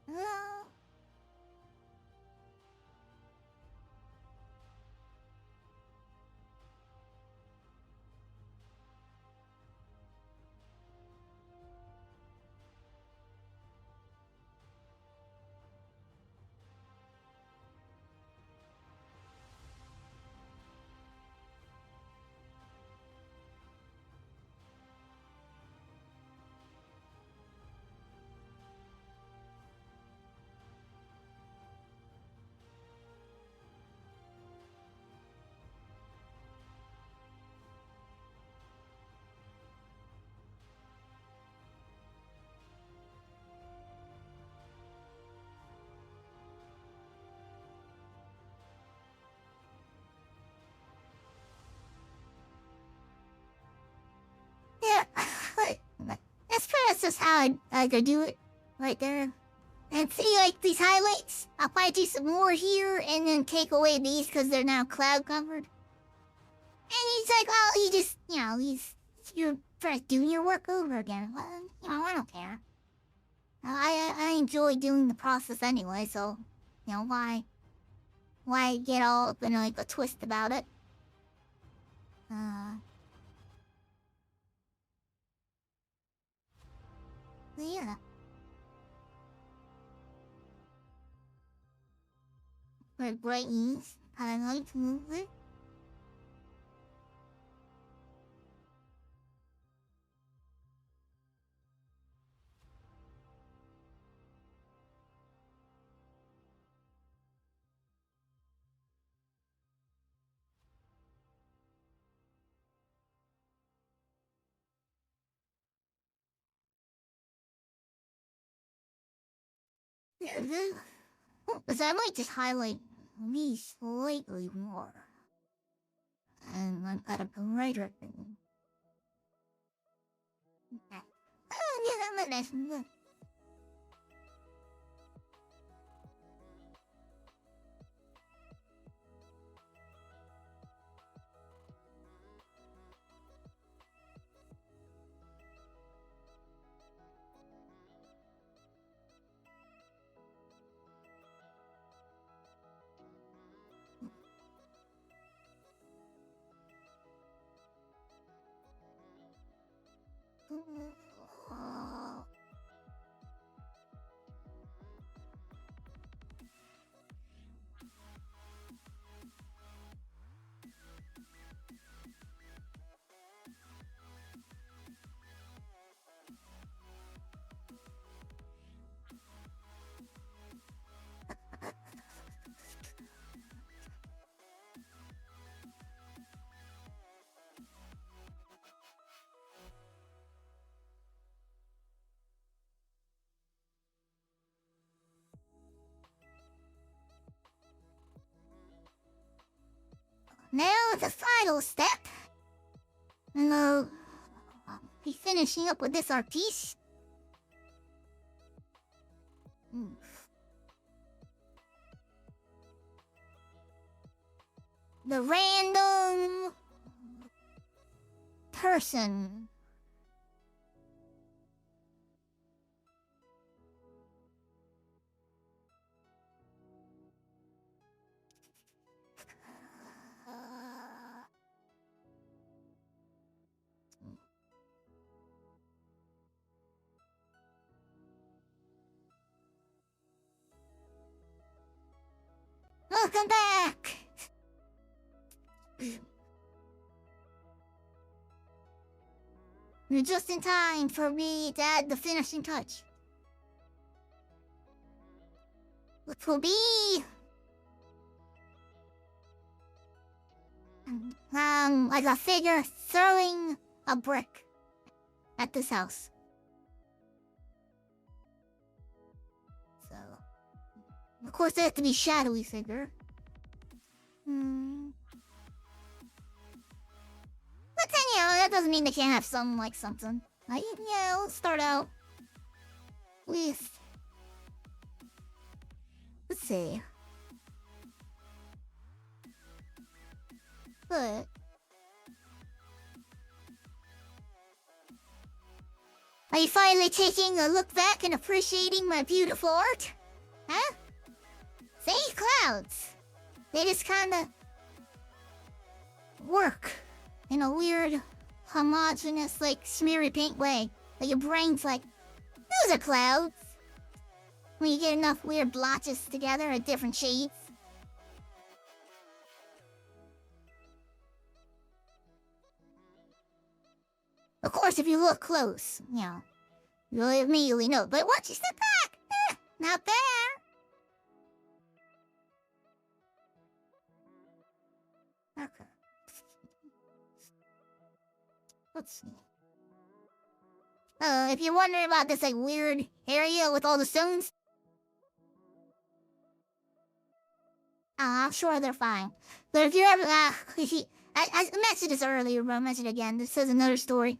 Uh, yeah, that's pretty much just how I could do it. Right there. And see, like, these highlights? I'll probably do some more here and then take away these because they're now cloud covered. And he's like, well, he just, you know, you're first doing your work over again. Well, you know, I don't care. I enjoy doing the process anyway, so, you know, why get all up in, like, a twist about it? Yeah. Red brightens, highlights movement. Because I might just highlight me slightly more. And I've got a brighter thing. Oh, yeah, that's now the final step. And he's finishing up with this artiste. The random person. Welcome back! You're just in time for me to add the finishing touch. Which will be... like a figure throwing a brick at this house. So... Of course, they have to be shadowy figure. But then, that doesn't mean they can't have some, like, something. Like, let's start out with... Let's see. But... Are you finally taking a look back and appreciating my beautiful art? Huh? See, clouds. They just kinda... work in a weird, homogeneous, like, smeary paint way. Like, your brain's like, those are clouds. When you get enough weird blotches together at different shades. Of course, if you look close, you'll immediately know. But once you step back, not there. Okay. Let's see. If you're wondering about this, like, weird area with all the stones, I'm sure they're fine. But if you're ever, I mentioned this earlier, but I'll mention it again. This is another story.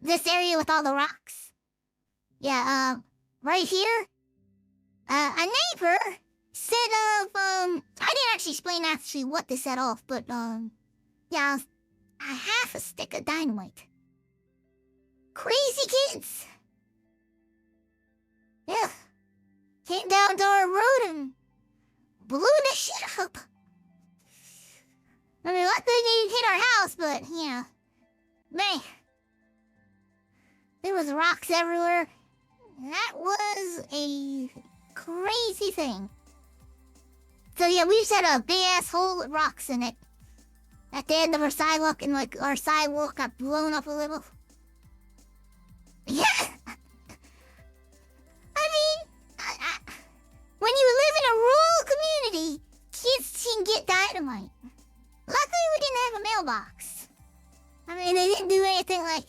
This area with all the rocks. Yeah, right here, a neighbor set up, I didn't actually explain what they set off, but, yeah, a half a stick of dynamite. Crazy kids! Yeah. Came down to our road and blew the shit up. I mean, luckily they didn't hit our house, but, man. There was rocks everywhere. That was a crazy thing. So yeah, we just had a big-ass hole with rocks in it. At the end of our sidewalk, and like, our sidewalk got blown up a little. Yeah! I mean, when you live in a rural community, kids can get dynamite. Luckily, we didn't have a mailbox. I mean, they didn't do anything like,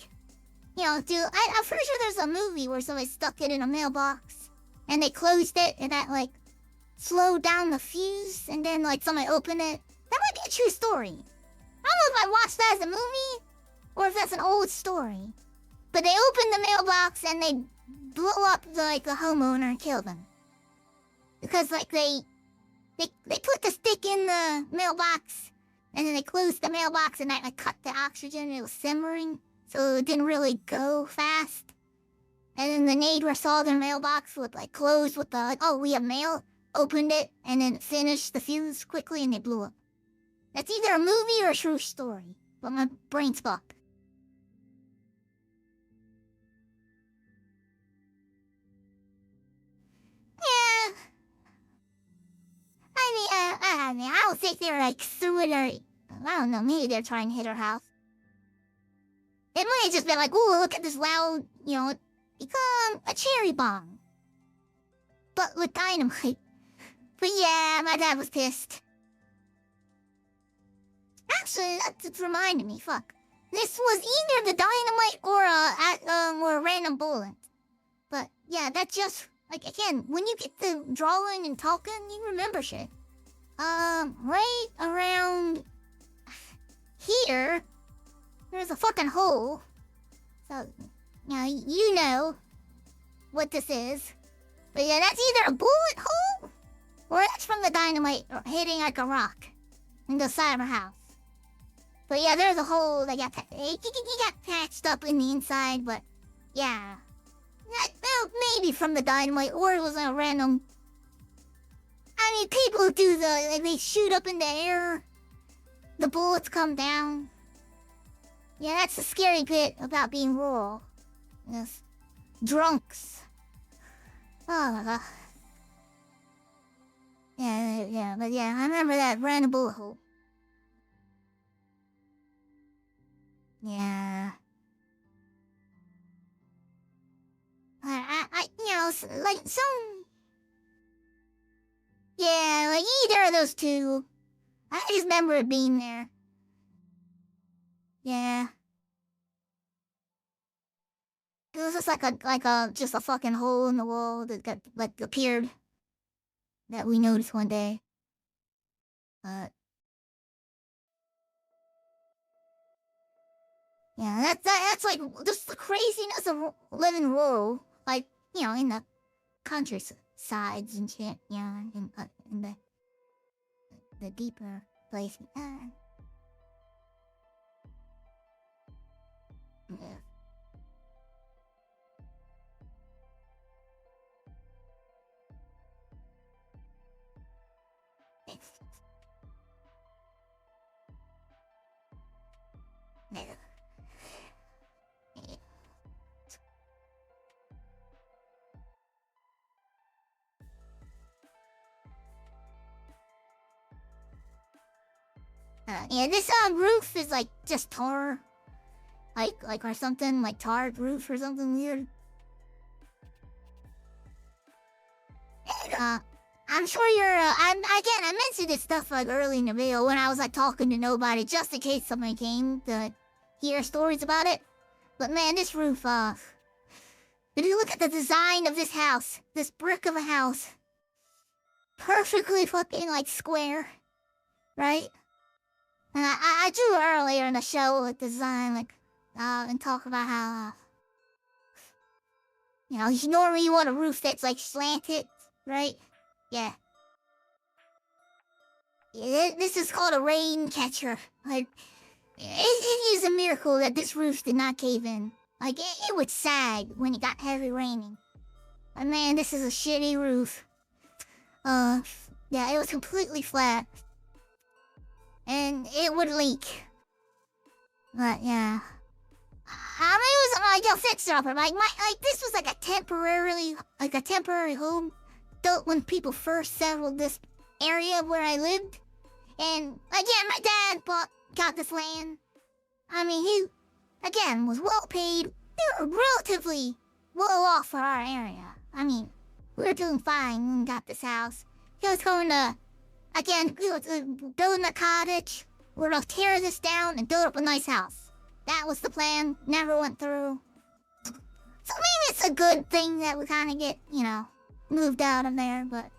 I'm pretty sure there's a movie where somebody stuck it in a mailbox, and they closed it, and that, like, slowed down the fuse, and then, like, somebody opened it. That might be a true story. I don't know if I watched that as a movie, or if that's an old story. But they opened the mailbox, and they blew up, the homeowner and killed him. Because, like, they put the stick in the mailbox, and then they closed the mailbox, and that, like, cut the oxygen, and it was simmering, so it didn't really go fast. And then the neighbor saw the mailbox with, like, closed with the, like, oh, we have mail, opened it, and then finished the fuse quickly, and they blew up. That's either a movie or a true story, but my brain's fucked. Yeah. I mean, I don't think they're, like, through it, or, I don't know, maybe they're trying to hit our house. It might have just been like, ooh, look at this loud, become a cherry bomb. But with dynamite. But yeah, my dad was pissed. Actually, that just reminded me, fuck. This was either the dynamite or a random bullet. But yeah, that's just, like, again, when you get to drawing and talking, you remember shit. Right around here, there's a fucking hole. So, now you know what this is. But yeah, that's either a bullet hole or that's from the dynamite hitting like a rock in the side of our house. But yeah, there's a hole that got patched up in the inside, but yeah. Well, maybe from the dynamite or it was a random. I mean, people do they shoot up in the air. The bullets come down. Yeah, that's the scary bit about being rural. Yes. Drunks. Oh my god. Yeah, but yeah, I remember that random bullet hole. Yeah. Like some. Yeah, like either of those two. I just remember it being there. Yeah. It was just just a fucking hole in the wall that got like appeared that we noticed one day. Yeah, that's like just the craziness of living rural, like in the countrysides and shit. Yeah, in the deeper place. Yeah. Yeah, this roof is like just tar, like or something like tarred roof or something weird. I'm sure you're. I mentioned this stuff like early in the video when I was like talking to nobody, just in case somebody came to hear stories about it. But man, this roof. If you look at the design of this house, this brick of a house, perfectly fucking like square, right? And I drew earlier in the show with design and talk about how normally you want a roof that's like slanted, right? Yeah. This is called a rain catcher. Like, it is a miracle that this roof did not cave in. Like, it would sag when it got heavy raining. But man, this is a shitty roof. Yeah, it was completely flat. And it would leak. But yeah. I mean, it was like a fixer-upper. Like this was like a temporary home built when people first settled this area where I lived. And again, my dad got this land. I mean, he again was well paid. They were relatively well off for our area. I mean, we were doing fine when we got this house. He was going to building a cottage. We're gonna tear this down and build up a nice house. That was the plan. Never went through. So maybe it's a good thing that we kind of get, moved out of there. But,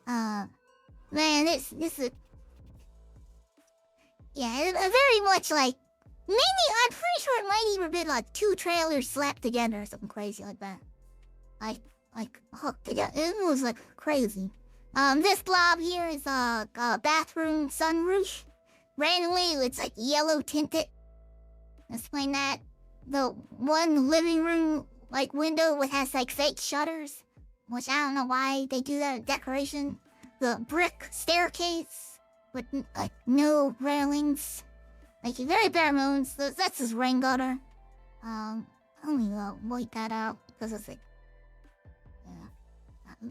man, this is, yeah, it's very much like, maybe, I'm pretty sure it might even be like 2 trailers slapped together or something crazy like that. Like hooked together. It was like crazy. This blob here is a bathroom sunroof. Randomly, it's like yellow tinted. Explain that. The one living room window has like fake shutters, which I don't know why they do that decoration. The brick staircase with like no railings, like very bare bones. That's his rain gutter. Let me wipe that out because it's like, yeah.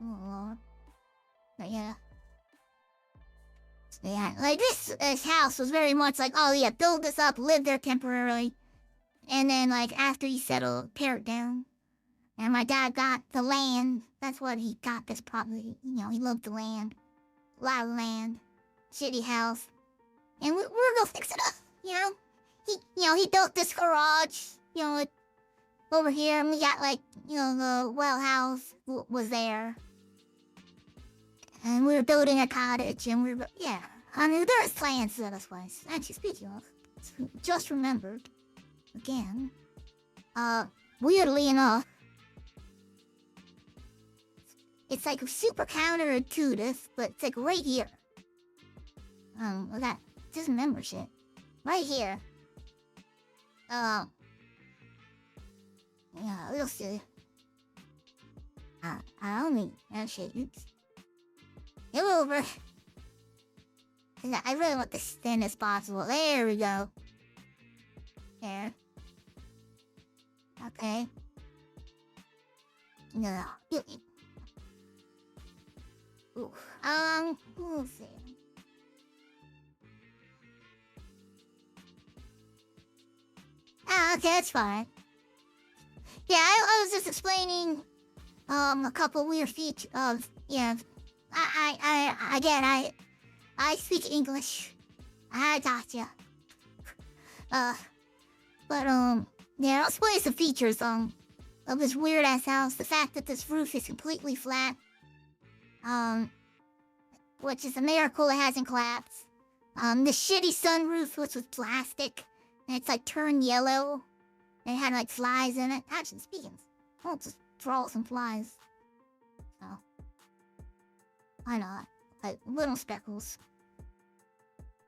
Oh Lord. But yeah. Yeah, like this house was very much like, oh yeah, build this up, live there temporarily. And then like after he settled, tear it down. And my dad got the land. That's what he got this property. He loved the land. A lot of land. Shitty house. And we're gonna fix it up, He built this garage, over here. And we got the well house was there. And we were building a cottage, and yeah. I mean, there's plans to this place. Actually, speaking of, just remembered, again, weirdly enough, it's like super counterintuitive, but it's like right here. Look at just remember shit. Right here. Yeah, we'll see. I only shit. Oops. Get over. I really want this as thin as possible. There we go. There. Okay. No. Ooh. We'll see. Okay, that's fine. Yeah, I was just explaining, a couple weird features of, yeah. I speak English. I gotcha. Yeah, I'll explain some features, of this weird-ass house. The fact that this roof is completely flat. Which is a miracle it hasn't collapsed. The shitty sunroof, which was plastic. And it's, like, turned yellow. And it had, like, flies in it. Actually, speaking, I'll just draw some flies. So. Why not? Like, little speckles.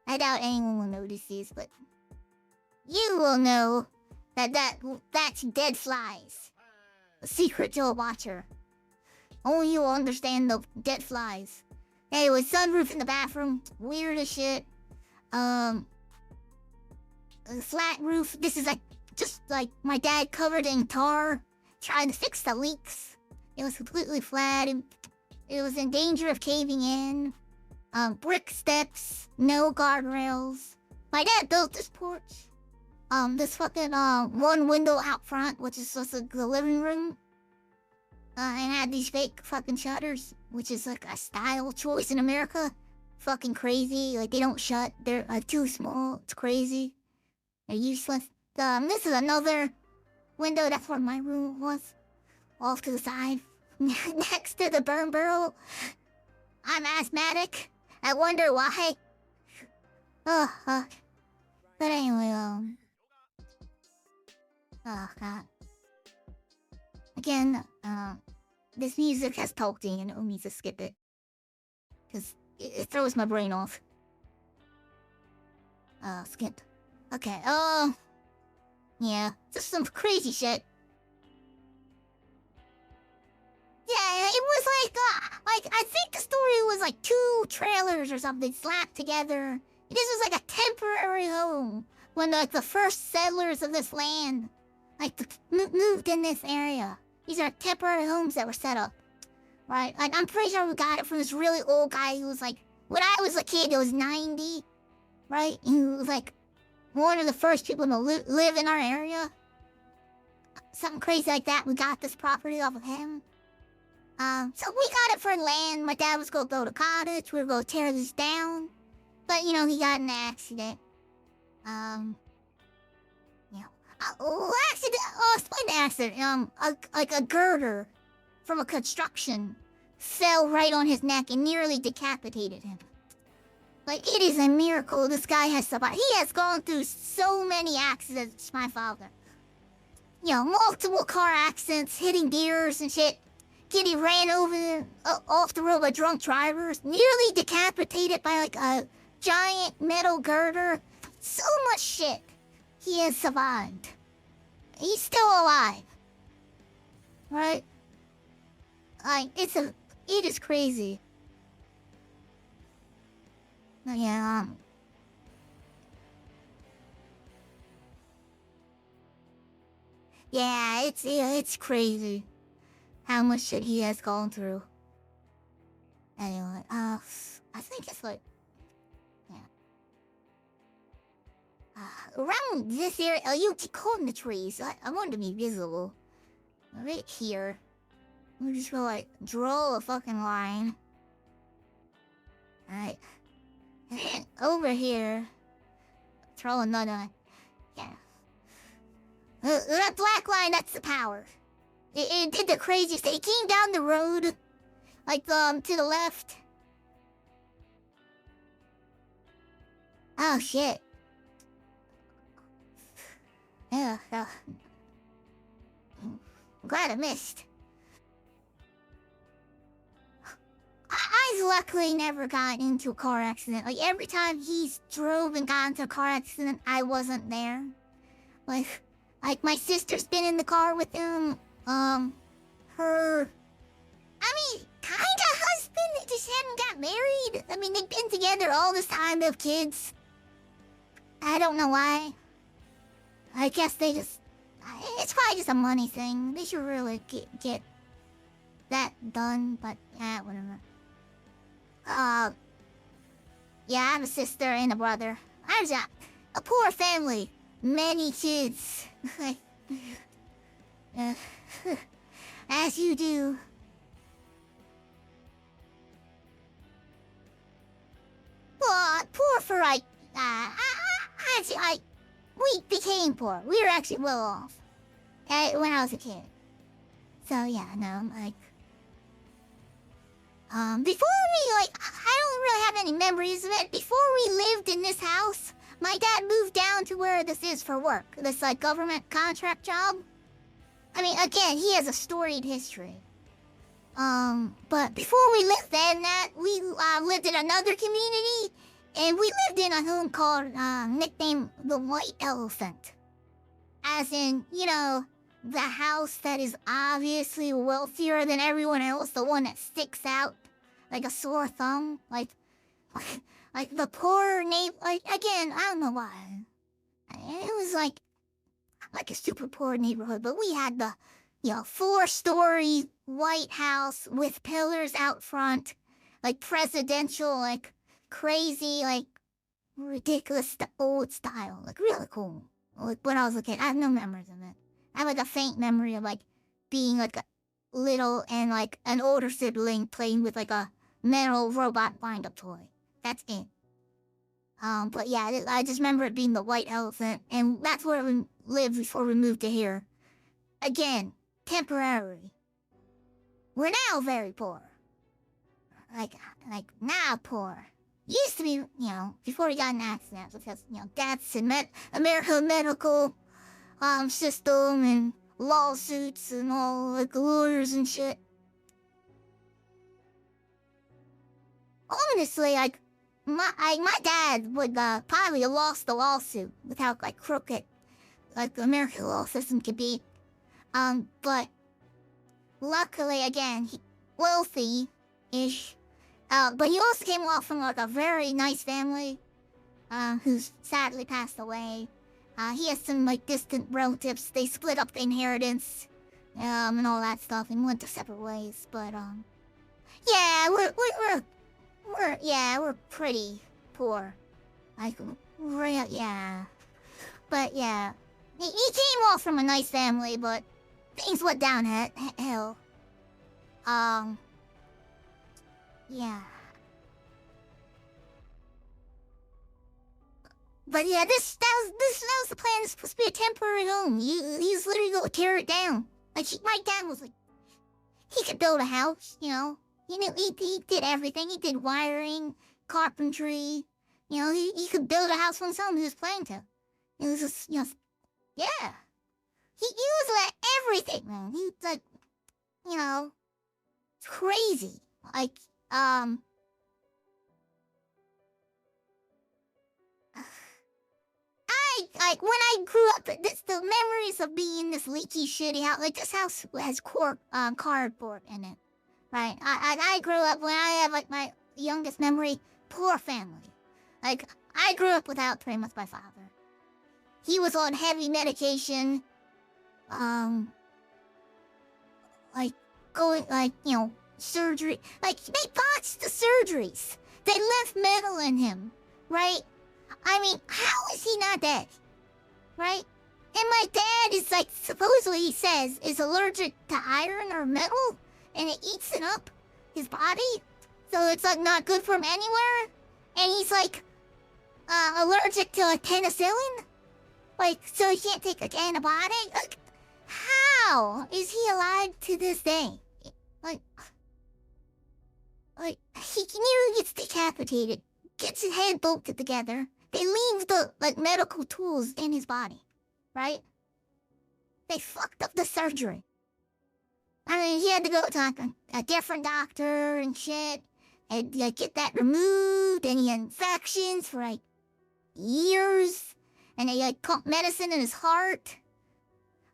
I doubt anyone will notice these, but you will know that's dead flies. A secret to a watcher. Only you will understand the dead flies. Anyway, sunroof in the bathroom, weird as shit. A flat roof. This is like just like my dad covered in tar, trying to fix the leaks. It was completely flat and it was in danger of caving in. Brick steps, no guardrails. My dad built this porch. This fucking, one window out front, which is just like the living room. And had these fake fucking shutters, which is like a style choice in America. Fucking crazy. Like, they don't shut. They're too small. It's crazy. They're useless. This is another window. That's where my room was. Off to the side. Next to the burn barrel. I'm asthmatic. I wonder why. But anyway, oh god. Again, this music has talking and it needs to skip it. Cause it throws my brain off. Skip. Okay, yeah, just some crazy shit. Yeah, it was like I think the story was like 2 trailers or something slapped together. This was like a temporary home when like the first settlers of this land moved in this area. These are temporary homes that were set up, right? Like I'm pretty sure we got it from this really old guy who was like, when I was a kid, he was 90, right? He was like one of the first people to live in our area. Something crazy like that. We got this property off of him. So we got it for land. My dad was gonna build a cottage. We were gonna tear this down. But, you know, he got in an accident. Accident. Oh, explain the accident. Like a girder from a construction fell right on his neck and nearly decapitated him. Like, it is a miracle this guy has survived. He has gone through so many accidents, my father. You know, multiple car accidents, hitting deers and shit. Getting ran over off the road by drunk drivers. Nearly decapitated by, like, a giant metal girder. So much shit. He has survived. He's still alive. Right? Like, it is crazy. Yeah, yeah, it's crazy how much shit he has gone through. Anyway, I think it's like, yeah. Around this area, you keep calling the trees. I want to be visible. Right here. We're just gonna like draw a fucking line. Alright. And then over here, throw another line. Yeah. That black line, that's the power. It did the craziest thing. It came down the road, like, to the left. Oh shit. Yeah, glad I missed. I've luckily never gotten into a car accident. Like, every time he's drove and got into a car accident, I wasn't there. Like my sister's been in the car with him. Her, I mean, kinda husband. They just hadn't got married. I mean, they've been together all this time. They have kids. I don't know why. I guess they just, it's probably just a money thing. They should really get that done, but yeah, whatever. Yeah, I have a sister and a brother. I was a poor family. Many kids. As you do. Well, poor for we became poor. We were actually well off when I was a kid. So yeah, no, like, before I don't really have any memories of it. Before we lived in this house, my dad moved down to where this is for work. This, like, government contract job. I mean, again, he has a storied history. But before we lived there, we lived in another community, and we lived in a home called, nicknamed the White Elephant. As in, you know, the house that is obviously wealthier than everyone else, the one that sticks out like a sore thumb, like the poor neighbor. Like, again, I don't know why. It was like a super poor neighborhood, but we had the, 4-story white house with pillars out front, like presidential, like crazy, like ridiculous old style, like really cool. Like when I was a kid, I have no memories of it. I have like a faint memory of like being like a little and like an older sibling playing with like a metal robot wind-up toy. That's it. But yeah, I just remember it being the White Elephant, and that's where we lived before we moved to here. Again, temporary. We're now very poor. Like now poor. Used to be, before we got in accidents, because, deaths and American medical system and lawsuits and all, like, lawyers and shit. Honestly, like, my dad would probably have lost the lawsuit with how, like, crooked, like, the American law system could be. But luckily, again, wealthy-ish. But he also came off from, like, a very nice family, who's sadly passed away. He has some, like, distant relatives. They split up the inheritance, and all that stuff, and went to separate ways. But, yeah, we're pretty poor. Like, yeah. But, yeah. He came off from a nice family, but things went downhill. Yeah. But yeah, this was the plan. It's supposed to be a temporary home. He's literally gonna tear it down. Like, my dad was like, he could build a house, He did everything. He did wiring, carpentry. He could build a house on his own. He was planning to. It was just, yeah. He was like everything, man. He was like, crazy. Like, when I grew up, the memories of being in this leaky, shitty house, like, this house has cardboard in it, right? I grew up, when I have, like, my youngest memory, poor family. Like, I grew up without pretty much my father. He was on heavy medication, like, going, like, surgery. Like, they botched the surgeries. They left metal in him, right? I mean, how is he not dead? Right? And my dad is, like, supposedly, he says, is allergic to iron or metal, and it eats it up, his body. So it's, like, not good for him anywhere. And he's, like, allergic to, like, penicillin. Like, so he can't take, like, antibiotic. Like, how is he alive to this day? Like, he nearly gets decapitated, gets his head bolted together, They leave the, like, medical tools in his body, right? They fucked up the surgery. I mean, he had to go to, like, a different doctor and shit, and, like, get that removed, and he had infections for, like, years, and they, like, pump medicine in his heart.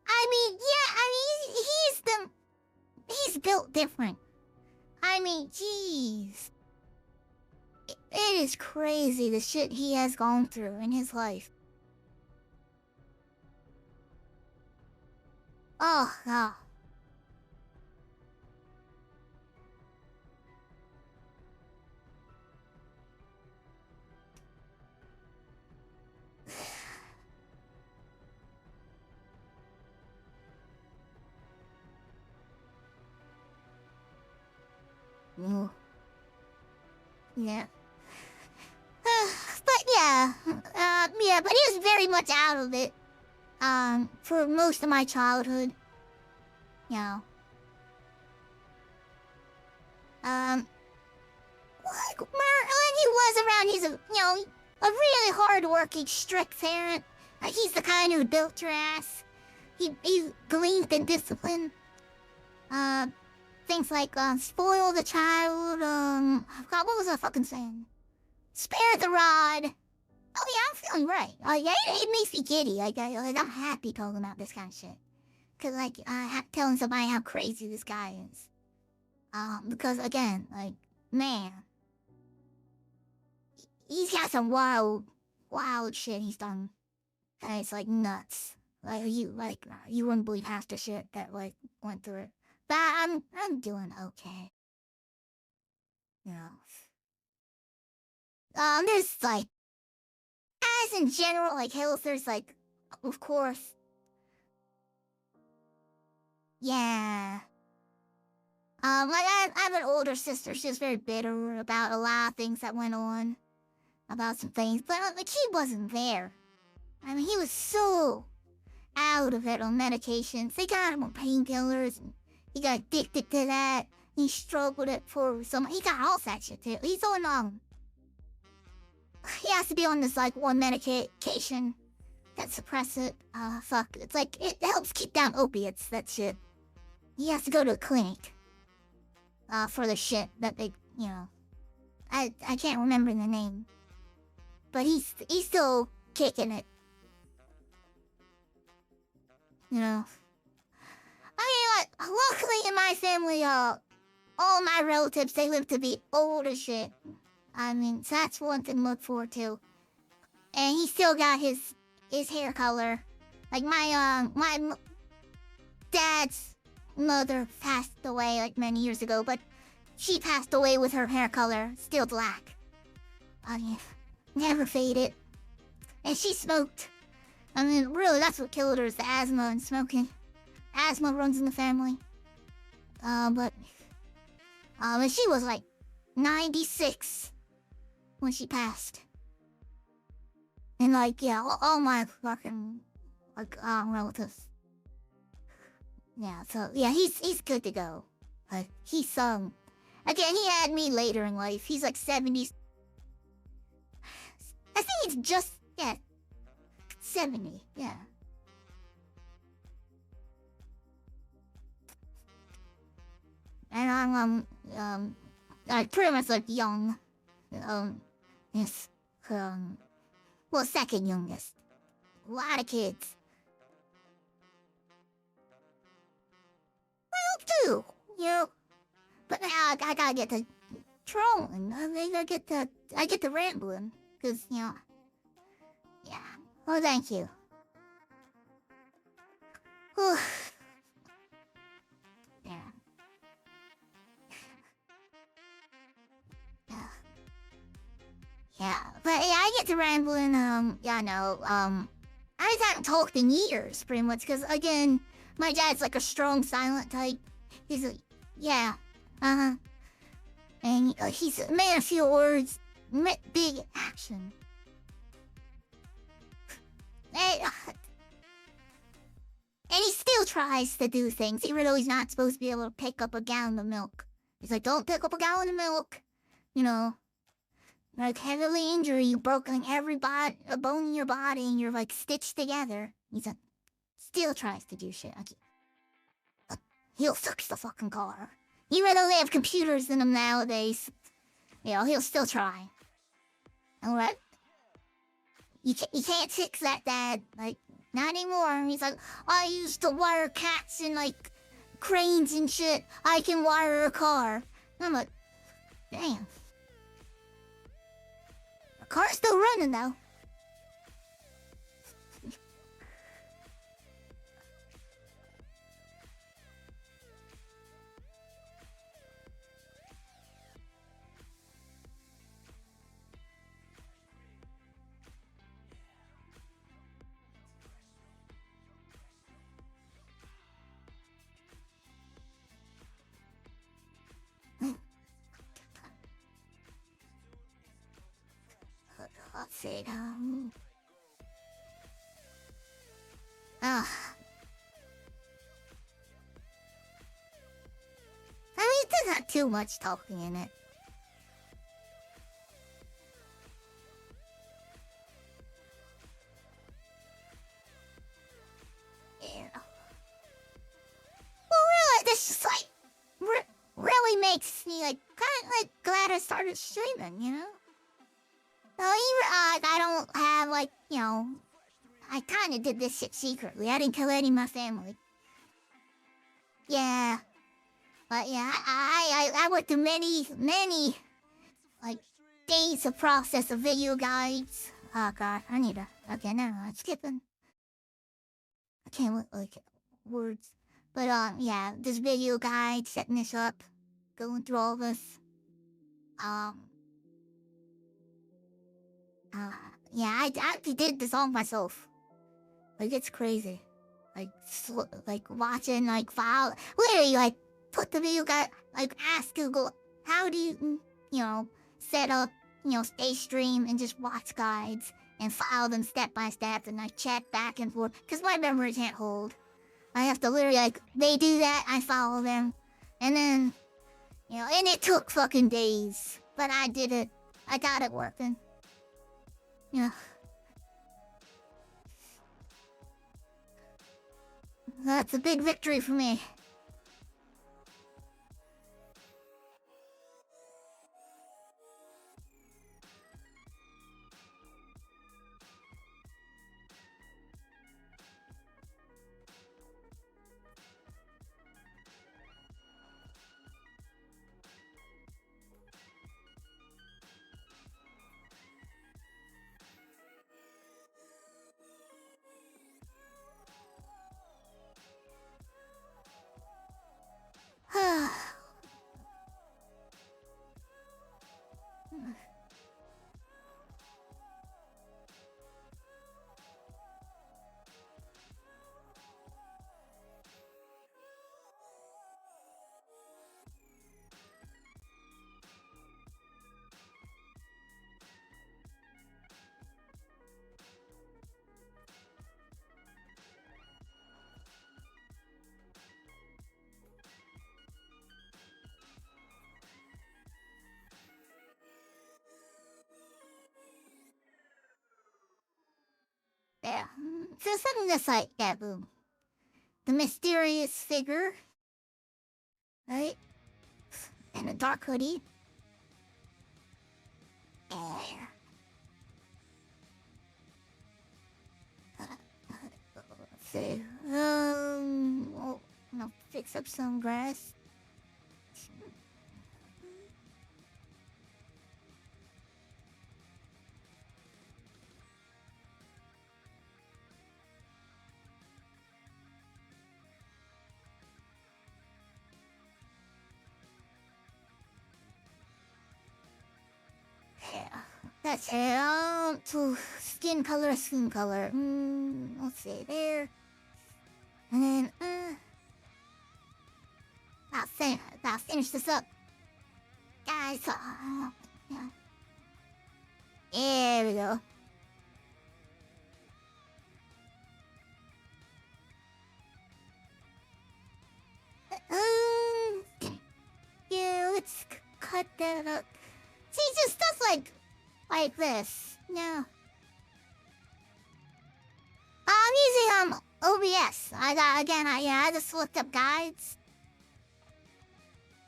I mean, yeah, I mean, he's built different. I mean, jeez. It is crazy the shit he has gone through in his life. Oh, God. Mm. Yeah. But yeah, yeah, but he was very much out of it, for most of my childhood. You know. Like, when he was around, he's a really hard-working, strict parent. He's the kind who built your ass. He believed in discipline. Things like, spoil the child, God, what was I fucking saying? Spare the rod. Oh yeah, I'm feeling right. Yeah, it makes me giddy. I'm happy talking about this kind of shit. Cause like, telling somebody how crazy this guy is. Because again, like, man, he's got some wild shit he's done. And it's like nuts. You wouldn't believe half the shit that like went through it. But I'm doing okay. You know. There's like, as in general, like health, there's like, of course. Yeah. Like I have an older sister. She was very bitter about a lot of things that went on, about some things, but like he wasn't there. I mean, he was so out of it on medications. They got him on painkillers, and he got addicted to that. He struggled it for some. He got all that shit too. He's on he has to be on this like one medication that suppress it. Fuck. It's like it helps keep down opiates. That shit. He has to go to a clinic. For the shit that they, I can't remember the name, but he's still kicking it. You know. I mean, like, luckily in my family, all my relatives, they live to be old as shit. I mean, so that's one thing to look forward to. And he still got his hair color. Like my dad's mother passed away like many years ago, but she passed away with her hair color still black. Oh yeah, never faded. And she smoked. I mean, really, that's what killed her is the asthma and smoking. Asthma runs in the family. But and she was like 96 when she passed. And like, yeah, all my fucking like relatives. Yeah, so yeah, he's good to go. He's again, he had me later in life. He's like 70s. I think it's just 70. Yeah. And I'm like pretty much like young. Yes. Well, second youngest. A lot of kids. Well, too, But now I gotta get to trolling. I get to rambling. Cause, yeah. Well, thank you. Whew. Yeah. Yeah, but yeah, I get to rambling, I haven't talked in years, pretty much, because, again, my dad's like a strong, silent type. He's like, yeah, and he's a man of few words, big action. And he still tries to do things, even though he's not supposed to be able to pick up a gallon of milk. He's like, don't pick up a gallon of milk, like heavily injured, you broke like a bone in your body, and you're like stitched together. He's like, still tries to do shit. He'll fix the fucking car. Even though they have computers in them nowadays, he'll still try. And what? You can't fix that, Dad. Like, not anymore. He's like, I used to wire cats and like cranes and shit. I can wire a car. And I'm like, damn. The car's still running though. Let's see. I mean, there's not too much talking in it. Yeah. Well, really, this is like really makes me like kind of like glad I started streaming. No, even I don't have like I kind of did this shit secretly. I didn't kill any of my family. Yeah, but yeah, I went through many like days of process of video guides. Oh god, I need to. Okay, never mind. Skipping. I can't look like words. But yeah, this video guide, setting this up, going through all this. Yeah, I actually did this all myself. Like, it's crazy. Like watching, like, file. Literally, like, put the video guide, like, ask Google, how do you, set up, stay stream and just watch guides and file them step by step and, like, chat back and forth. Because my memory can't hold. I have to literally, like, they do that, I follow them. And then, and it took fucking days. But I did it. I got it working. Yeah. That's a big victory for me. Yeah. So something that's like, yeah, boom. The mysterious figure. Right? And a dark hoodie. Yeah. Let's see. Fix up some grass. Yeah. That's it. To skin color, skin color. Let's see there. And then, I'll finish this up. Guys, yeah. There we go. Yeah, let's cut that up. See, just stuff like like this. No. I'm using OBS. I just looked up guides.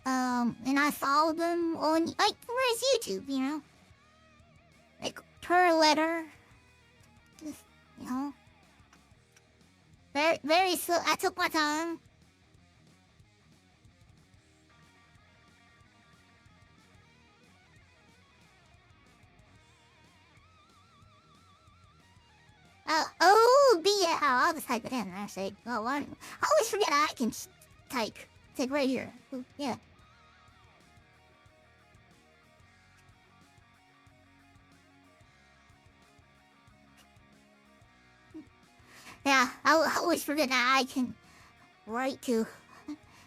And I followed them on like where's YouTube, you know? Like per letter. Just, you know. Very slow. I took my time. Yeah, I'll just type it in and I say, oh, I always forget I can type. It's like right here. Yeah. Yeah, I always forget that I can write too.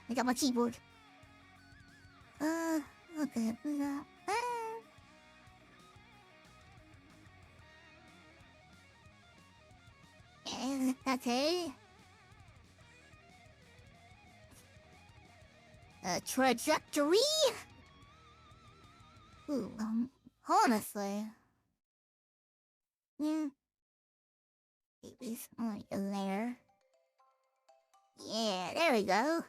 I got my keyboard. Okay. That's a trajectory. Ooh, honestly, maybe something like there. Yeah, there we go.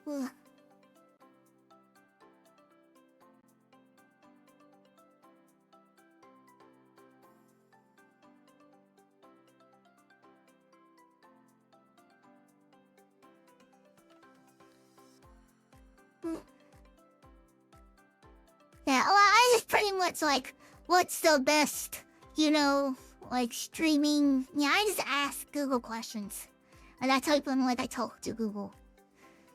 Ooh. Yeah, well, I just pretty much like, what's the best, you know, like streaming? Yeah, I just ask Google questions. And I type in like I talk to Google.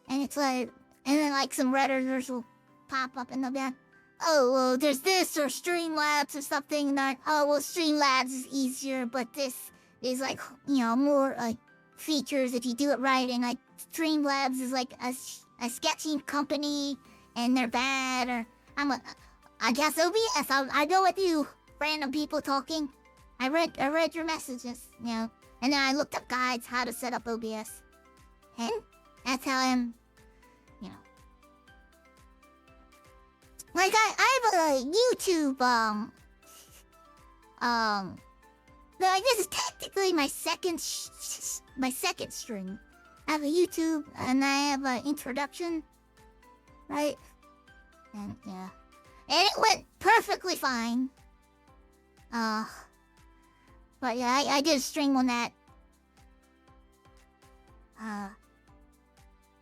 And it's like, and then like some Redditors will pop up and they'll be like, oh, well, there's this or Streamlabs or something that, oh, well, Streamlabs is easier, but this is like, you know, more like features if you do it right. And like Streamlabs is like a sketchy company and they're bad or I guess OBS. I go with you, random people talking. I read your messages, you know, and then I looked up guides how to set up OBS. And that's how I'm, you know. Like I have a YouTube like this is technically my second stream. I have a YouTube and I have an introduction, right? And yeah. And it went perfectly fine. But yeah, I did a stream on that.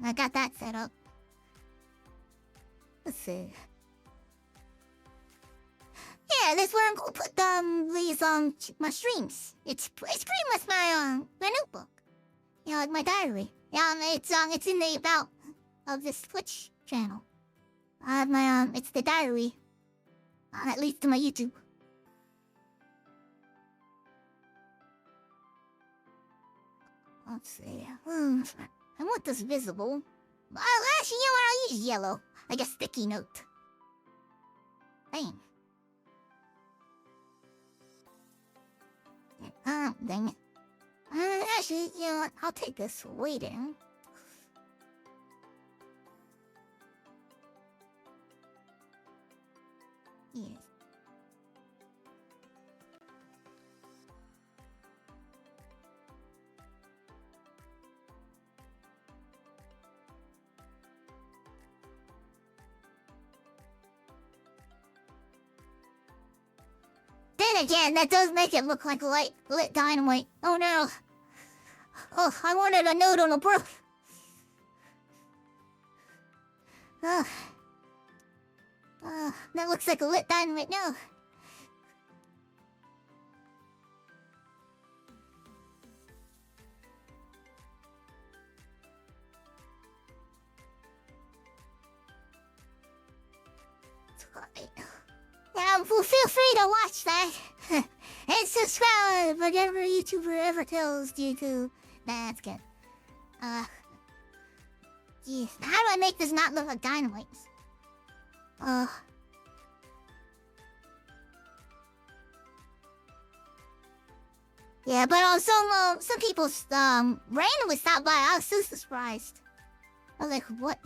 I got that set up. Let's see. Yeah, that's where I'm gonna put these my streams. It's pretty much my notebook. Yeah, like my diary. Yeah, it's in the about of this Twitch channel. I have my it's the diary. That leads to my YouTube. Let's see. I want this visible. Actually, you know what? I'll use yellow. Like a sticky note. Bam. Dang it. Actually, you know what? I'll take this waiting. Yes. Then again, that does make it look like lit dynamite. Oh no. Oh, I wanted a note on a roof. That looks like a lit dynamite now. Feel free to watch that. And subscribe whatever YouTuber ever tells you to. That's good. Geez, how do I make this not look like dynamite? Yeah, but some people randomly stopped by. I was so surprised. I was like, what?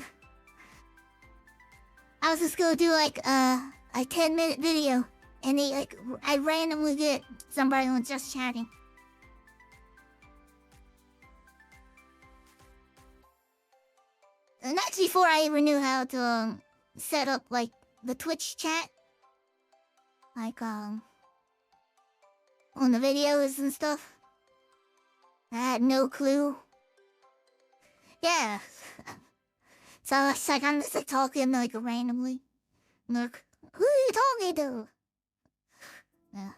I was just gonna do like a 10-minute video, and I randomly get somebody was just chatting. And that's before I even knew how to set up like the Twitch chat, like on the videos and stuff. I had no clue. Yeah. So it's like I'm just like talking like randomly. Look, who are you talking to? Yeah.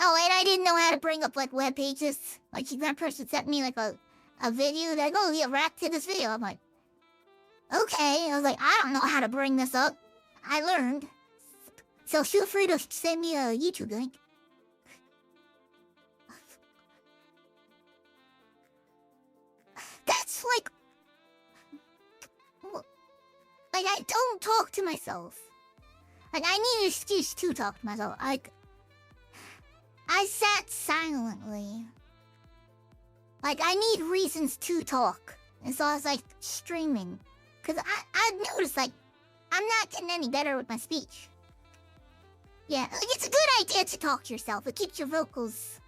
Oh, and I didn't know how to bring up like web pages. Like that person sent me like a video like, oh yeah, react to this video. I'm like, okay. I was like, I don't know how to bring this up. I learned. So feel free to send me a YouTube link. That's like I don't talk to myself. Like I need an excuse to talk to myself. Like I sat silently. Like I need reasons to talk. And so I was like streaming. Cause I noticed like I'm not getting any better with my speech. Yeah, like it's a good idea to talk to yourself. It keeps your vocals,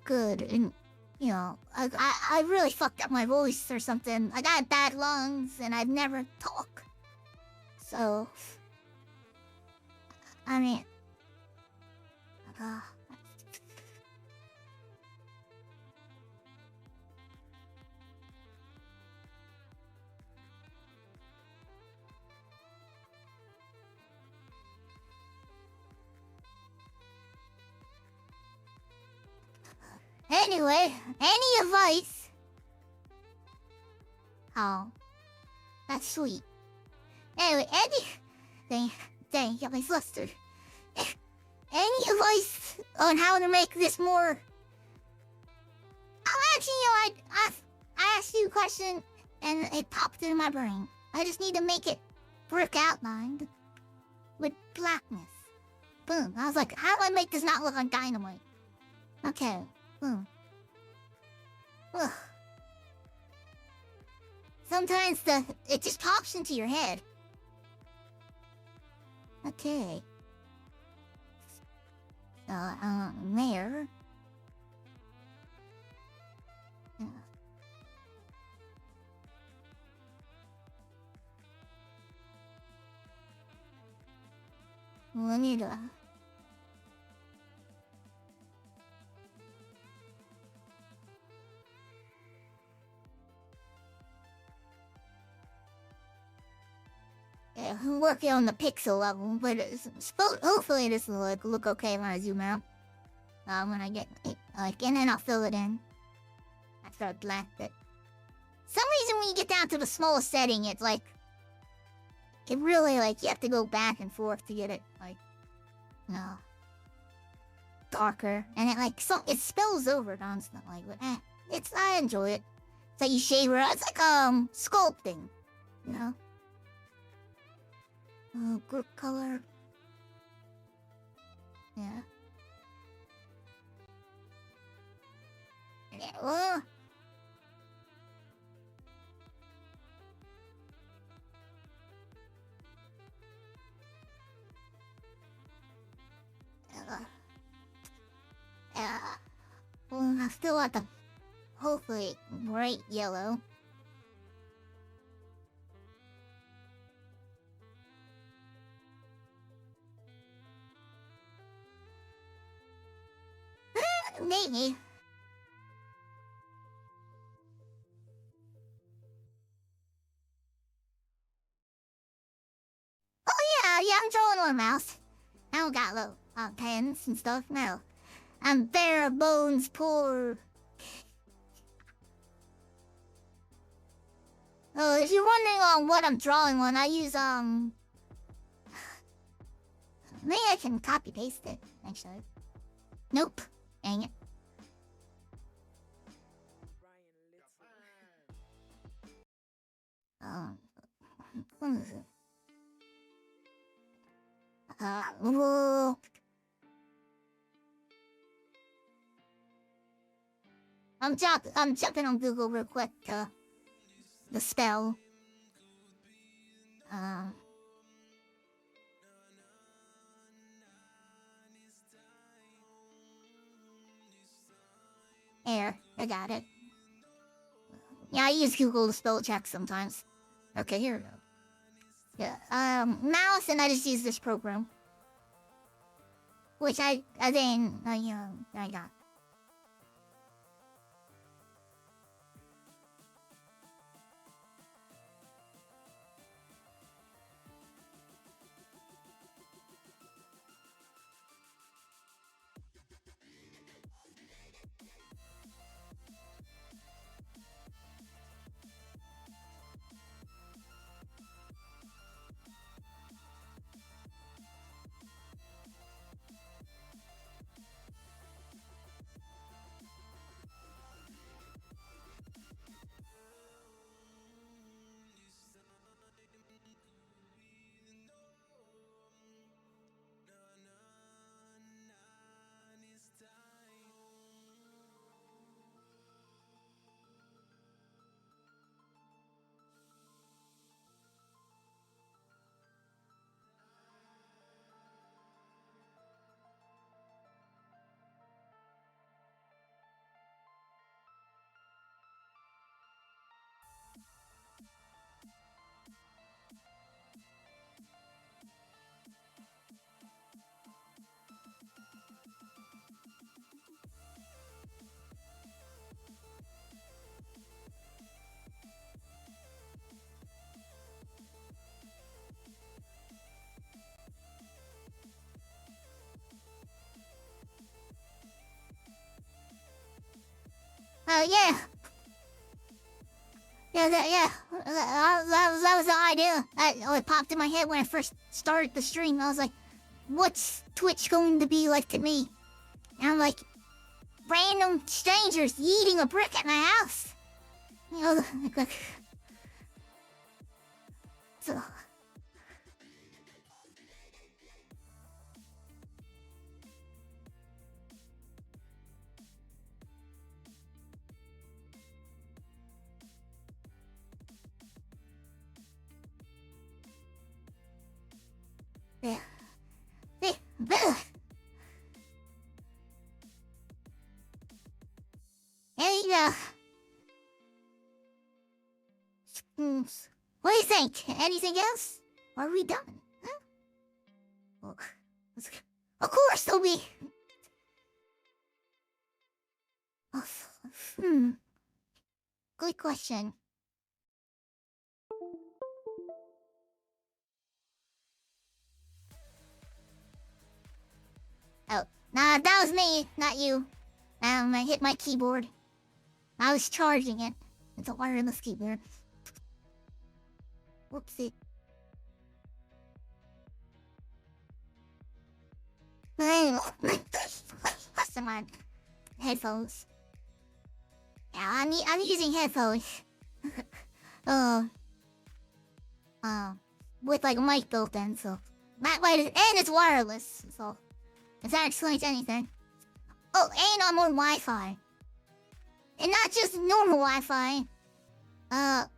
good. And I really fucked up my voice or something. I got bad lungs and I've never talked. So I mean anyway, any advice? Oh, that's sweet. Anyway, dang, got me flustered. Any advice on how to make this more? Oh, actually, I asked you a question and it popped into my brain. I just need to make it brick outlined with blackness. Boom. I was like, how do I make this not look like dynamite? Okay. Boom. Ugh. Sometimes it just pops into your head. Okay. There. We need to... Yeah, I'm working on the pixel level, but hopefully this will look okay when I zoom out. When I get and then I'll fill it in after I black it. Some reason when you get down to the smallest setting, it's like it really you have to go back and forth to get it darker, and it spills over constantly. But I enjoy it. It's like you shave it. It's like sculpting, group color. Yeah. Yeah. Well, I still want the hopefully bright yellow. Maybe. Oh yeah, I'm drawing on a mouse. I don't got little pens and stuff. No, I'm bare bones poor. Oh, if you're wondering on what I'm drawing on, I use maybe I can copy paste it actually. Nope. Dang it. What is it? Ooh. I'm jumping on Google real quick to the spell. Here, I got it. Yeah, I use Google to spell check sometimes. Okay, here we go. Yeah, mouse, and I just use this program. Which I got. Yeah. That was the idea. It popped in my head when I first started the stream. I was like, what's Twitch going to be like to me? And I'm like, random strangers eating a brick at my house. You know, so. Yeah. Hey, what do you think? Anything else? Are we done? Huh? Well, of course, Toby. Good question. Oh, nah, that was me, not you. I hit my keyboard. I was charging it. It's a wireless keyboard. Whoopsie. Listen, man. Headphones. Yeah, I'm using headphones. With like a mic built in, so and it's wireless, so if that explains anything. Oh, and I'm on Wi-Fi, and not just normal Wi-Fi.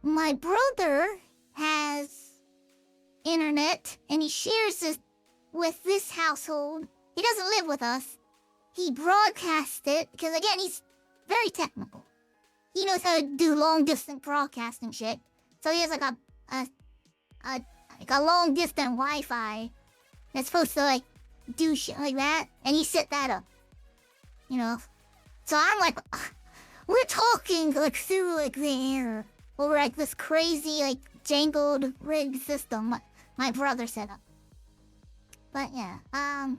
My brother has internet, and he shares it with this household. He doesn't live with us. He broadcasts it because again, he's very technical. He knows how to do long-distance broadcasting shit. So he has like a long-distance Wi-Fi that's supposed to like do shit like that, and he set that up. You know, so I'm like, we're talking like through like the air over like this crazy like jangled rigged system my brother set up. But yeah, but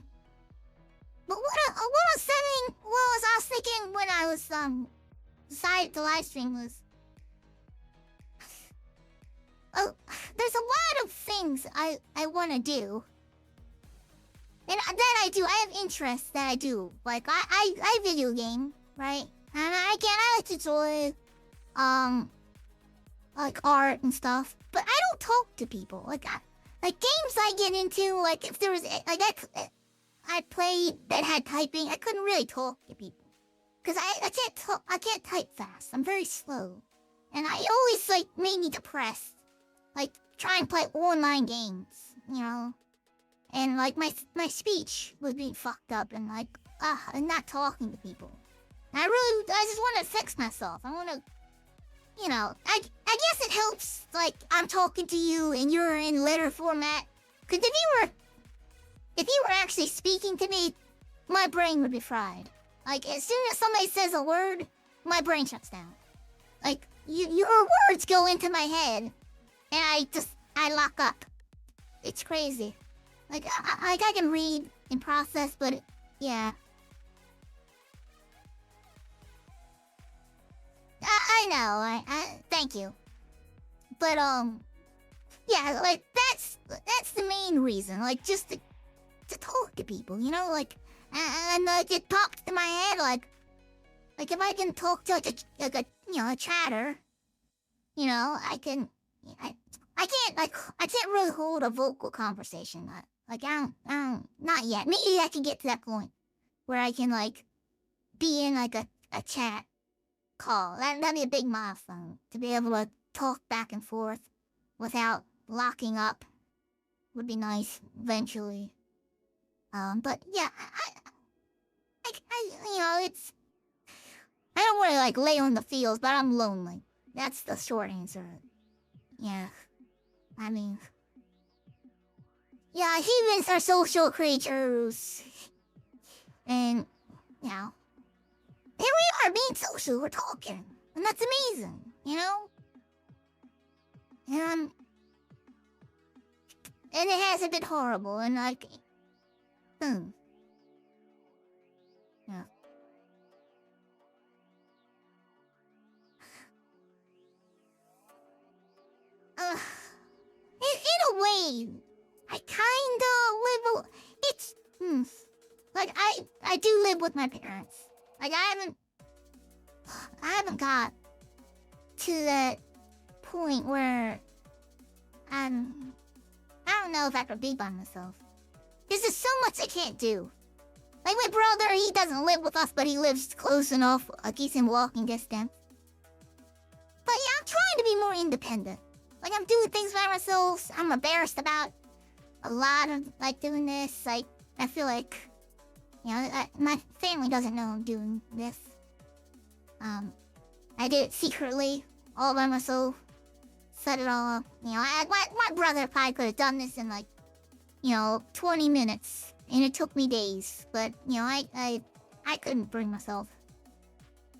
what I was saying, what I was thinking when I was decided to live stream was, oh, there's a lot of things I want to do. And that I do. I have interests that I do. Like, I video game, right? And I like to enjoy, like, art and stuff. But I don't talk to people. Like, Like games I get into, like if there was like I played that had typing, I couldn't really talk to people because I can't talk, I can't type fast. I'm very slow, and I always like made me depressed. Like try and play online games, you know, and like my speech was being fucked up, and like and not talking to people. And I just want to fix myself. I want to, you know, I guess it helps. Like I'm talking to you and you're in letter format. Cause if you were actually speaking to me, my brain would be fried. Like as soon as somebody says a word, my brain shuts down. Like your words go into my head, and I lock up. It's crazy. Like I can read and process, but yeah. I know. I thank you. But yeah, like that's the main reason. Like just to talk to people, you know, like and like it popped in my head, like if I can talk to like a you know a chatter, you know, I can't like I can't really hold a vocal conversation. Like I don't not yet. Maybe I can get to that point where I can like be in like a chat call. That'd be a big milestone to be able to talk back and forth without locking up. Would be nice eventually. But yeah, you know, it's I don't want to like lay on the fields, but I'm lonely. That's the short answer. Yeah, I mean, yeah, humans are social creatures, and you know, here we are being social. We're talking, and that's amazing. You know, and and it hasn't been horrible, and like, yeah. In a way, I kinda live. It's like I do live with my parents. Like I haven't got to that point where I don't know if I could be by myself. There's just so much I can't do. Like my brother, he doesn't live with us, but he lives close enough. Like he's in walking distance. But yeah, I'm trying to be more independent. Like I'm doing things by myself. I'm embarrassed about a lot of like doing this. Like I feel like, you know, my family doesn't know I'm doing this. I did it secretly, all by myself. Set it all up. You know, my brother probably could have done this in like, you know, 20 minutes, and it took me days. But you know, I couldn't bring myself.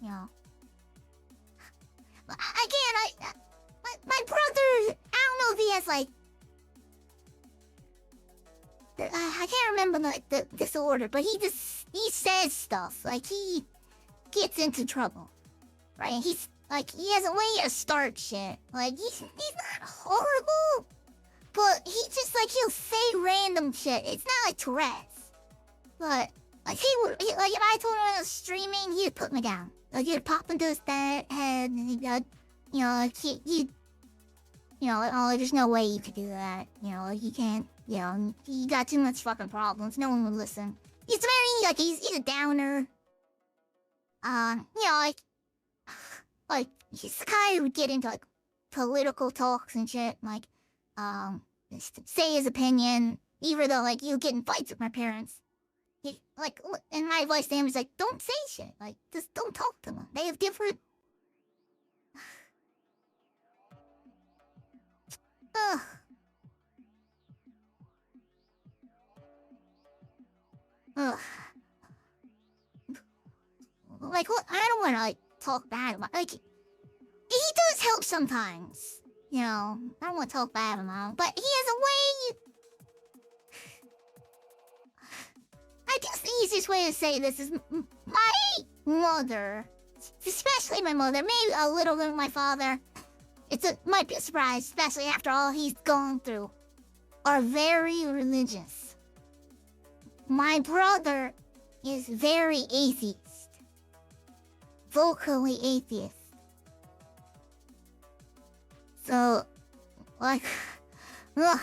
You know, again, my brother. I don't know if he has like. I can't remember the disorder, but he says stuff like he gets into trouble, right? He's like he has a way to start shit. Like he's not horrible, but he just like he'll say random shit. It's not like Tourette's, but like like if I told him I was streaming, he'd put me down. Like he'd pop into his head, and he'd you know like he you know, oh, there's no way you could do that. You know, he can't. You know, he got too much fucking problems. No one would listen. He's very like he's a downer. You know, like he's the guy who would get into like political talks and shit. Like, say his opinion, even though like you get in fights with my parents. He, like, and my advice to him is like, don't say shit. Like, just don't talk to them. They have different. Ugh. Ugh. Like, I don't want to like talk bad about. Like, he does help sometimes. You know, I don't want to talk bad about him, but he has a way. I guess the easiest way to say this is my mother, especially my mother, maybe a little bit my father. Might be a surprise, especially after all he's gone through. Are very religious. My brother is very atheist. Vocally atheist. So, like, ugh,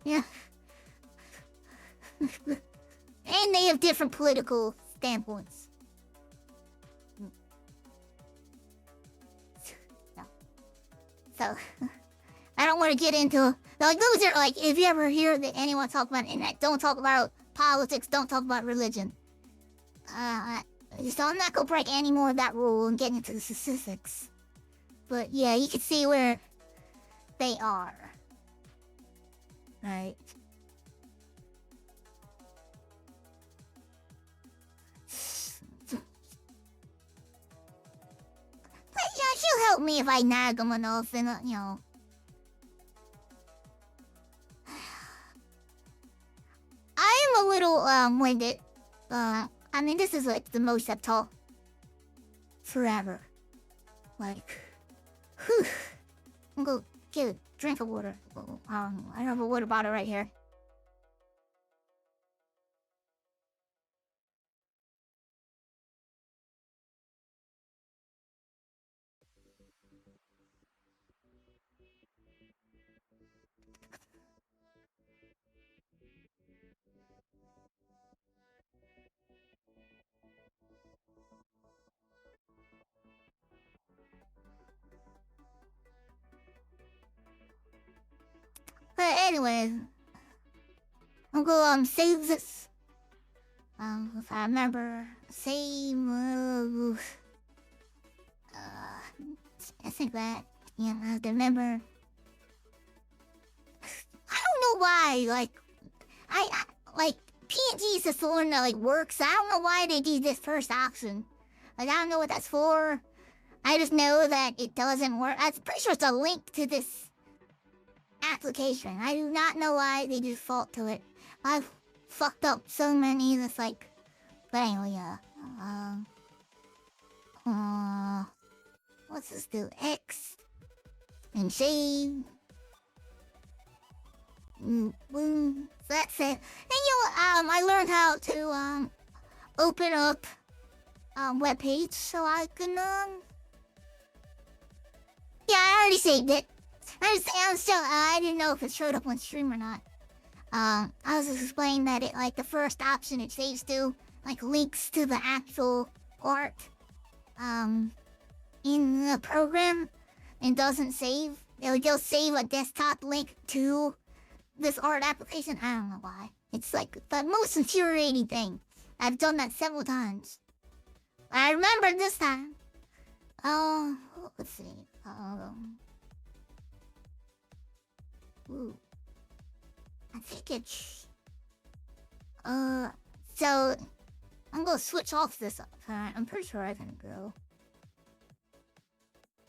Yeah. And they have different political standpoints. So, I don't want to get into like those are like if you ever hear that anyone talk about internet, don't talk about politics, don't talk about religion. So I'm not gonna break any more of that rule and get into the specifics. But yeah, you can see where they are. Right. But yeah, she'll help me if I nag them enough and, you know. I am a little, winded. I mean, this is like the most I've talked forever. Like, whew. I'm gonna get a drink of water. I have a water bottle right here. But anyways, I'm gonna save this. If I remember, save. I think that. Yeah, I have to remember. I don't know why. Like, I like PNG is the one that like works. I don't know why they did this first option. Like, I don't know what that's for. I just know that it doesn't work. I'm pretty sure it's a link to this application. I do not know why they default to it. I've fucked up so many that's like. But anyway, yeah. What's this do? X and save. Boom. So that's it. And I learned how to open up web page so I can yeah, I already saved it. I didn't know if it showed up on stream or not. I was just explaining that it like the first option it saves to like links to the actual art in the program and doesn't save. It would just save a desktop link to this art application. I don't know why. It's like the most infuriating thing. I've done that several times. I remember this time. Let's see. Ooh. I think it's... So... I'm gonna switch off this. I'm pretty sure I can go.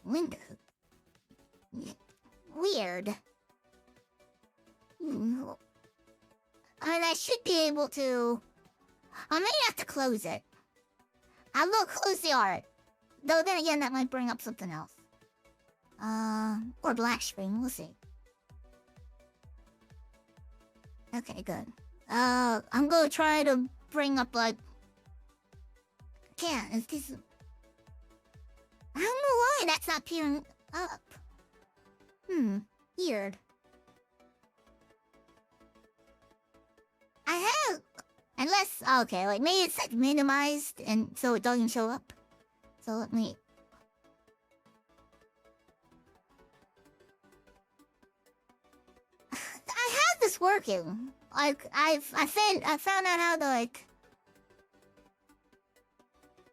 Window. Weird. I mean, I should be able to... I may have to close it. I will close the art. Though then again, that might bring up something else. Or black screen, we'll see. Okay, good. I'm gonna try to bring up, like... Yeah, is this... I don't know why that's not peering up. Weird. I have... Unless... Okay, like, maybe it's, like, minimized, and so it doesn't show up. So let me... I have this working. Like, I found out how to, like...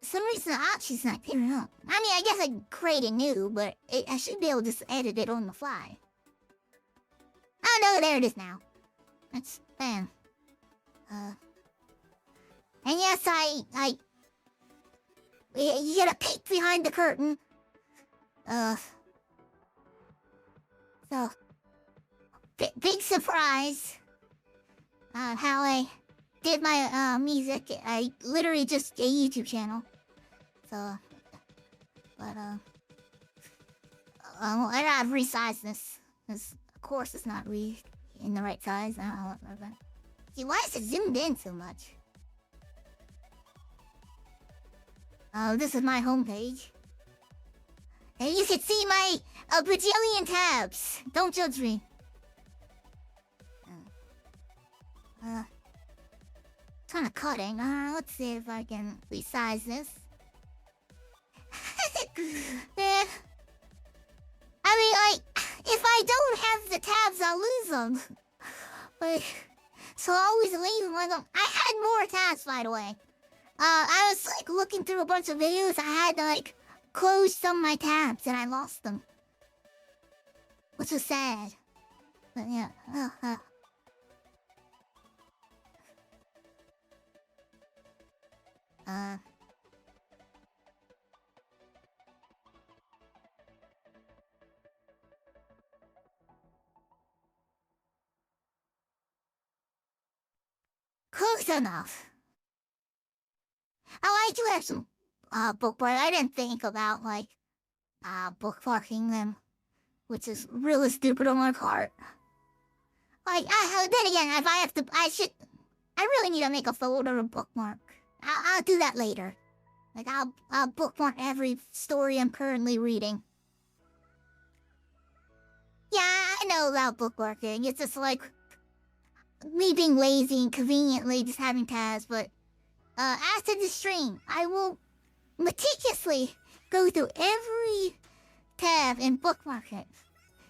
For some reason the option's not peering up. I mean, I guess I can create a new, but I should be able to just edit it on the fly. Oh no, there it is now. That's... bam. And yes, you get a peek behind the curtain. So... Big surprise. How I did my, music. I literally just a YouTube channel. So... But, I gotta resize this. Because, of course, it's not in the right size. I don't know what about. See, why is it zoomed in so much? This is my homepage. And you can see my a bajillion tabs. Don't judge me. Kind of cutting. Let's see if I can resize this. Yeah. I mean, like, if I don't have the tabs, I'll lose them. Like, so I always leave them. Like, I had more tabs, by the way. I was like looking through a bunch of videos. I had to like close some of my tabs, and I lost them, which was sad. But yeah. Close enough. Oh, I do have some bookmarks. I didn't think about like bookmarking them, which is really stupid on my part. Like, then again, if I have to, I really need to make a folder of bookmark. I'll do that later. Like, I'll bookmark every story I'm currently reading. Yeah, I know about bookmarking. It's just like me being lazy and conveniently just having tabs, but after the stream, I will meticulously go through every tab and bookmark it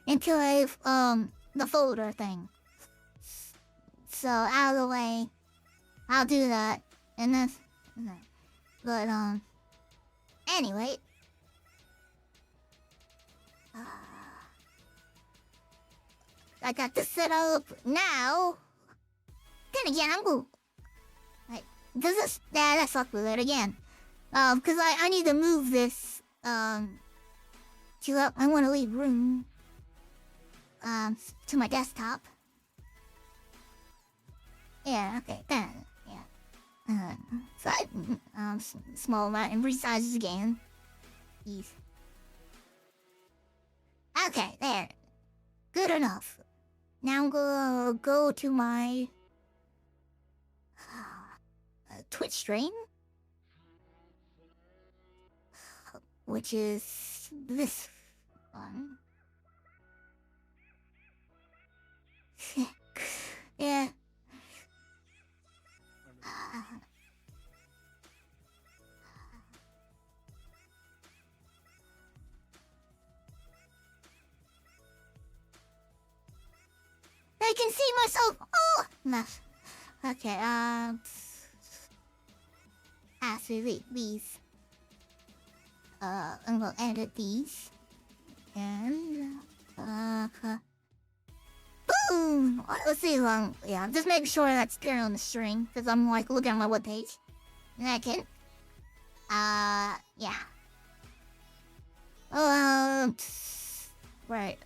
until I have the folder thing. So out of the way, I'll do that, and then, but anyway, I got this set up now. Then again, I'm cool. Like, does this? Yeah, that's fuck with it again. Because I need to move this. I want to leave room. To my desktop. Yeah. Okay. Then. Yeah. So small amount and resizes again. Ease. Okay. There. Good enough. Now I'm gonna go to my Twitch stream, which is this one. Yeah. I can see myself. Oh, no. Okay. Delete these. I'm gonna edit these. And boom. Let's see. Yeah. Just make sure that's clear on the string, because I'm like looking at my webpage. And I can. Yeah. Right.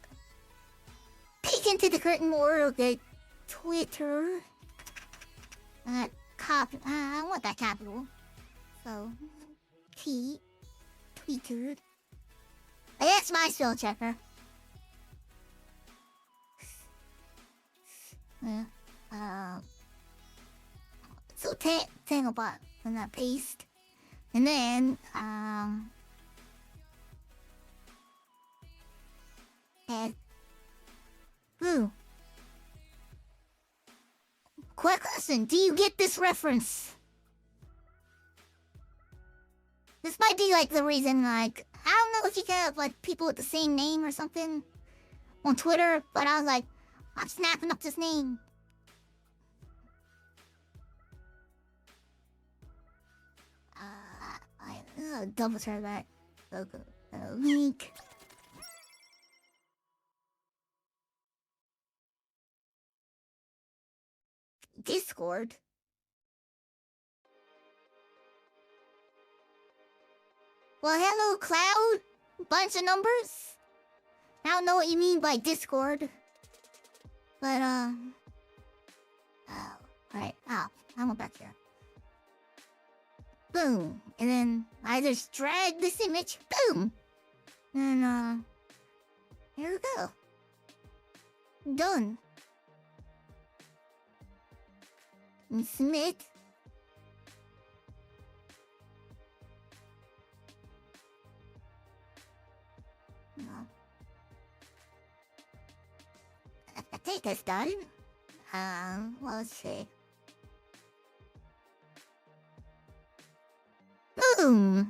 Peek into the curtain more. Okay. Twitter. I want that capital. So, Twitter. That's my spell checker. Yeah. So tangle bot and that paste. And then, add. Ooh. Quick question, do you get this reference? This might be like the reason, like, I don't know if you can have like people with the same name or something on Twitter, but I was like, I'm snapping up this name. I double check that. Link. Discord. Well, hello, Cloud. Bunch of numbers. I don't know what you mean by Discord. But, oh, right. Oh, I went back here. Boom. And then I just drag this image. Boom. And, here we go. Done. And submit. I think that's done. Well, let's see. Hmm.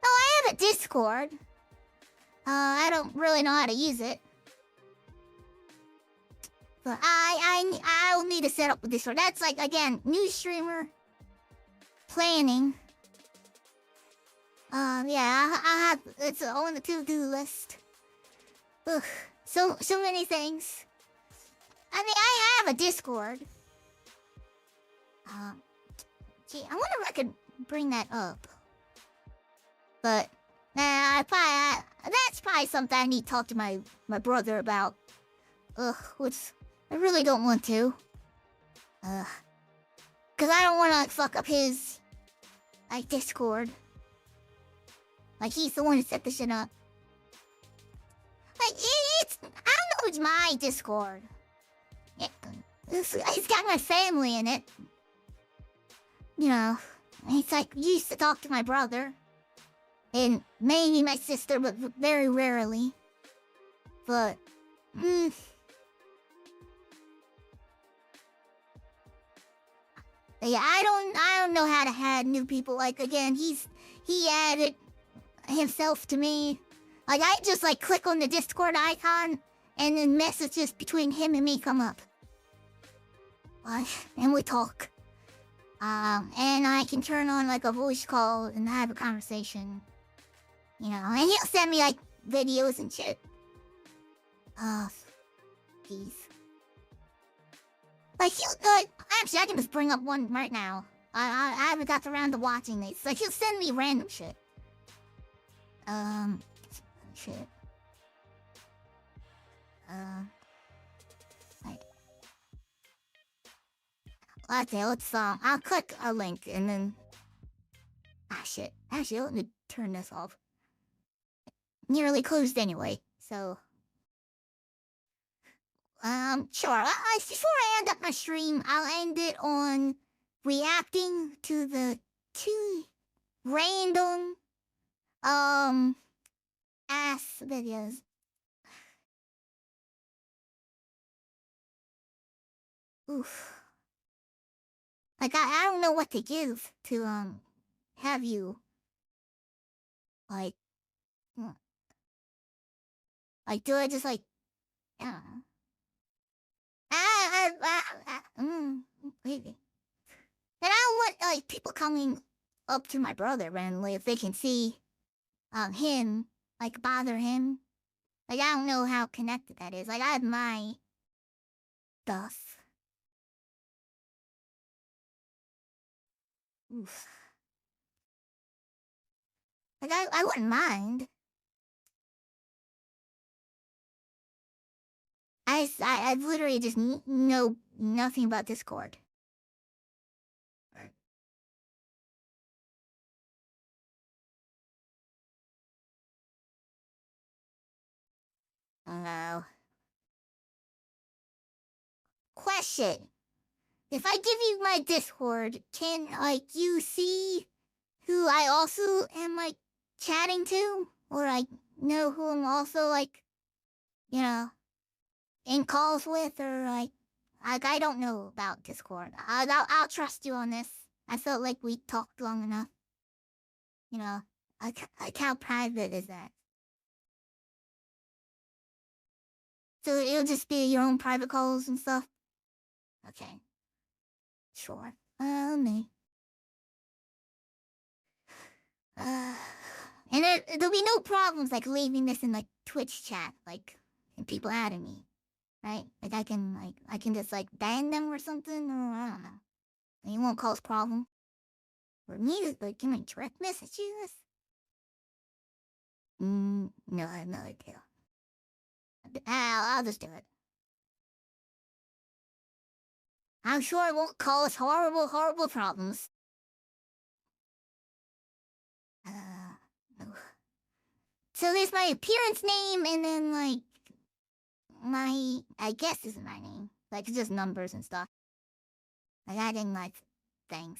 Oh, I have a Discord. I don't really know how to use it. But I'll need to set up a Discord. That's like, again, new streamer. Planning. Yeah, I have, it's on the to-do list. Ugh, so many things. I mean, I have a Discord. Gee, I wonder if I could bring that up. But, that's probably something I need to talk to my brother about. Ugh, which I really don't want to. Cause I don't want to fuck up his, like, Discord. Like, he's the one who set this shit up. Like, it's, I don't know, it's my Discord. It's got my family in it. You know, it's like, used to talk to my brother. And maybe my sister, but very rarely. But, yeah, I don't know how to add new people. Like, again, he added himself to me. Like, I just, like, click on the Discord icon, and then messages between him and me come up. And we talk. And I can turn on, like, a voice call and have a conversation. You know, and he'll send me, like, videos and shit. Jeez. Like, actually, I can just bring up one right now. I haven't got around to watching this. Like, he'll send me random shit. Shit. Okay, I'll click a link and then... shit. Actually, let me turn this off. Nearly closed anyway, so... Sure. Before I end up my stream, I'll end it on reacting to the 2 random, ass videos. Oof. Like, I don't know what to give to, have you, like, like, do I just, like, I don't know. Maybe. And I don't want, like, people coming up to my brother randomly if they can see, him, like, bother him. Like, I don't know how connected that is. Like, I have my stuff. Oof. Like, I wouldn't mind. I literally just know nothing about Discord. Oh. Question. If I give you my Discord, can, like, you see who I also am, like, chatting to? Or, like, know who I'm also, like, you know, in calls with? Or, like, I don't know about Discord. I'll trust you on this. I felt like we talked long enough. You know, like how private is that? So it'll just be your own private calls and stuff? Okay. Sure. Me. And there'll be no problems, like, leaving this in, like, Twitch chat, like, and people adding me, right? Like, I can just, like, ban them or something, or I don't know. And it won't cause problem. For me to, like, can I direct message you this? No, I have no idea. I'll just do it. I'm sure it won't cause horrible, horrible problems. No. So there's my appearance name, and then, like, my, I guess is my name. Like, it's just numbers and stuff. Like, I didn't, like, things.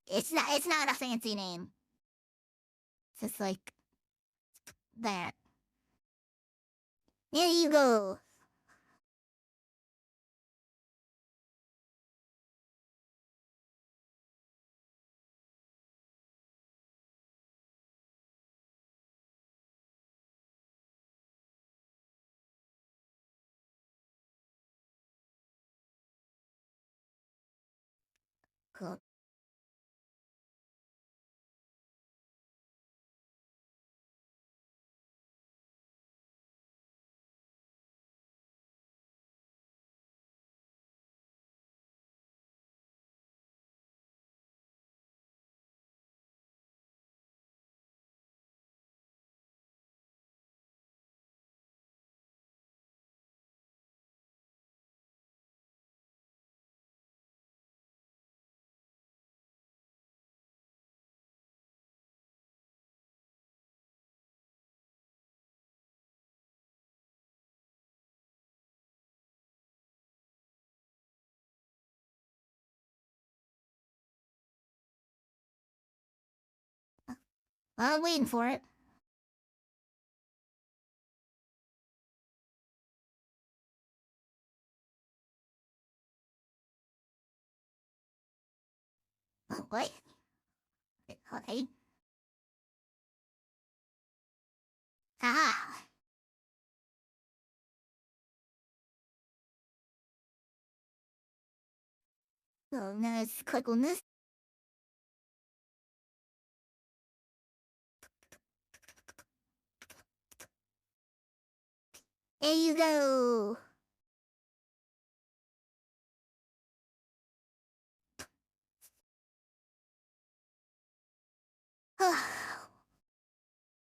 It's not a fancy name. It's just, like, that. There you go. I'm waiting for it. Oh, what? Okay. Ah. So now let's click on this. There you go.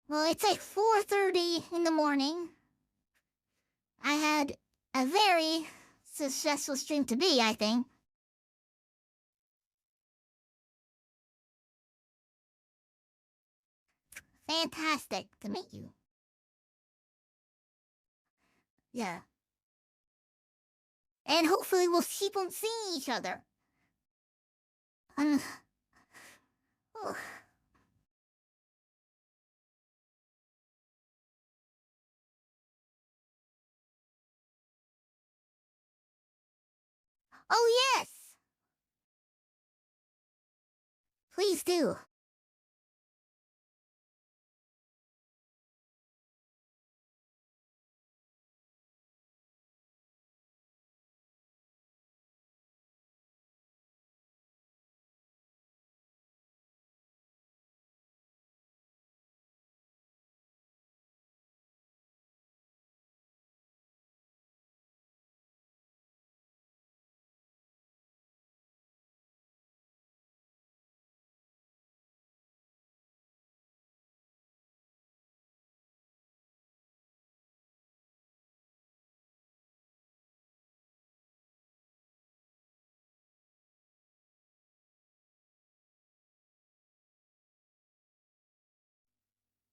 Well, it's like 4:30 in the morning. I had a very successful stream to be, I think. Fantastic to meet you. Yeah. And hopefully we'll keep on seeing each other. Oh, oh yes! Please do.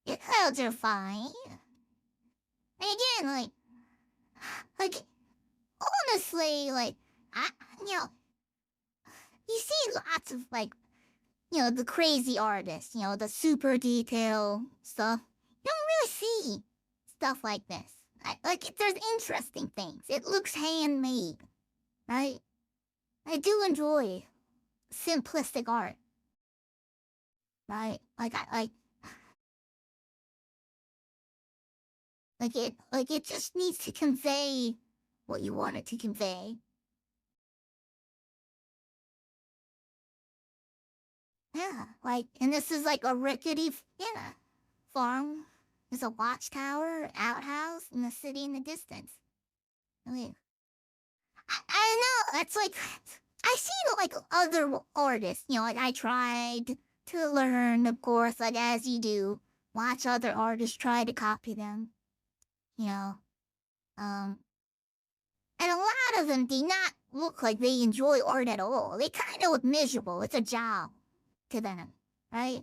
Your clouds are fine. And again, like, honestly, I, you know, you see lots of, the crazy artists, the super detail stuff. You don't really see stuff like this. There's interesting things. It looks handmade, right? I do enjoy simplistic art, right? It just needs to convey what you want it to convey. Yeah, and this is like a rickety, farm. There's a watchtower, outhouse, and the city in the distance. I mean, I know, that's like, I see like other artists, I tried to learn, of course, like as you do, watch other artists try to copy them, you know, um, and a lot of them do not look like they enjoy art at all. They kind of look miserable. It's a job to them, right?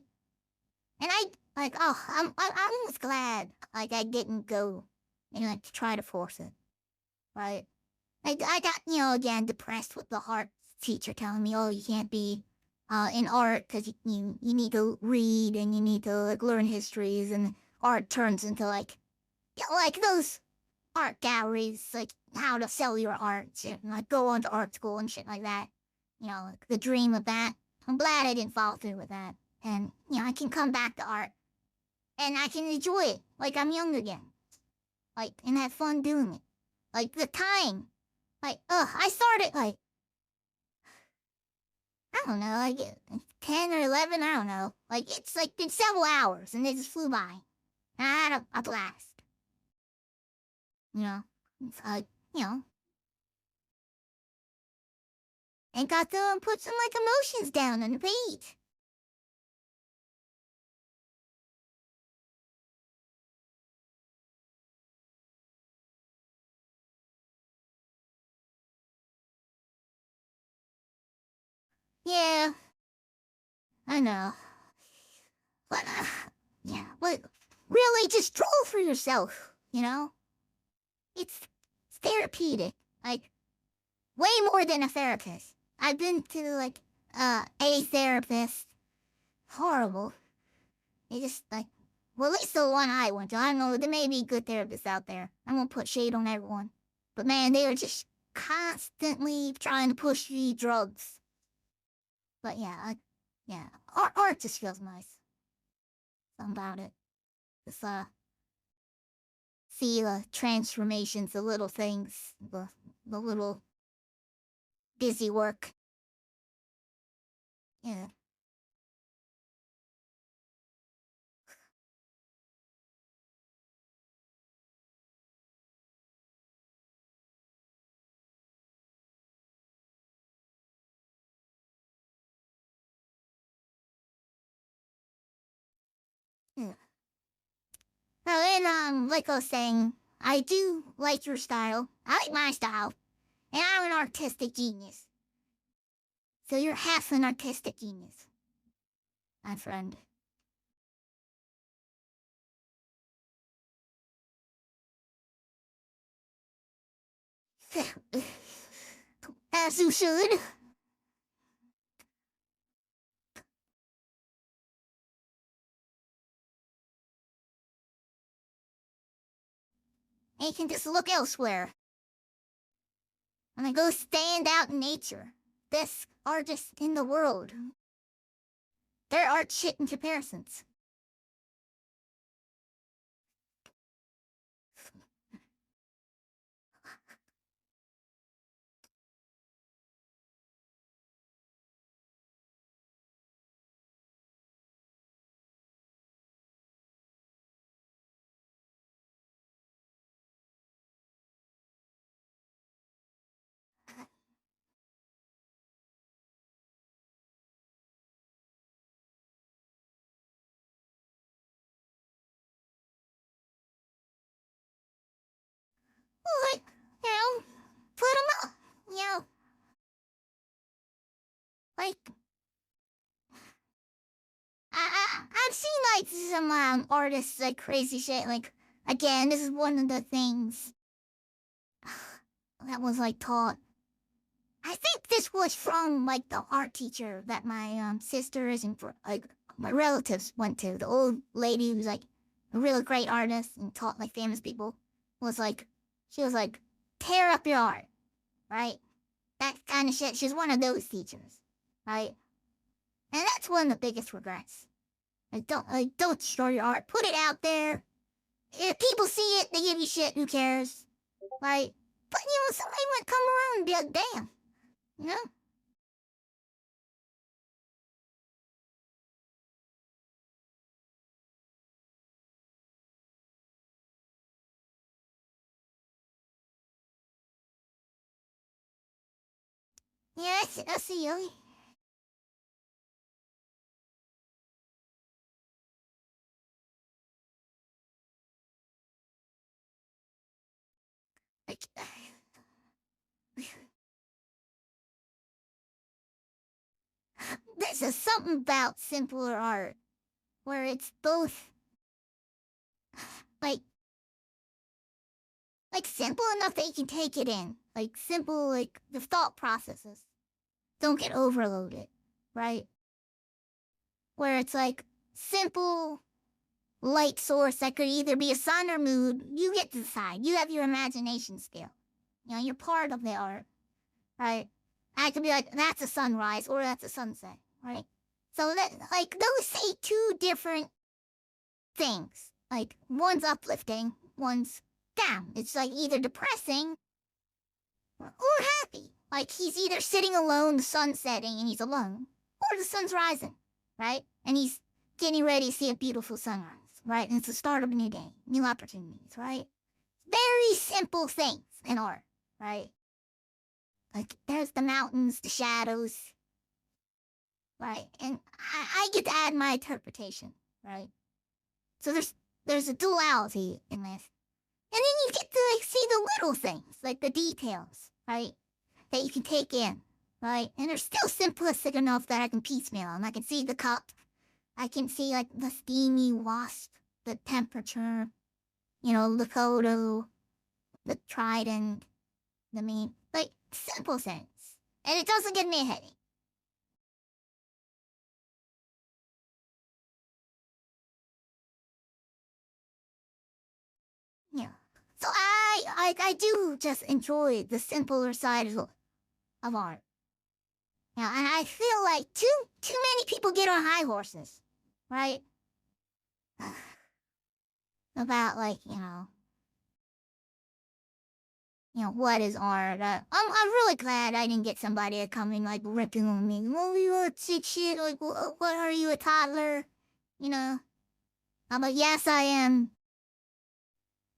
And I'm almost glad, I didn't go and try to force it, right? I got, again, depressed with the art teacher telling me, oh, you can't be in art because you need to read and you need to learn histories, and art turns into like those art galleries, like how to sell your art, and go on to art school and shit like that. The dream of that. I'm glad I didn't follow through with that, and I can come back to art and I can enjoy it like I'm young again, and have fun doing it. The time, I started I don't know, 10 or 11, I don't know. It's been several hours and they just flew by. And I had a blast. You know, it's and got to put some emotions down on the page. Yeah, I know. But, yeah, but really just draw for yourself. It's therapeutic. Way more than a therapist. I've been to, a therapist. Horrible. It just like, well, at least the one I went to. I don't know. There may be good therapists out there. I won't put shade on everyone, but man, they were just constantly trying to push me drugs. But yeah, yeah, art just feels nice. Something about it. Just see the transformations, the little things, the little busy work. Yeah. Yeah. Oh, and like I was saying, I do like your style. I like my style, and I'm an artistic genius. So you're half an artistic genius, my friend. As you should. And you can just look elsewhere. And then go stand out in nature. Best artists in the world. Their art shit in comparisons. Like, you know, put them up. You know, like, I've seen like some artists like crazy shit. Like, again, this is one of the things that was like taught. I think this was from like the art teacher that my sisters and like my relatives went to. The old lady who's like a really great artist and taught like famous people was like, she was like, tear up your art, right? That kind of shit. She's one of those teachers, right? And that's one of the biggest regrets. Don't destroy your art. Put it out there. If people see it, they give you shit. Who cares, right? But you know, somebody might come around and be like, damn, you know? Yeah, I see you. Like, there's a something about simpler art where it's both like simple enough that you can take it in, like simple, like the thought processes don't get overloaded, right? Where it's like simple light source that could either be a sun or moon. You get to decide. You have your imagination scale. You know, you're part of the art, right? I could be like, that's a sunrise or that's a sunset, right? So that like those say two different things. Like one's uplifting, one's down. It's like either depressing or happy. Like he's either sitting alone, the sun's setting, and he's alone, or the sun's rising, right? And he's getting ready to see a beautiful sunrise, right? And it's the start of a new day, new opportunities, right? Very simple things in art, right? Like there's the mountains, the shadows, right? And I get to add my interpretation, right? So there's a duality in this. And then you get to like see the little things, like the details, right? That you can take in, right? And they're still simplistic enough that I can piecemeal them. I can see the cup. I can see like the steamy wasp, the temperature, you know, the photo, the trident, the meat, like simple things. And it doesn't give me a headache. So I do just enjoy the simpler side of art. Yeah, and I feel like too many people get on high horses, right? About like what is art? I'm really glad I didn't get somebody to come in like ripping on me. Oh, you a sick shit? Like, what are you, a toddler? You know? I'm like, yes, I am.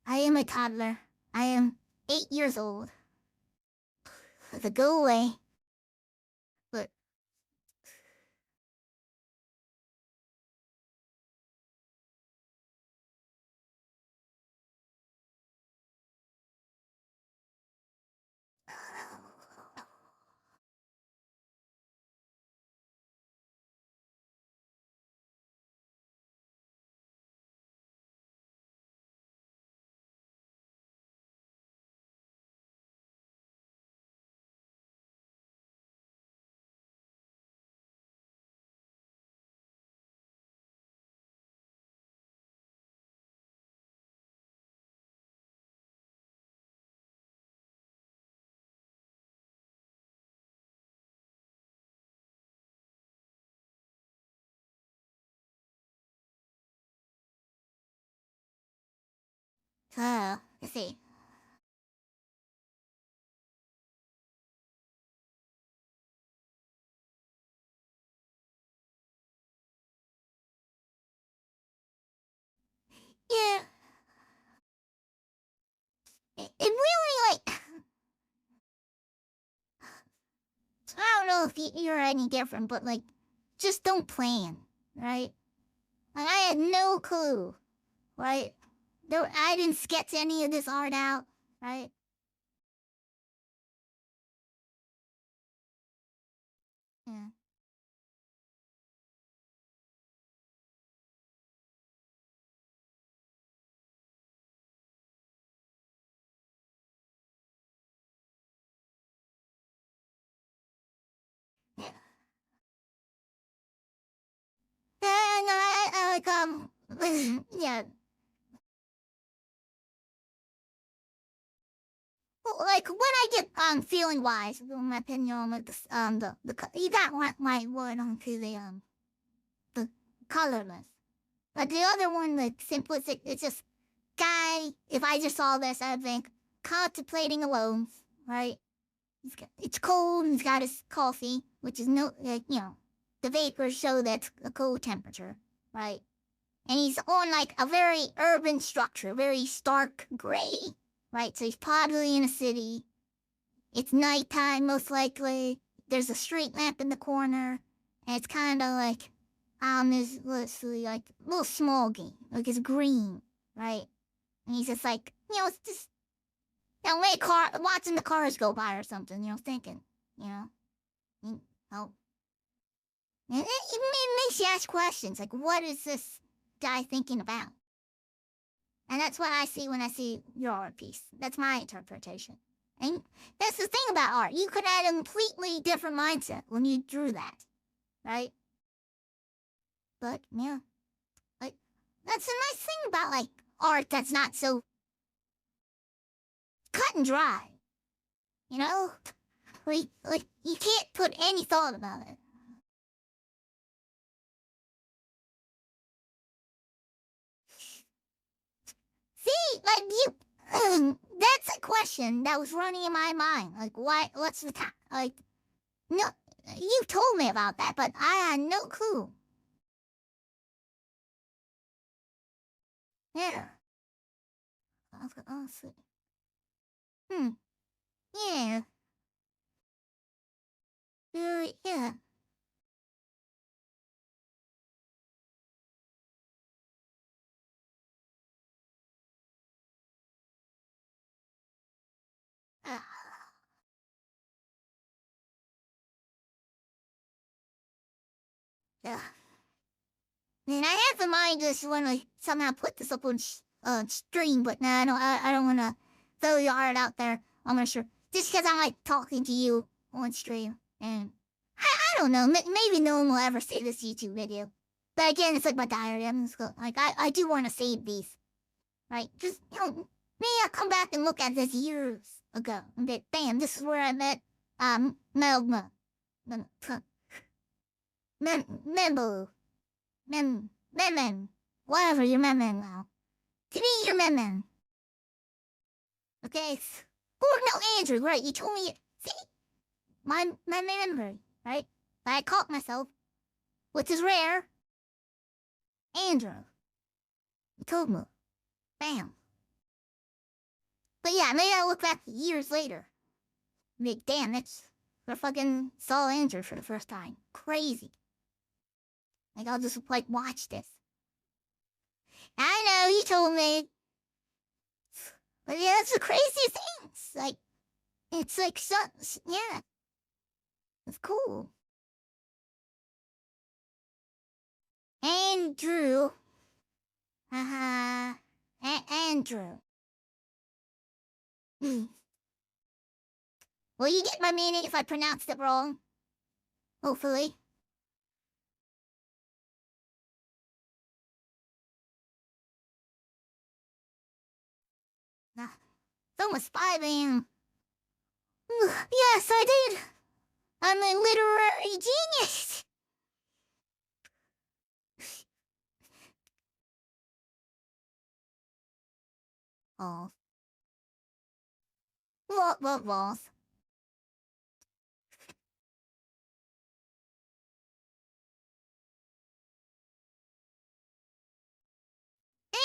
I am a toddler. I am 8 years old. So go away. But let's see. Yeah, it really like I don't know if you're any different, but like just don't plan, right? Like, I had no clue, right? I didn't sketch any of this art out, right? Yeah. Yeah. And I like yeah. Well, like when I get feeling wise, my opinion on like you got my word onto the colorless. But the other one, like simplistic, it's just guy. If I just saw this, I'd think contemplating alone, right? It's cold. He's got his coffee, which is no, like, the vapors show that's a cold temperature, right? And he's on like a very urban structure, very stark gray, right? So he's probably in a city. It's nighttime, most likely. There's a street lamp in the corner, and it's kind of like this, let's see, like a little smoggy, like it's green, right? And he's just like, it's just watching the cars go by or something, thinking, you know, oh, and it makes you ask questions like, what is this guy thinking about? And that's what I see when I see your art piece. That's my interpretation. And that's the thing about art. You could have a completely different mindset when you drew that, right? But yeah, like that's a nice thing about like art that's not so cut and dry. You know, like you can't put any thought about it. See, like you, that's a question that was running in my mind. Like, why? What's the time? Like, no, you told me about that, but I had no clue. Yeah. See. Hmm. Yeah. Yeah. Uh, yeah. Man, I have in mind just want to somehow put this up on stream, but nah, I don't want to throw your art out there. I'm not sure. Just because I like talking to you on stream. And I don't know. Maybe no one will ever see this YouTube video. But again, it's like my diary. I'm just like, I do want to save these. Right? Just, Me, I come back and look at this years ago. And be, damn, this is where I met, Melma. Membo. Memen. Whatever, you're Memen now. To me, you're Memen. Okay? Or no, Andrew, right? You told me, see? My memory, right? But I caught myself, which is rare. Andrew. You told me. Bam. But yeah, maybe I look back years later. Like, damn, that's I fucking saw Andrew for the first time. Crazy. Like, I'll just, like, watch this. I know, he told me. But yeah, that's the craziest things. Like, it's like, yeah. It's cool. Andrew. Andrew. Will you get my meaning if I pronounced it wrong? Hopefully. It's almost 5 a.m. Yes, I did. I'm a literary genius. Oh. What?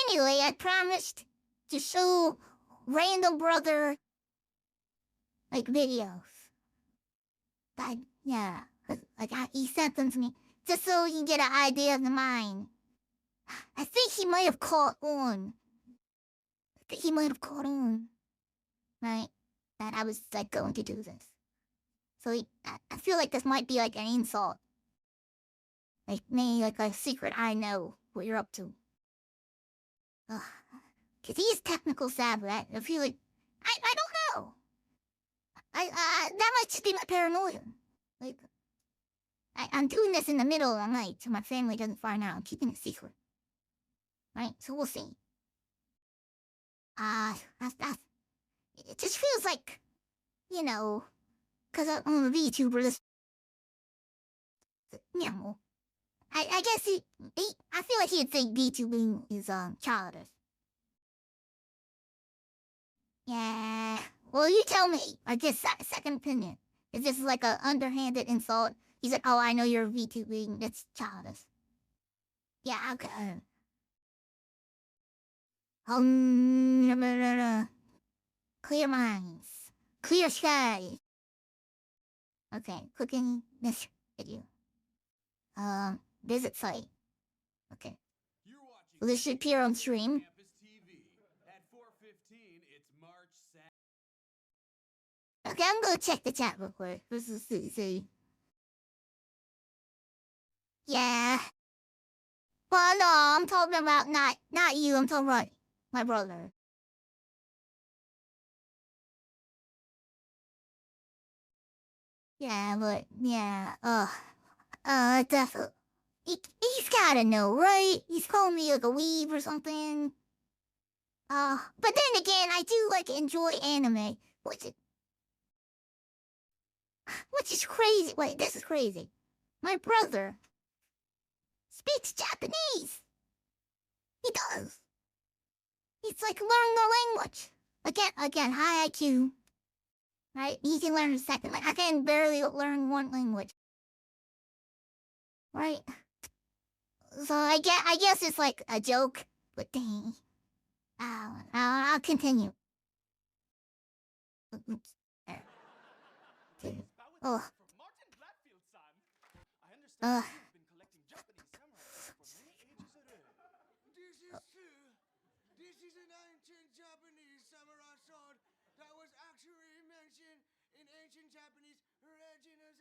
Anyway, I promised to show random brother, like, videos. But, yeah, like, he sent them to me just so he can get an idea of the mind. I think he might have caught on. Right? That I was, like, going to do this. So I feel like this might be, like, an insult. Like, maybe, like, a secret I know what you're up to. Cause he's technical savvy. I feel like, I don't know. That might just be my paranoia. Like, I'm doing this in the middle of the night so my family doesn't find out. I'm keeping it secret. Right? So we'll see. It just feels like, you know, cause I'm a VTuber, this, you know, I guess I feel like he'd think VTubing is, childish. Yeah. Well, you tell me. I guess second opinion. Is this like a underhanded insult? He said, "Oh, I know you're VTubing. That's childish." Yeah. Okay. Clear minds. Clear skies. Okay. Clicking this video. Visit site. Okay. Well, this should appear on stream. Okay, I'm gonna check the chat real quick. This is see. Yeah. Well, no, I'm talking about not you. I'm talking about my brother. Yeah, but yeah. Definitely. He's gotta know, right? He's calling me like a weeb or something. But then again, I do like enjoy anime, which is crazy. Wait, this is crazy. My brother speaks Japanese. He does. He's like learning the language. Again, high IQ. Right? He can learn a second. Like I can barely learn one language. Right? So I guess it's like a joke, but dang. I'll continue. Oops. There. Oh. Uh. This is an ancient Japanese samurai sword that was actually mentioned in ancient Japanese Regina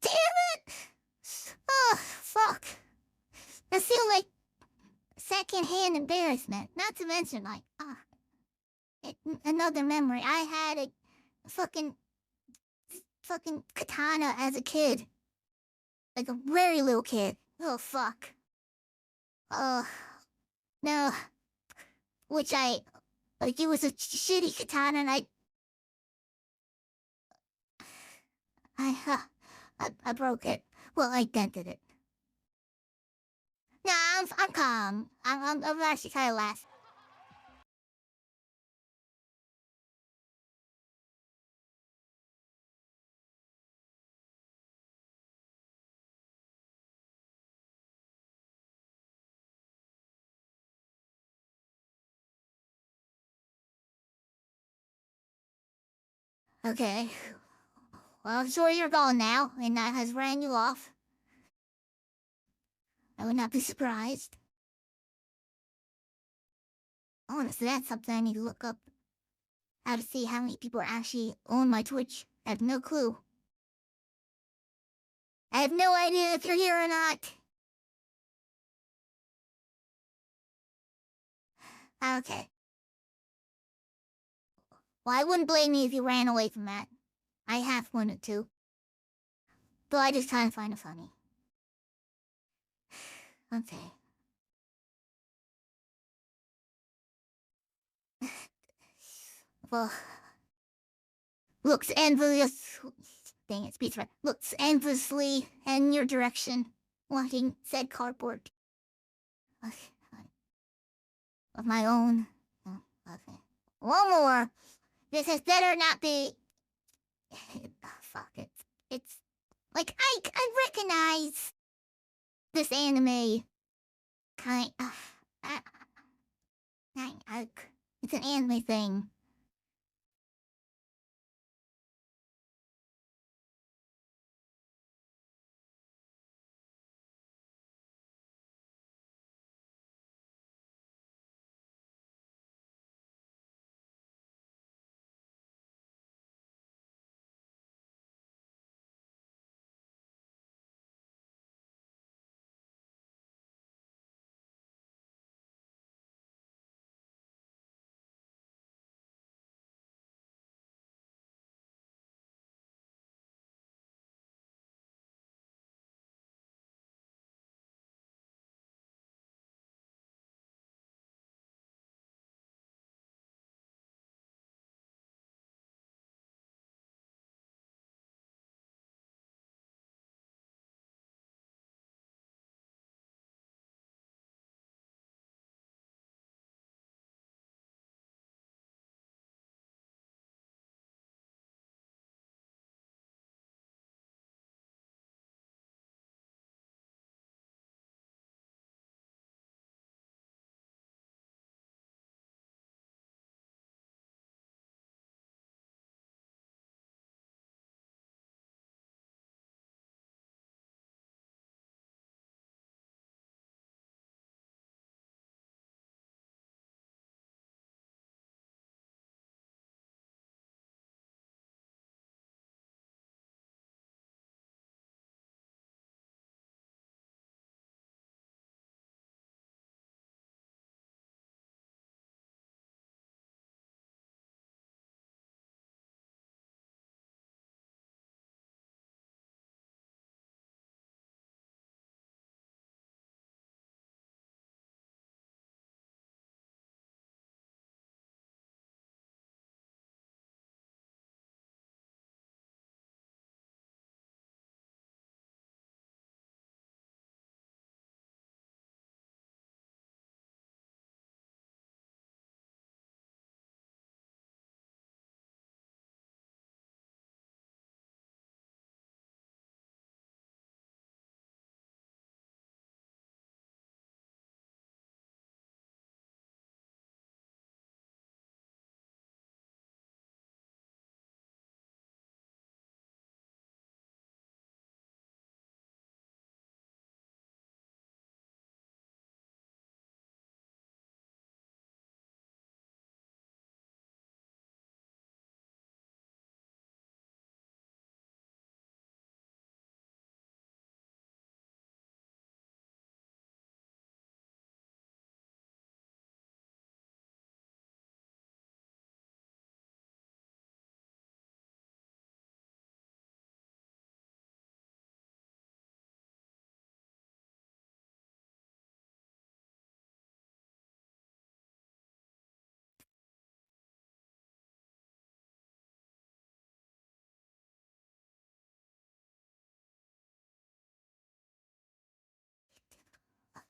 Damn it! Oh, fuck. I feel like secondhand embarrassment. Not to mention, like, another memory. I had a fucking katana as a kid. Like a very little kid. Oh, fuck. No, which like it was a shitty katana, and I broke it. Well, I dented it. No, I'm calm. I'm actually kind of laughing. Okay. Well, I'm sure you're gone now, and that has ran you off. I would not be surprised. Honestly, that's something I need to look up. How to see how many people actually own my Twitch. I have no clue. I have no idea if you're here or not. Okay. Well, I wouldn't blame you if you ran away from that. I half wanted to. But I just kind of find it funny. Okay. Well, looks envious. Dang it, speech right. Looks enviously in your direction, wanting said cardboard. Of my own. Oh, okay. One more. This has better not be. Fuck it. It's like I recognize this anime kind. It's an anime thing.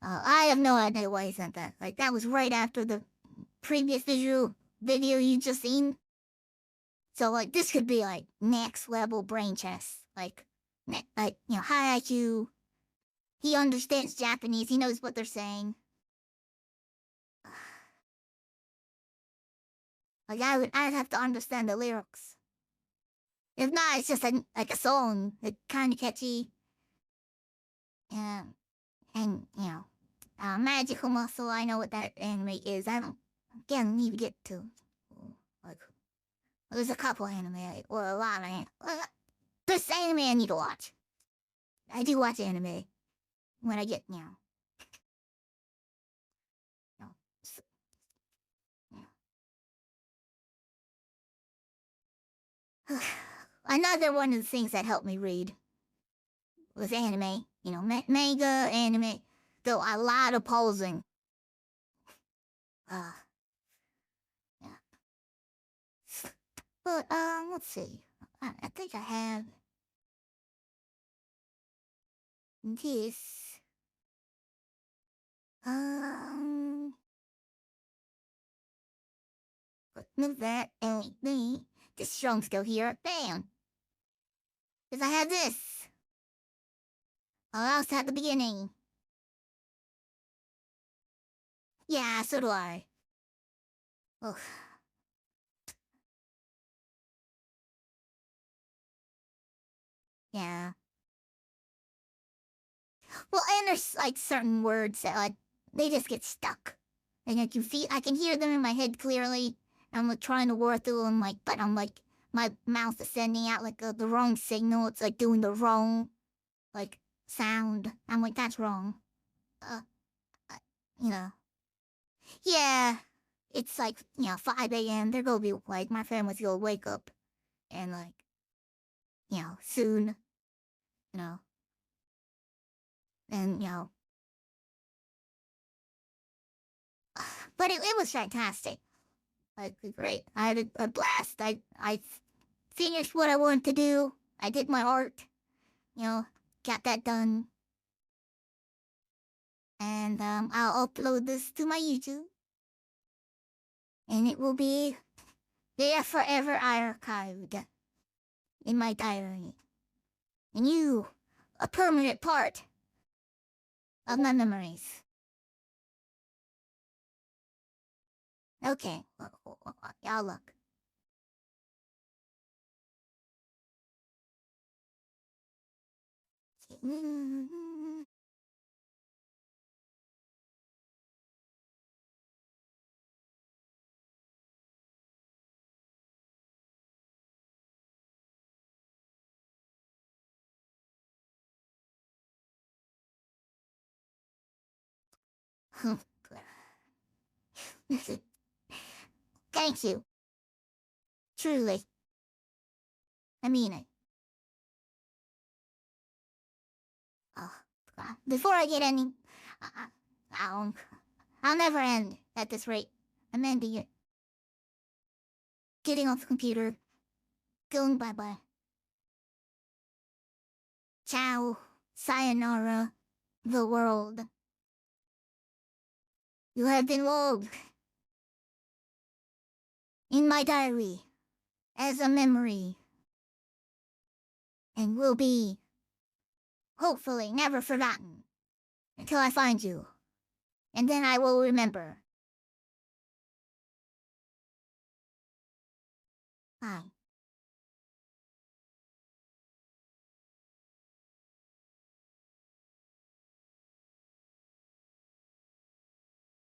I have no idea why he sent that. Like, that was right after the previous visual video you just seen. So, like, this could be, like, next level brain chess. Like, high IQ. He understands Japanese. He knows what they're saying. Like, I'd have to understand the lyrics. If not, it's just like a song. It's kind of catchy. And, Magical Muscle, I know what that anime is. I don't, again, need to get to, like, there's a couple anime, or a lot of anime. This anime I need to watch. I do watch anime when I get, so, Another one of the things that helped me read was anime. Manga, anime. Though a lot of posing. Yeah. But, let's see. I think I have this. Move that, and this strong's go here. Bam! Because I have this. I also had the beginning. Yeah, so do I. Ugh. Yeah. Well, and there's like certain words that like they just get stuck, and I can hear them in my head clearly. I'm like trying to word through them, but I'm like my mouth is sending out like the wrong signal. It's like doing the wrong like sound. I'm like that's wrong. Uh, you know. Yeah, it's like 5 a.m. They're gonna be like my family's gonna wake up, and like soon, you know, and but it was fantastic. Like great. I had a blast. I finished what I wanted to do. I did my art. Got that done. And I'll upload this to my YouTube. And it will be there forever archived in my diary. And you, a permanent part of my memories. Okay, y'all look. Thank you. Truly. I mean it. Before I get any, I'll, I'll never end at this rate. I'm ending it. Getting off the computer. Going bye-bye. Ciao. Sayonara. The world. You have been logged in my diary as a memory and will be, hopefully, never forgotten until I find you. And then I will remember. Bye.